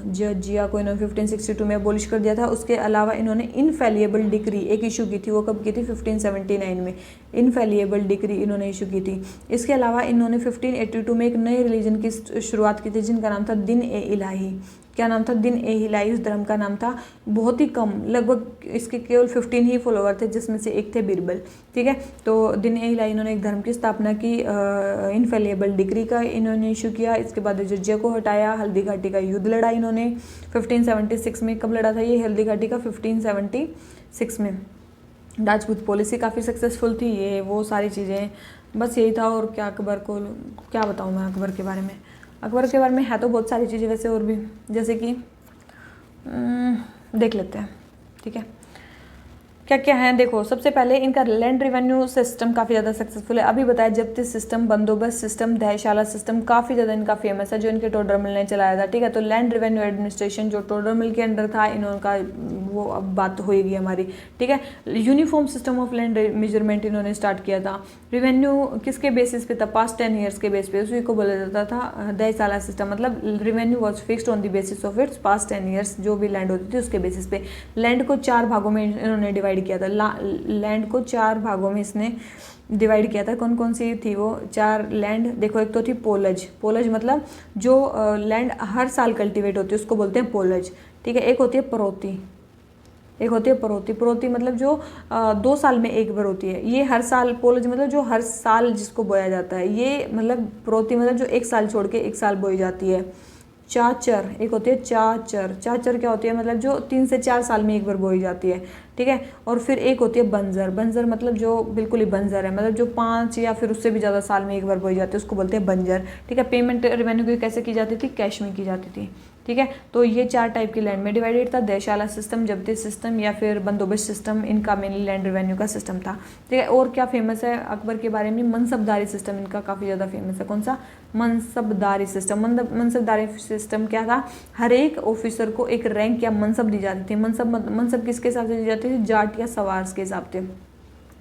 इन्होंने 1562 में एबोलिश कर दिया था। उसके अलावा इन्होंने इनफैलिएबल डिक्री एक इशू की थी। वो कब की थी? 1579 में इनफैलिएबल डिक्री इन्होंने इशू की थी। इसके अलावा इन्होंने 1582 में एक नए रिलीजन की शुरुआत की थी, जिनका नाम था दिन ए इलाही। क्या नाम था? दिन ए इलाही उस धर्म का नाम था। बहुत ही कम, लगभग इसके केवल 15 ही फॉलोवर थे, जिसमें से एक थे बीरबल। ठीक है, तो दिन ए इलाही इन्होंने एक धर्म की स्थापना की। इनफेलिएबल डिग्री का इन्होंने इशू किया। इसके बाद जजिया को हटाया। हल्दी घाटी का युद्ध लड़ा इन्होंने 1576 में। कब लड़ा था ये हल्दी घाटी का? 1576 में। राजपूत पॉलिसी काफ़ी सक्सेसफुल थी। ये वो सारी चीज़ें, बस यही था। और क्या अकबर को क्या बताऊँ मैं अकबर के बारे में? अकबर के बारे में है तो बहुत सारी चीज़ें वैसे, और भी, जैसे कि देख लेते हैं। ठीक है, क्या क्या है देखो। सबसे पहले इनका लैंड रेवेन्यू सिस्टम काफ़ी ज़्यादा सक्सेसफुल है। अभी बताया जब्ती सिस्टम, बंदोबस्त सिस्टम, दहशाला सिस्टम काफ़ी ज़्यादा इनका फेमस है, जो इनके टोडरमल ने चलाया था। ठीक है, तो लैंड रेवेन्यू एडमिनिस्ट्रेशन जो टोडरमल के अंडर था, इनका वो अब बात होएगी हमारी। ठीक है, uniform system of land measurement इन्होंने स्टार्ट किया था। रेवेन्यू किसके बेसिस पे था? पास्ट 10 ईयर्स के बेस पे, उसी को बोला जाता था दहशाला सिस्टम। मतलब revenue was fixed on the basis of its past 10 years, जो भी लैंड होती थी उसके बेसिस पे। लैंड को 4 भागों में इन्होंने डिवाइड किया था। लैंड को 4 भागों में इसने डिवाइड किया था। कौन कौन सी थी वो 4 लैंड? देखो, एक तो थी पोलज मतलब जो लैंड हर साल कल्टीवेट होती है उसको बोलते हैं पोलज। ठीक है, एक होती है परोती, परोती मतलब जो 2 साल में एक बार होती है। ये हर साल, पोलज मतलब जो हर साल जिसको बोया जाता है। ये मतलब परोती मतलब जो 1 साल छोड़ के 1 साल बोई जाती है। चाचर, एक होती है चाचर। चाचर क्या होती है, मतलब जो 3 से 4 साल में एक बार बोई जाती है, ठीक है। और फिर एक होती है बंजर। बंजर मतलब जो बिल्कुल ही बंजर है, मतलब जो 5 या फिर उससे भी ज़्यादा साल में एक बार बोई जाती है, उसको बोलते हैं बंजर, ठीक है। पेमेंट रेवेन्यू की कैसे की जाती थी, कैश में की जाती थी, ठीक है। तो ये 4 टाइप की लैंड में डिवाइडेड था। देयशाला सिस्टम, जब्ती सिस्टम या फिर बंदोबस्त सिस्टम, इनका मेनली लैंड रेवेन्यू का सिस्टम था, ठीक है। और क्या फेमस है अकबर के बारे में, मनसबदारी सिस्टम इनका काफ़ी ज़्यादा फेमस है। कौन सा, मनसबदारी सिस्टम। मनसबदारी सिस्टम क्या था, हर एक ऑफिसर को एक रैंक या मनसब दी जाती थी। मनसब किसके हिसाब से दी जाती थी, जाट या सवार के हिसाब से।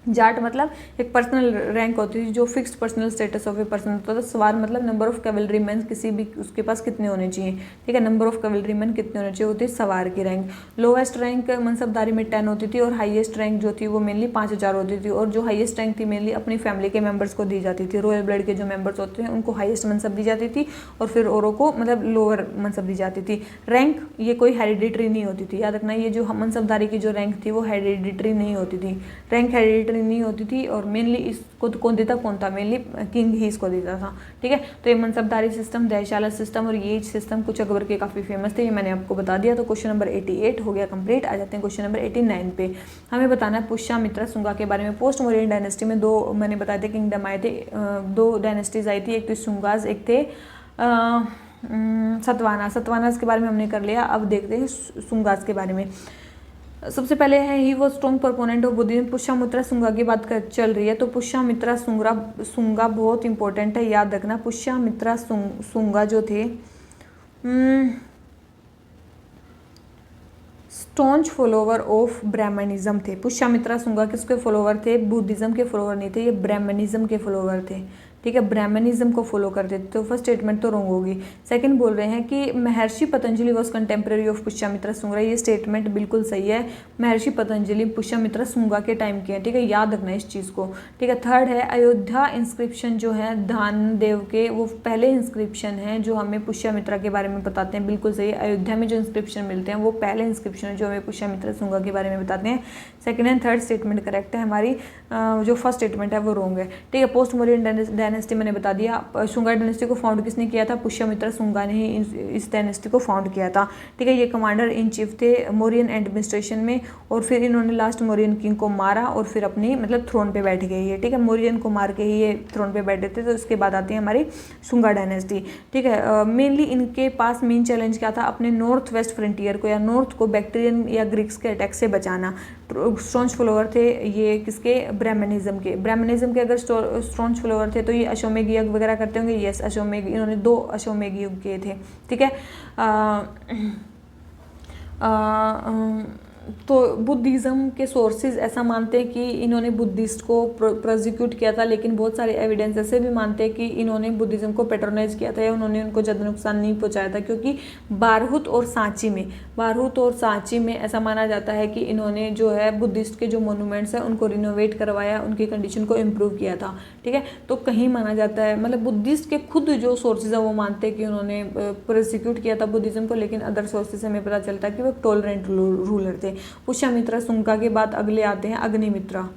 जाट मतलब एक पर्सनल रैंक होती थी, जो fixed personal status of a person होता था। सवार मतलब नंबर ऑफ कैवलरी मैन, किसी भी उसके पास कितने होने चाहिए, ठीक है, नंबर ऑफ कैवलरी मैन कितने होने चाहिए, होती है सवार की रैंक। लोवेस्ट रैंक मनसबदारी में 10 होती थी और हाईएस्ट रैंक जो थी वो मेनली 5000 होती थी। और जो हाईएस्ट रैंक थी मेनली अपनी फैमिली के मेंबर्स को दी जाती थी। रॉयल ब्लड के जो मेंबर्स होते हैं उनको हाईएस्ट मनसब दी जाती थी और फिर औरों को मतलब लोअर मनसब दी जाती थी। रैंक ये कोई हेरिडिटरी नहीं होती थी, याद रखना, ये जो मनसबदारी की जो रैंक थी वो हेरिडिटरी नहीं होती थी। रैंक हेरिडिटरी नहीं होती थी और मेनली इसको कौन देता, कौन था, मेनली किंग ही इसको देता था, ठीक है। तो ये मनसबदारी सिस्टम, देयशाला सिस्टम और ये सिस्टम कुछ अकबर के काफ़ी फेमस थे, ये मैंने आपको बता दिया। तो क्वेश्चन नंबर 88 हो गया कंप्लीट। आ जाते हैं क्वेश्चन नंबर 89 पे। हमें बताना है पुष्यमित्र शुंगा के बारे में। पोस्ट मौर्यन डायनेस्टी में 2 मैंने बताया थे किंगडम आए थे, 2 डायनेस्टीज आई थी, एक तो शुंगास, एक थे सतवानास के बारे में हमने कर लिया। अब देखते हैं शुंगास के बारे में। सबसे पहले है ही वो strong proponent of Buddhism. Pushyamitra Shunga की बात चल रही है, तो पुष्यमित्रा शुंगा बहुत इंपॉर्टेंट है, याद रखना। पुष्यमित्रा शुंगा जो थे स्टॉन्च फॉलोवर ऑफ ब्राह्मणिज्म थे। पुष्यमित्रा शुंगा किसके फॉलोवर थे, बुद्धिज्म के फॉलोवर नहीं थे, ये ब्राह्मणिज्म के फॉलोवर थे, ठीक है, ब्राह्मणिज्म को फॉलो करते थे। तो फर्स्ट स्टेटमेंट तो रॉन्ग होगी। सेकंड बोल रहे हैं कि महर्षि Patanjali was contemporary of Pushyamitra Shunga, ये स्टेटमेंट बिल्कुल सही है। महर्षि पतंजलि पुष्यमित्रा शुंगा के टाइम के हैं, ठीक है, याद रखना इस चीज़ को, ठीक है। थर्ड है अयोध्या इंस्क्रिप्शन जो है धान देव के, वो पहले इंस्क्रिप्शन है जो हमें पुष्यमित्रा के बारे में बताते हैं, बिल्कुल सही है। अयोध्या में जो इंस्क्रिप्शन मिलते हैं वो पहले इंस्क्रिप्शन है जो हमें पुष्यमित्रा शुंगा के बारे में बताते हैं। Second and third statement correct है, हमारी जो फर्स्ट स्टेटमेंट है वो रॉन्ग है, ठीक है। पोस्ट मौर्यन डायनेस्टी मैंने बता दिया। शुंगा डायनेस्टी को फाउंड किसने किया था, पुष्यमित्रा शुंगा ने ही इस डायनेस्टी को फाउंड किया था, ठीक है। ये कमांडर इन चीफ थे मौर्यन एडमिनिस्ट्रेशन में और फिर इन्होंने लास्ट मौर्यन किंग को मारा और फिर अपनी मतलब थ्रोन पे बैठ गए ये, ठीक है। मौर्यन को मार के ही ये थ्रोन पे बैठे थे। तो इसके बाद आती है हमारी शुंगा डायनेस्टी, ठीक है। मेनली इनके पास मेन चैलेंज क्या था, अपने नॉर्थ वेस्ट फ्रंटियर को या नॉर्थ को बैक्टीरियन या ग्रीक्स के अटैक से बचाना। स्टॉन्च फॉलोवर थे ये किसके, ब्राह्मणिज्म के। ब्राह्मणिज्म के अगर स्टॉन्च फॉलोवर थे तो ये अश्वमेध यज्ञ वगैरह करते होंगे, यस अश्वमेध, इन्होंने 2 अश्वमेध यज्ञ किए थे, ठीक है। तो बुद्धिज़्म के सोर्सेज ऐसा मानते हैं कि इन्होंने बुद्धिस्ट को प्रोसिक्यूट किया था, लेकिन बहुत सारे एविडेंस ऐसे भी मानते हैं कि इन्होंने बुद्धिज़्म को पैट्रोनाइज किया था या उन्होंने उनको ज़्यादा नुकसान नहीं पहुंचाया था। क्योंकि बारहुत और सांची में ऐसा माना जाता है कि इन्होंने जो है बुद्धिस्ट के जो मोनूमेंट्स हैं उनको रिनोवेट करवाया, उनकी कंडीशन को इम्प्रूव किया था, ठीक है। तो कहीं माना जाता है, मतलब बुद्धिस्ट के खुद जो सोर्सेज है वो मानते हैं कि उन्होंने प्रोसिक्यूट किया था बुद्धिज़्म को, लेकिन अदर सोर्सेज से हमें पता चलता है कि वो टॉलरेंट रूलर थे। पुष्यमित्रा शुंगा के बाद अगले आते हैं अग्निमित्रा।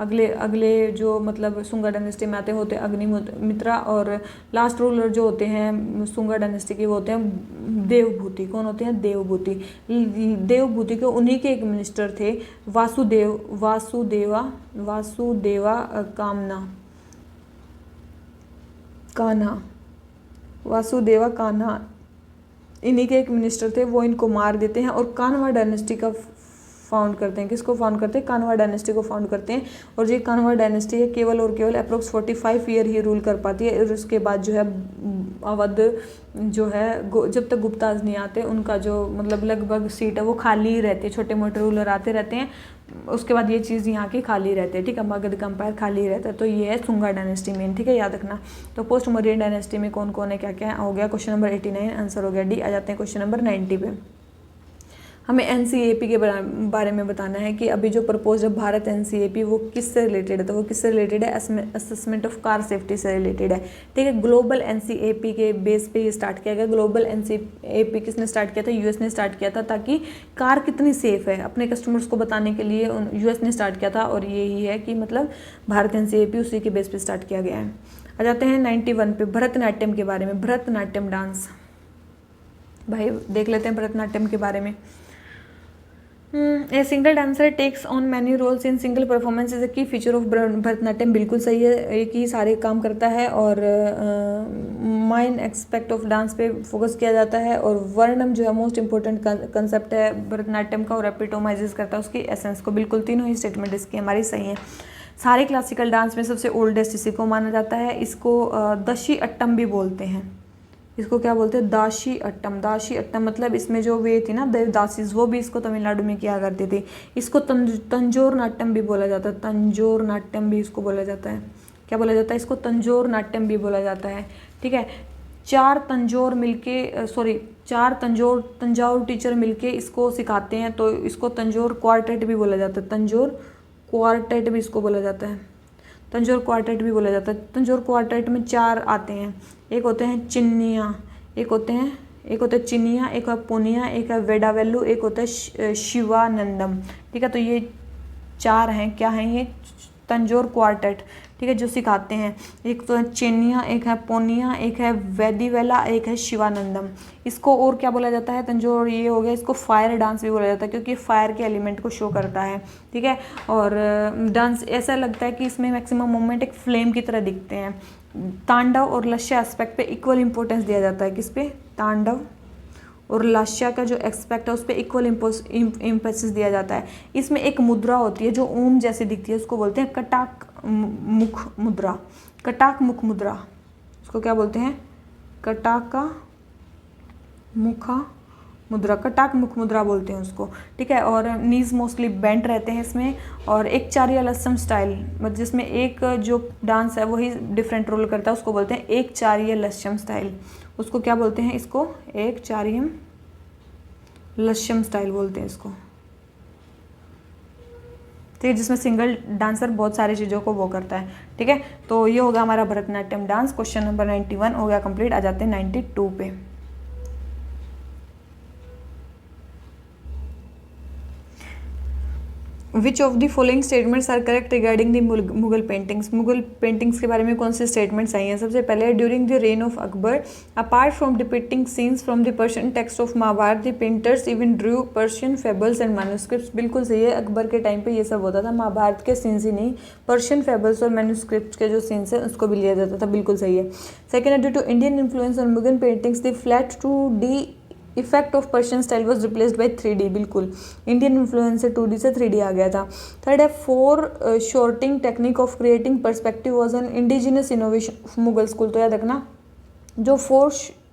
अगले जो मतलब शुंगा डायनेस्टी में आते होते हैं अग्निमित्रा। और लास्ट रूलर जो होते हैं शुंगा डायनेस्टी के वो होते हैं देवभूति। कौन होते हैं, देवभूति। देवभूति के उन्हीं के एक मिनिस्टर थे वासुदेवा कान्हा, इन्हीं के एक मिनिस्टर थे, वो इनको मार देते हैं और कान्हा डायनेस्टी का फाउंड करते हैं। किसको फाउंड करते हैं, कान्हा डायनेस्टी को फाउंड करते हैं। और ये कान्हा डायनेस्टी है केवल और केवल अप्रोक्स 45 ईयर ही रूल कर पाती है। और उसके बाद जो है अवध जो है जब तक गुप्ताज नहीं आते उनका जो मतलब लगभग सीट है वो खाली ही रहती है, छोटे मोटे रूलर आते रहते हैं, उसके बाद ये चीज़ यहाँ की खाली रहती है, ठीक है, मगध का एम्पायर खाली रहता है। तो ये है शुंगा डायनेस्टी मेन, ठीक है, याद रखना। तो पोस्ट मौर्यन डायनेस्टी में कौन कौन है, क्या क्या हो गया, क्वेश्चन नंबर 89 आंसर हो गया डी। आ जाते हैं क्वेश्चन नंबर 90 पे। हमें एनसीएपी के बारे में बताना है कि अभी जो प्रपोज है भारत एनसीएपी वो किससे रिलेटेड है, तो वो किससे रिलेटेड है, असेसमेंट ऑफ कार सेफ्टी से रिलेटेड है, ठीक है। ग्लोबल एनसीएपी के बेस पे ये स्टार्ट किया गया। ग्लोबल एनसीएपी किसने स्टार्ट किया था, यूएस ने स्टार्ट किया था, ताकि कार कितनी सेफ है अपने कस्टमर्स को बताने के लिए यूएस ने स्टार्ट किया था। और यही है कि मतलब भारत एनसीएपी उसी के बेस पे स्टार्ट किया गया है। आ जाते हैं 91 पे, भरतनाट्यम के बारे में। भरतनाट्यम डांस भाई देख लेते हैं भरतनाट्यम के बारे में। A single dancer takes on many roles in single performance is a key feature of Bharatanatyam. बिल्कुल सही है, एक ही सारे काम करता है और माइन एक्सपेक्ट ऑफ डांस पे फोकस किया जाता है। और वर्णम जो है मोस्ट इंपॉर्टेंट कंसेप्ट है भरतनाट्यम का और एपिटोमाइजेस करता है उसकी एसेंस को। बिल्कुल तीनों ही स्टेटमेंट इसकी हमारी सही है। सारे क्लासिकल डांस में सबसे ओल्डेस्ट इसी को माना जाता है। इसको दशी अट्टम भी बोलते हैं। इसको क्या बोलते हैं? दाशी अट्टम। दाशी अट्टम मतलब इसमें जो वे थी ना देवदासीज, वो भी इसको तमिलनाडु में किया करती थी। इसको तंजोर नाट्यम भी बोला जाता है। तंजोर नाट्यम भी इसको बोला जाता है। क्या बोला जाता है इसको? तंजोर नाट्यम भी बोला जाता है। ठीक है, चार तंजौर टीचर मिलके इसको सिखाते हैं, तो इसको तंजौर क्वार्टेट भी बोला जाता है। तंजौर क्वार्टेट भी इसको बोला जाता है। तंजौर क्वार्टेट भी बोला जाता है। तंजौर क्वार्टेट में 4 आते हैं। एक होते हैं चिन्निया, एक होते हैं चिन्निया, एक है पुनिया, एक है वेडावेल्लू, एक होता है शिवानंदम। ठीक है, तो ये 4 हैं। क्या हैं ये? तंजौर क्वार्टेट। ठीक है, जो सिखाते हैं। एक तो है चेन्निया, एक है पोनिया, एक है वेदीवेला, एक है शिवानंदम। इसको और क्या बोला जाता है? तंजौर ये हो गया। इसको फायर डांस भी बोला जाता है क्योंकि फायर के एलिमेंट को शो करता है। ठीक है, और डांस ऐसा लगता है कि इसमें मैक्सिमम मूवमेंट एक फ्लेम की तरह दिखते हैं। तांडव और लश्य एस्पेक्ट पे इक्वल इंपॉर्टेंस दिया जाता है। किस पे? तांडव और लास्या का जो एक्सपेक्ट है उस पर इक्वल इम्पेसिस दिया जाता है। इसमें एक मुद्रा होती है जो ओम जैसी दिखती है, उसको बोलते हैं कटाक मुख मुद्रा। कटाक मुख मुद्रा, उसको क्या बोलते हैं? कटाका मुखा मुद्रा, कटाक मुख मुद्रा बोलते हैं उसको। ठीक है, और नीज मोस्टली बेंट रहते हैं इसमें। और एक चार्य लस्यम स्टाइल, मतलब जिसमें एक जो डांस है वही डिफरेंट रोल करता है, उसको बोलते हैं एक चार्य लस्यम स्टाइल। उसको क्या बोलते हैं? इसको एक चार्यम लस्यम स्टाइल बोलते हैं इसको। ठीक है, जिसमें सिंगल डांसर बहुत सारी चीज़ों को वो करता है। ठीक है, तो ये होगा हमारा भरतनाट्यम डांस। क्वेश्चन नंबर 91 हो गया कंप्लीट। आ जाते हैं 92 पे। Which of the following statements are correct regarding the Mughal paintings? Mughal paintings के बारे में कौन से स्टेटमेंट्स आई हैं? सबसे पहले, during the reign of Akbar apart from depicting scenes from the Persian text of Mahabharata the painters even drew Persian fables and manuscripts. बिल्कुल सही है, अकबर के टाइम पे ये सब होता था। महाभारत के सीन्स ही नहीं, पर्शियन फेबल्स और मैन्युस्क्रिप्ट्स के जो सीन्स है उसको भी लिया जाता था। बिल्कुल सही है। Second, due to Indian influence on Mughal paintings the flat 2D effect of Persian style was replaced by 3D। बिल्कुल, इंडियन इन्फ्लुएंस से 2D से 3D आ गया था। थर्ड है, 4 shortening technique of creating perspective was an indigenous innovation of Mughal school. तो याद रखना, जो 4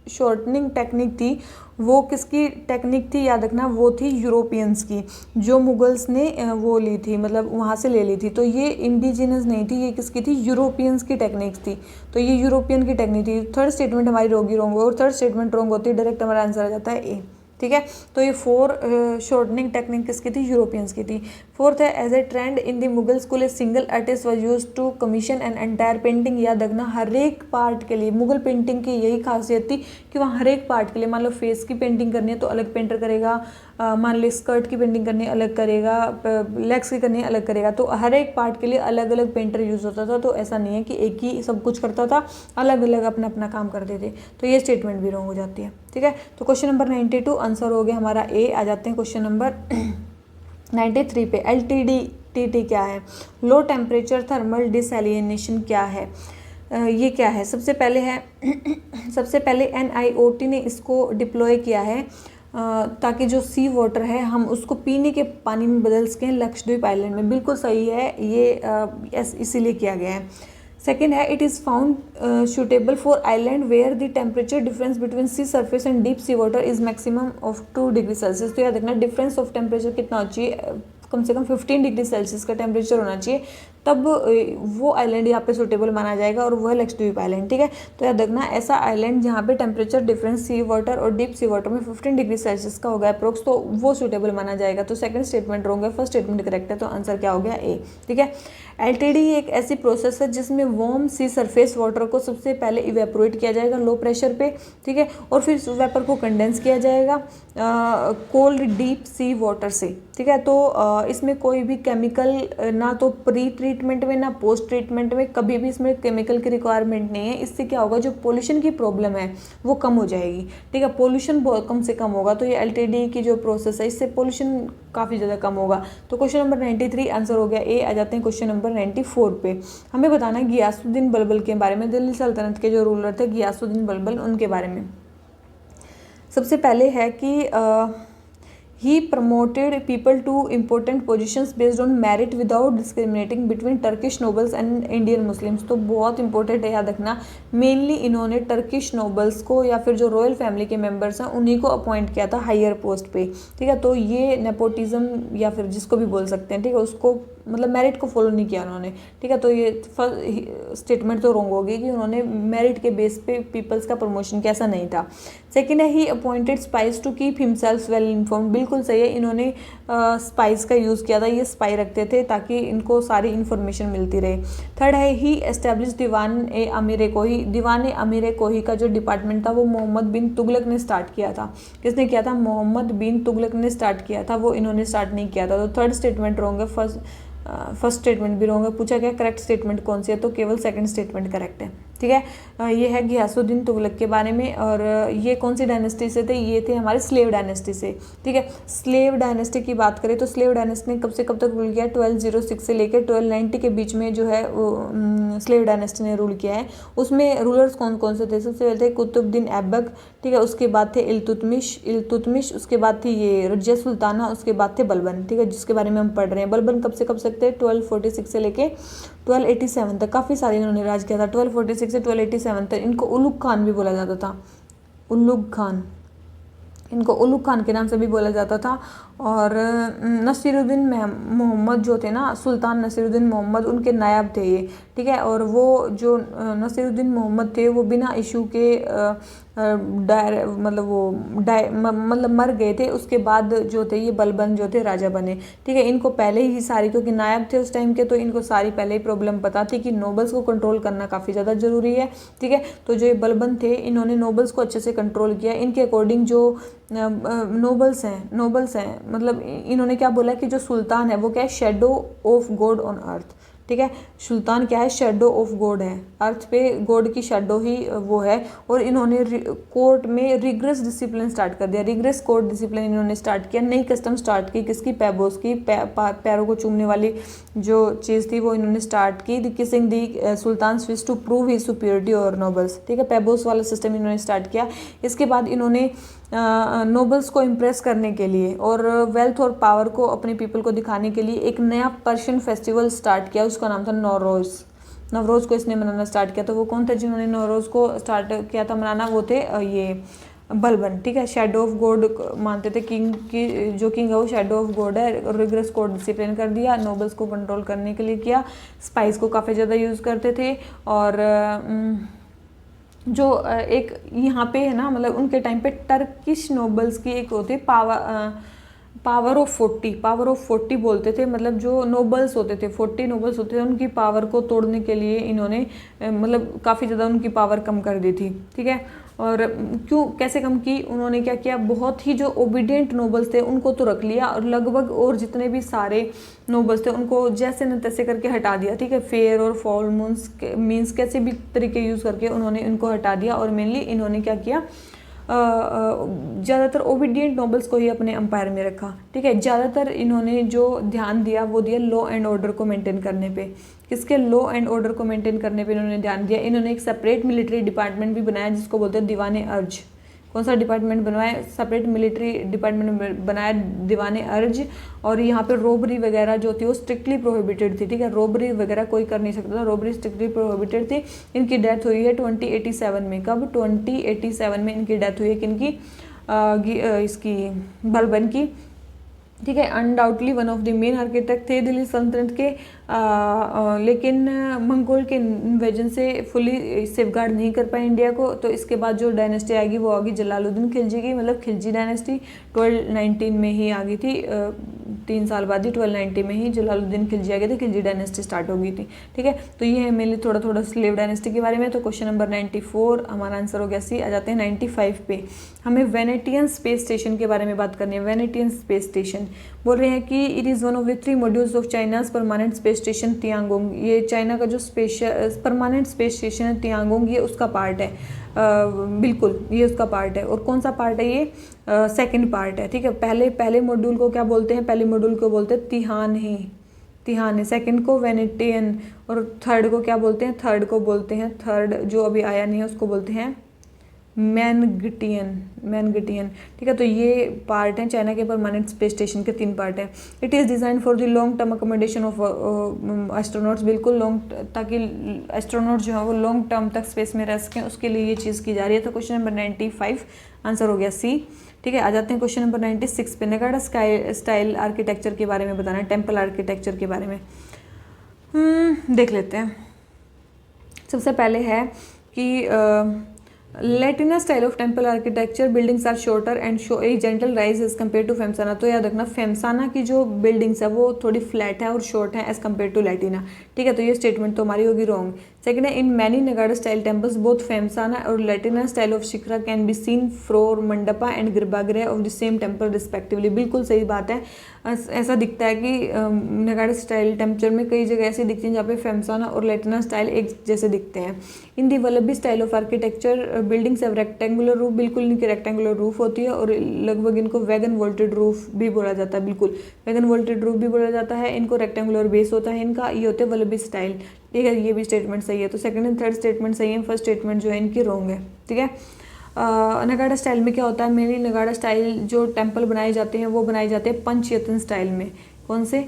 शॉर्टनिंग टेक्निक थी वो किसकी टेक्निक थी? याद रखना, वो थी यूरोपियंस की, जो मुगल्स ने वो ली थी, मतलब वहाँ से ले ली थी। तो ये इंडिजिनस नहीं थी, ये किसकी थी? यूरोपियंस की टेक्निक्स थी। तो ये यूरोपियन की टेक्निक थी। थर्ड स्टेटमेंट हमारी रॉन्ग और थर्ड स्टेटमेंट रॉन्ग होती है। डायरेक्ट हमारा आंसर आ जाता है ए। ठीक है, तो ये 4 शॉर्टनिंग टेक्निक किसकी थी? यूरोपियंस की थी। फोर्थ है, as a trend in the Mughal school a single artist was used to commission an entire painting. याद रखना, हर एक पार्ट के लिए मुगल पेंटिंग की यही खासियत थी कि वहाँ हर एक पार्ट के लिए, मान लो फेस की पेंटिंग करनी है तो अलग पेंटर करेगा, मान लो स्कर्ट की पेंटिंग करनी है अलग करेगा, लेग्स की करनी है अलग करेगा। तो हर एक पार्ट के लिए अलग अलग पेंटर यूज़ होता था। तो ऐसा नहीं है कि एक ही सब कुछ करता था, अलग अलग अपना अपना काम करते थे। तो ये स्टेटमेंट भी रॉन्ग हो जाती है। ठीक है, तो क्वेश्चन नंबर 92 आंसर हो गया हमारा ए। आ जाते हैं क्वेश्चन नंबर 93 पे। LTD क्या है? लो टेम्परेचर थर्मल डिसैलिनेशन क्या है? ये क्या है? सबसे पहले NIOT ने इसको डिप्लॉय किया है ताकि जो सी वाटर है हम उसको पीने के पानी में बदल सकें लक्षद्वीप आइलैंड में। बिल्कुल सही है, ये इसीलिए किया गया है। सेकेंड है, it is found suitable for island where the temperature difference between sea surface and deep sea water is maximum of 2 degree Celsius. तो याद रखना, डिफरेंस ऑफ टेम्परेचर कितना होना चाहिए? कम से कम 15 डिग्री सेल्सियस का टेम्परेचर होना चाहिए, तब वो आइलैंड यहाँ पे सूटेबल माना जाएगा और वह लक्षद्वीप आइलैंड। ठीक है, तो याद रखना, ऐसा आइलैंड जहाँ पे टेम्परेचर डिफरेंस सी वाटर और डीप सी वाटर में 15 डिग्री सेल्सियस का होगा अप्रोक्स, तो वो सूटेबल माना जाएगा। तो सेकंड स्टेटमेंट रॉन्ग है, फर्स्ट स्टेटमेंट करेक्ट है। तो आंसर क्या हो गया? ए। ठीक है, LTD एक ऐसी प्रोसेस है जिसमें वार्म सी सरफेस वाटर को सबसे पहले इवेपोरेट किया जाएगा लो प्रेशर पे। ठीक है, और फिर उस वेपर को कंडेंस किया जाएगा कोल्ड डीप सी वाटर से। ठीक है, तो इसमें कोई भी केमिकल ना तो प्री ट्रीट ट्रीटमेंट में ना पोस्ट ट्रीटमेंट में, कभी भी इसमें केमिकल की रिक्वायरमेंट नहीं है। इससे क्या होगा, जो पोल्यूशन की प्रॉब्लम है वो कम हो जाएगी, ठीक है। पोल्यूशन बहुत कम से कम होगा तो ये LTD की जो प्रोसेस है इससे पोल्यूशन काफ़ी ज़्यादा कम होगा। तो क्वेश्चन नंबर 93 आंसर हो गया ए। आ जाते हैं क्वेश्चन नंबर 94 पे। हमें बताना है गियासुद्दीन बलबल के बारे में, दिल्ली सल्तनत के जो रूलर थे गियासुद्दीन बलबल, उनके बारे में। सबसे पहले है कि he promoted people to important positions based on merit without discriminating between Turkish nobles and Indian Muslims। तो बहुत इंपॉर्टेंट है, याद रखना। मेनली इन्होंने टर्किश नोबल्स को या फिर जो रॉयल फैमिली के मेंबर्स हैं उन्हीं को अपॉइंट किया था हायर पोस्ट पे, ठीक है। तो ये नेपोटिज्म या फिर जिसको भी बोल सकते हैं, ठीक है, उसको मतलब मेरिट को फॉलो नहीं किया उन्होंने, ठीक है। तो ये फर्स्ट स्टेटमेंट तो रॉन्ग होगी कि उन्होंने मेरिट के बेस पे पीपल्स का प्रमोशन किया, ऐसा नहीं था। सेकेंड है he appointed spies to keep himself well informed. बिल्कुल सही है, इन्होंने स्पाइस का यूज़ किया था, ये स्पाई रखते थे ताकि इनको सारी इन्फॉर्मेशन मिलती रहे। थर्ड है ही एस्टेब्लिश दीवान ए अमीर कोही। दीवान ए अमीर कोही का जो डिपार्टमेंट था वो मोहम्मद बिन तुगलक ने स्टार्ट किया था। किसने किया था? मोहम्मद बिन तुगलक ने स्टार्ट किया था, वो इन्होंने स्टार्ट नहीं किया था। तो थर्ड स्टेटमेंट रॉन्ग है, फर्स्ट स्टेटमेंट भी रॉन्ग है। पूछा गया करेक्ट स्टेटमेंट कौन सी है, तो केवल सेकंड स्टेटमेंट करेक्ट है, ठीक है। ये है गियासुद्दीन तुगलक के बारे में। और ये कौन सी डायनेस्टी से थे? ये थे हमारे स्लेव डायनेस्टी से, ठीक है। स्लेव डायनेस्टी की बात करें तो स्लेव डायनेस्टी ने कब से कब तक रूल किया? 1206 से लेकर 1290 के बीच में जो है वो स्लेव डायनेस्टी ने रूल किया है। उसमें रूलर्स कौन कौन से थे? सबसे पहले थे कुतुबुद्दीन ऐबक, ठीक है। उसके बाद थे इल्तुतमिश, उसके बाद थी ये रजिया सुल्ताना, उसके बाद थे बलबन, ठीक है, जिसके बारे में हम पढ़ रहे हैं। बलबन कब से कब सकते हैं? 1246 से लेके 1287 तक, काफ़ी साल इन्होंने राज किया था। 1246 से 1287 तक। इनको उलुग खान भी बोला जाता था, उलुग खान, इनको उलुग खान के नाम से भी बोला जाता था। और नसीरुद्दीन मोहम्मद जो थे ना, सुल्तान नसीरुद्दीन मोहम्मद, उनके नायब थे ये, ठीक है। और वो जो नसीरुद्दीन मोहम्मद थे वो बिना इशू के मतलब मर गए थे। उसके बाद जो थे ये बलबन जो थे राजा बने, ठीक है। इनको पहले ही सारी, क्योंकि नायब थे उस टाइम के, तो इनको सारी पहले ही प्रॉब्लम पता थी कि नोबल्स को कंट्रोल करना काफ़ी ज़्यादा ज़रूरी है, ठीक है। तो जो ये बलबन थे इन्होंने नोबल्स को अच्छे से कंट्रोल किया। इनके अकॉर्डिंग जो नोबल्स हैं मतलब इन्होंने क्या बोला कि जो सुल्तान है वो क्या है? Shadow of God on earth, ठीक है। सुल्तान क्या है? शेडो ऑफ गॉड है, अर्थ पे गॉड की शेडो ही वो है। और इन्होंने कोर्ट में रिग्रेस डिसिप्लिन स्टार्ट कर दिया, रिग्रेस कोर्ट डिसिप्लिन इन्होंने स्टार्ट किया। नई कस्टम स्टार्ट की, किसकी? पैबोस की। पैरों को चूमने वाली जो चीज़ थी वो इन्होंने स्टार्ट की। The kissing the sultan wish to prove he superiority और नोबल्स, ठीक है। पैबोस वाला सिस्टम इन्होंने स्टार्ट किया। इसके बाद इन्होंने नोबल्स को इम्प्रेस करने के लिए और वेल्थ और पावर को अपने पीपल को दिखाने के लिए एक नया पर्शियन फेस्टिवल स्टार्ट किया, उसका नाम था नवरोज़। नवरोज़ को इसने मनाना स्टार्ट किया। तो वो कौन थे जिन्होंने नवरोज़ को स्टार्ट किया था मनाना? वो थे ये बलबन, ठीक है। शेडो ऑफ गॉड मानते थे, किंग की जो किंग है वो शेडो ऑफ गॉड है। रिग्रेस कोड डिसिप्लिन कर दिया, नोबल्स को कंट्रोल करने के लिए किया। स्पाइस को काफ़ी ज़्यादा यूज़ करते थे। और जो एक यहाँ पे है ना, मतलब उनके टाइम पे टर्किश नोबल्स की एक होती पावर ऑफ 40 बोलते थे। मतलब जो नोबल्स होते थे, 40 नोबल्स होते थे, उनकी पावर को तोड़ने के लिए इन्होंने मतलब काफ़ी ज़्यादा उनकी पावर कम कर दी थी, ठीक है। और क्यों, कैसे कम की? उन्होंने क्या किया? बहुत ही जो ओबीडियंट नोबल्स थे उनको तो रख लिया, और लगभग और जितने भी सारे नोबल्स थे उनको जैसे न तैसे करके हटा दिया, ठीक है। फेयर और फॉल मीन्स कैसे भी तरीके यूज़ करके उन्होंने इनको हटा दिया। और मेनली इन्होंने क्या किया? ज़्यादातर ओबीडियंट नोबल्स को ही अपने अंपायर में रखा, ठीक है। ज़्यादातर इन्होंने जो ध्यान दिया वो दिया लॉ एंड ऑर्डर को मेंटेन करने पे। किसके? लॉ एंड ऑर्डर को मेंटेन करने पे इन्होंने ध्यान दिया। इन्होंने एक सेपरेट मिलिट्री डिपार्टमेंट भी बनाया जिसको बोलते हैं दीवाने अर्ज। कौन सा डिपार्टमेंट बनवाया? सेपरेट मिलिट्री डिपार्टमेंट बनाया, दीवाने अर्ज। और यहाँ पे रोबरी वगैरह जो थी वो स्ट्रिक्टली प्रोहिबिटेड थी, ठीक है। रोबरी वगैरह कोई कर नहीं सकता था, रोबरी स्ट्रिक्टली प्रोहिबिटेड थी। इनकी डेथ हुई है 2087 में। कब? 2087 में इनकी डेथ हुई है। किनकी? इसकी बलबन की, ठीक है। Undoubtedly one of the main architect थे दिल्ली सल्तनत के। लेकिन मंगोल के इन्वेजन से फुली सेफगार्ड नहीं कर पाए इंडिया को। तो इसके बाद जो डायनेस्टी आएगी वो आगी जलालुद्दीन खिलजी की, मतलब खिलजी डायनेस्टी 1219 में ही आ गई थी। 3 साल बाद ही 1290 में ही जलालुद्दीन खिलजी आ गए थे, खिलजी डायनेस्टी स्टार्ट हो गई थी। ठीक है, तो ये है मेनली थोड़ा स्लेव डायनेस्टी के बारे में। तो क्वेश्चन नंबर 94 हमारा आंसर हो गया सी। आ जाते हैं 95 पे। हमें वेनेटियन स्पेस स्टेशन के बारे में बात करनी है। वेनेटियन स्पेस स्टेशन बोल रहे हैं कि it is one of the 3 modules of China's permanent space station Tiangong. ये चाइना का जो परमानेंट स्पेस स्टेशन है तियांगोंग, ये उसका पार्ट है। बिल्कुल ये उसका पार्ट है। और कौन सा पार्ट है ये? सेकंड पार्ट है। ठीक है, पहले मॉड्यूल को क्या बोलते हैं? पहले मॉड्यूल को बोलते हैं तिहान है। सेकंड को वेनेटियन, और थर्ड को क्या बोलते हैं? थर्ड जो अभी आया नहीं है उसको बोलते हैं मैनगटियन। ठीक है, तो ये पार्ट है चाइना के परमानेंट स्पेस स्टेशन के 3 पार्ट है। It is design for the long term accommodation of astronauts. बिल्कुल ताकि एस्ट्रोनॉट जो है वो लॉन्ग टर्म तक स्पेस में रह सकें, उसके लिए ये चीज़ की जा रही है। तो क्वेश्चन नंबर 95 आंसर हो गया सी। ठीक है, आ जाते हैं क्वेश्चन नंबर 96 पे। नगाड़ा स्टाइल आर्किटेक्चर के बारे में बताना है, टेम्पल आर्किटेक्चर के बारे में। देख लेते हैं। सबसे पहले है कि Latina style of temple architecture buildings are shorter and show a gentle rise as compare to Phamsana. तो याद रखना, फेमसाना की जो बिल्डिंग्स है वो थोड़ी फ्लैट है और शॉर्ट है एज कम्पेयर टू लेटिना। ठीक है, तो ये स्टेटमेंट तो हमारी होगी रॉन्ग। सेकंड है, in many Nagara style temples both Phamsana और Latina style of shikhara can be seen from mandapa and garbhagriha of the same temple respectively. बिल्कुल सही बात है। ऐसा दिखता है कि नगाड़ा स्टाइल टेम्पल में कई जगह ऐसी दिखती हैं जहाँ पे फेमसाना और लेटिना स्टाइल एक जैसे दिखते हैं। In the Vallabhi style of architecture buildings have rectangular roof. बिल्कुल इनकी रेक्टेंगुलर रूफ होती है और लगभग इनको वैगन वोल्टेड रूफ भी बोला जाता है। बिल्कुल वैगन वोल्टेड रूफ भी बोला जाता है। इनको रेक्टेंगुलर बेस होता है इनका। ये होते हैं वल्लभी स्टाइल। ठीक है, ये भी स्टेटमेंट सही है। तो सेकंड एंड थर्ड स्टेटमेंट सही है, फर्स्ट स्टेटमेंट जो है इनकी रॉन्ग है। ठीक है, नगाड़ा स्टाइल में क्या होता है? मेनली नगाड़ा स्टाइल जो टेम्पल बनाए जाते हैं वो बनाए जाते हैं पंचयतन स्टाइल में। कौन से?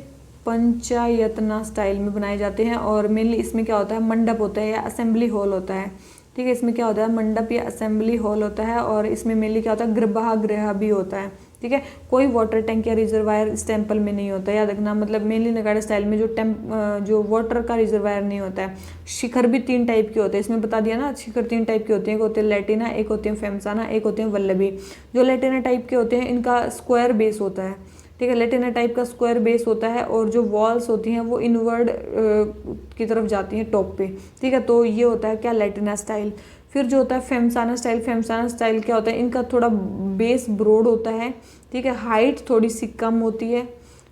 पंचायतना स्टाइल में बनाए जाते हैं। और मेनली इसमें क्या होता है? मंडप होता है या असेंबली हॉल होता है। ठीक है, इसमें क्या होता है? मंडप या असेंबली हॉल होता है। और इसमें मेनली क्या होता है? गर्भागृह भी होता है। ठीक है, कोई वाटर टैंक या रिजर्वायर इस टेम्पल में नहीं होता है, याद रखना। मतलब मेनली नगाड़ा स्टाइल में जो वाटर का रिजर्वायर नहीं होता है। शिखर भी 3 टाइप के होते हैं, इसमें बता दिया ना। शिखर 3 टाइप के होते हैं, एक होते हैं लेटिना, एक होते हैं फेमसाना, एक होते हैं वल्लभी। जो लेटिना टाइप के होते हैं इनका स्क्वायर बेस होता है। ठीक है, लेटिना टाइप का स्क्वायर बेस होता है और जो वॉल्स होती हैं वो इनवर्ड की तरफ जाती हैं टॉप पे। ठीक है, तो ये होता है क्या? लेटिना स्टाइल। फिर जो होता है फेमसाना स्टाइल क्या होता है? इनका थोड़ा बेस ब्रॉड होता है। ठीक है, हाइट थोड़ी सी कम होती है।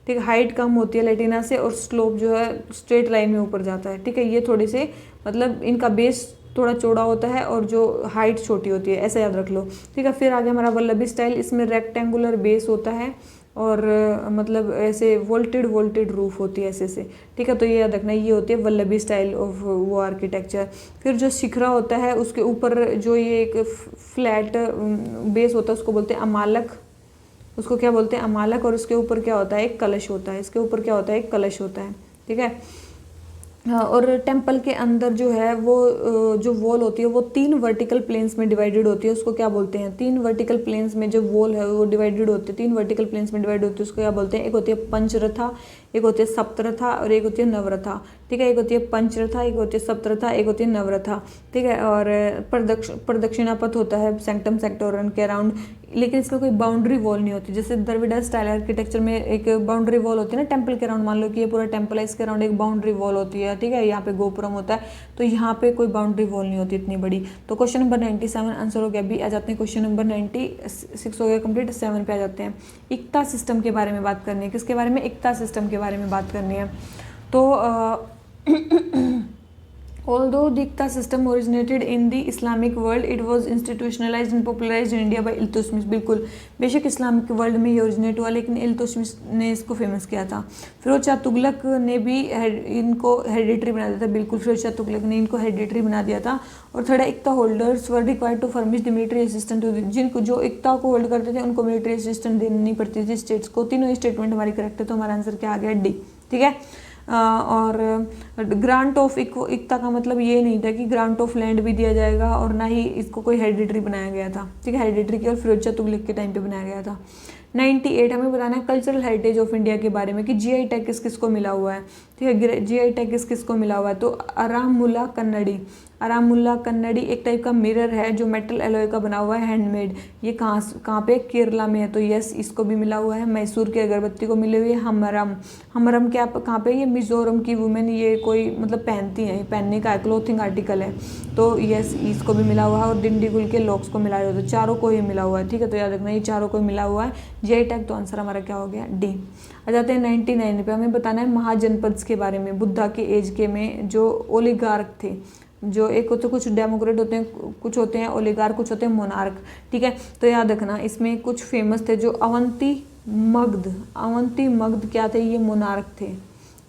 ठीक है, हाइट कम होती है लेटिना से, और स्लोप जो है स्ट्रेट लाइन में ऊपर जाता है। ठीक है, ये थोड़ी से मतलब इनका बेस थोड़ा चौड़ा होता है और जो हाइट छोटी होती है, ऐसा याद रख लो। ठीक है, फिर आगे हमारा वल्लभी स्टाइल। इसमें रेक्टेंगुलर बेस होता है और मतलब ऐसे वोल्टेड रूफ होती है ऐसे से। ठीक है, तो ये याद रखना, ये होती है वल्लभी स्टाइल ऑफ वो आर्किटेक्चर। फिर जो शिखरा होता है उसके ऊपर जो ये एक फ्लैट बेस होता है उसको बोलते हैं अमालक। उसको क्या बोलते हैं? अमालक। और उसके ऊपर क्या होता है? एक कलश होता है। इसके ऊपर क्या होता है? एक कलश होता है। ठीक है, और टेम्पल के अंदर जो है वो जो वॉल होती है वो 3 वर्टिकल प्लेन्स में डिवाइडेड होती है। उसको क्या बोलते हैं? 3 वर्टिकल प्लेन्स में जो वॉल है वो डिवाइडेड होती है, 3 वर्टिकल प्लेन्स में डिवाइड होती है। उसको क्या बोलते हैं? एक होती है पंचरथा, एक होती है सप्तरथा और एक होती है नवरथा। ठीक है, एक होती है पंचरथा, एक होती है सप्तरथा, एक होती है नवरथा। ठीक है, और प्रदक्षिणा पथ होता है सेंक्टम सेक्टोरम के अराउंड, लेकिन इसमें कोई बाउंड्री वॉल नहीं होती। जैसे द्रविड़ स्टाइल आर्किटेक्चर में एक बाउंड्री वॉल होती है ना टेम्पल के अराउंड। मान लो कि ये पूरा टेम्पल है, इसके अराउंड एक बाउंड्री वॉल होती है। ठीक है, यहाँ पे गोपुरम होता है, तो यहाँ पे कोई बाउंड्री वॉल नहीं होती इतनी बड़ी। तो क्वेश्चन नंबर 97 आंसर हो गया बी। आ जाते हैं क्वेश्चन नंबर 96 हो गया कंप्लीट। 7 पे आ जाते हैं। इक्ता सिस्टम के बारे में बात करनी है। किसके बारे में? इक्ता सिस्टम के बारे में बात करनी है। तो Although the Iqta system originated in the Islamic world, it was institutionalized and popularized in India by Iltutmish. बिल्कुल, बेशक इस्लामिक वर्ल्ड में ये ओरिजिनेट हुआ, लेकिन इल्तुतमिश ने इसको फेमस किया था। फिरोज शाह तुगलक ने भी इनको हेरिडिटरी बना दिया था। बिल्कुल, फिरोज शाह तुगलक ने इनको हेरिडिटरी बना दिया था। और third, iqta holders were required to furnish the military assistant to जिनको जो इक्ता को होल्ड करते थे उनको मिलिट्री असिस्टेंट देनी पड़ती थी स्टेट्स को। तीनों स्टेटमेंट हमारी करेक्ट है, तो हमारा आंसर क्या आ गया? डी। ठीक है, और ग्रांट ऑफ इक्ता का मतलब ये नहीं था कि ग्रांट ऑफ लैंड भी दिया जाएगा, और ना ही इसको कोई हेरिडिटरी बनाया गया था। ठीक है, हेरिडिटरी केवल फिरोज शाह तुगलक के टाइम पे बनाया गया था। 98 हमें बताना है कल्चरल हेरिटेज ऑफ इंडिया के बारे में कि जीआई टैग किस किस को मिला हुआ है। ठीक है, जीआई टैग किस किस को मिला हुआ है? तो अरामुला कन्नड़ी, आरामुल्ला कन्नड़ी एक टाइप का मिरर है जो मेटल एलॉय का बना हुआ है, हैंडमेड। ये कहाँ पे, केरला में है, तो यस इसको भी मिला हुआ है। मैसूर की अगरबत्ती को मिली हुई है हमरम। हमरम क्या कहाँ पे, ये मिजोरम की वुमेन ये कोई मतलब पहनती हैं, पहनने का क्लोथिंग आर्टिकल है, तो यस इसको भी मिला हुआ है। और डिंडीगुल के लॉक्स को मिला हुआ है, तो चारों को ही मिला हुआ है, ठीक है। तो याद रखना ये चारों को मिला हुआ है, जीआई टैग। तो आंसर हमारा क्या हो गया, डी। आ जाते हैं 99 पे। हमें बताना है महाजनपद के बारे में। बुद्धा के एज के में जो ओलिगार्क थे, जो एक होते कुछ डेमोक्रेट होते हैं, कुछ होते हैं ओलिगार्क, कुछ होते हैं मोनार्क, ठीक है। तो याद रखना इसमें कुछ फेमस थे, जो अवंती मगध क्या थे, ये मोनार्क थे।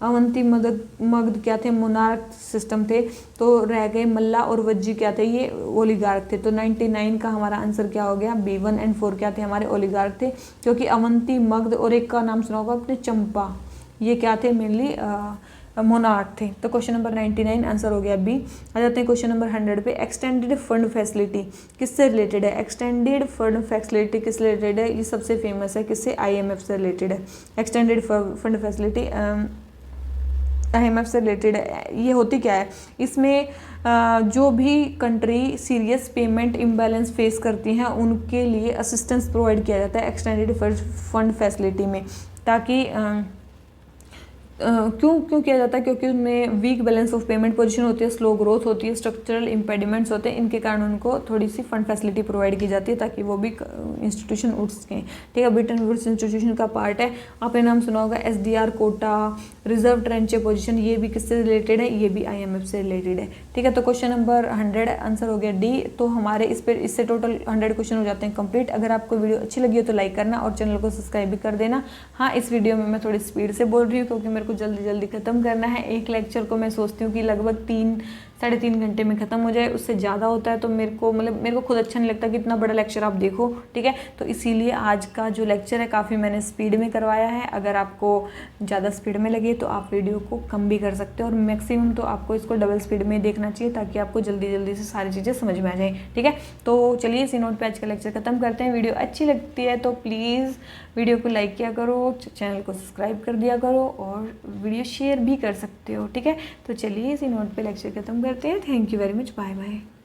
अवंती मगध क्या थे, मोनार्क सिस्टम थे। तो रह गए मल्ला और वज्जी क्या थे, ये ओलिगार्क थे। तो 99 का हमारा आंसर क्या हो गया, B1 और 4 क्या थे, हमारे ओलिगार्क थे। क्योंकि अवंती मगध और एक का नाम सुना होगा आपने, चंपा, ये क्या थे, मेनली मोनार्क थे। तो क्वेश्चन नंबर 99 आंसर हो गया बी। आ जाते हैं क्वेश्चन नंबर 100 पे। एक्सटेंडेड फंड फैसिलिटी किससे रिलेटेड है, एक्सटेंडेड फंड फैसिलिटी किससे रिलेटेड है, ये सबसे फेमस है, किससे, IMF से रिलेटेड है। एक्सटेंडेड फंड फैसिलिटी IMF से रिलेटेड है। ये होती क्या है, इसमें जो भी country serious payment imbalance face करती हैं उनके लिए असिस्टेंस प्रोवाइड किया जाता है एक्सटेंडेड फंड फैसिलिटी में, ताकि क्यों किया जाता है, क्योंकि उनमें weak balance of payment position होती है, स्लो ग्रोथ होती है, स्ट्रक्चरल इम्पेडिमेंट्स होते हैं, इनके कारण उनको थोड़ी सी फंड फैसिलिटी प्रोवाइड की जाती है ताकि वो भी इंस्टीट्यूशन उठ सकें, ठीक है। ब्रिटेन वुड्स इंस्टीट्यूशन का पार्ट है। आपने नाम सुना होगा SDR कोटा, रिजर्व ट्रेंचे पोजिशन, ये भी किससे रिलेटेड है, ये भी IMF से रिलेटेड है, ठीक है। तो क्वेश्चन नंबर 100 आंसर हो गया डी। तो हमारे इससे टोटल 100 क्वेश्चन हो जाते हैं कंप्लीट। अगर आपको वीडियो अच्छी लगी हो तो लाइक करना और चैनल को सब्सक्राइब भी कर देना। हाँ, इस वीडियो में मैं थोड़ी स्पीड से बोल रही हूँ क्योंकि मेरे को जल्दी ख़त्म करना है। एक लेक्चर को मैं सोचती हूँ कि लगभग 3-3.5 घंटे में ख़त्म हो जाए, उससे ज़्यादा होता है तो मेरे को खुद अच्छा नहीं लगता कि इतना बड़ा लेक्चर आप देखो, ठीक है। तो इसीलिए आज का जो लेक्चर है काफ़ी मैंने स्पीड में करवाया है। अगर आपको ज़्यादा स्पीड में लगे तो आप वीडियो को कम भी कर सकते हो, और मैक्सिमम तो आपको इसको डबल स्पीड में देखना चाहिए ताकि आपको जल्दी से सारी चीज़ें समझ में आ जाए, ठीक है। तो चलिए इसी नोट पे आज का लेक्चर ख़त्म करते हैं। वीडियो अच्छी लगती है तो प्लीज़ वीडियो को लाइक किया करो, चैनल को सब्सक्राइब कर दिया करो और वीडियो शेयर भी कर सकते हो, ठीक है। तो चलिए इसी नोट पे लेक्चर खत्म करते हैं। Thank you very much, bye bye.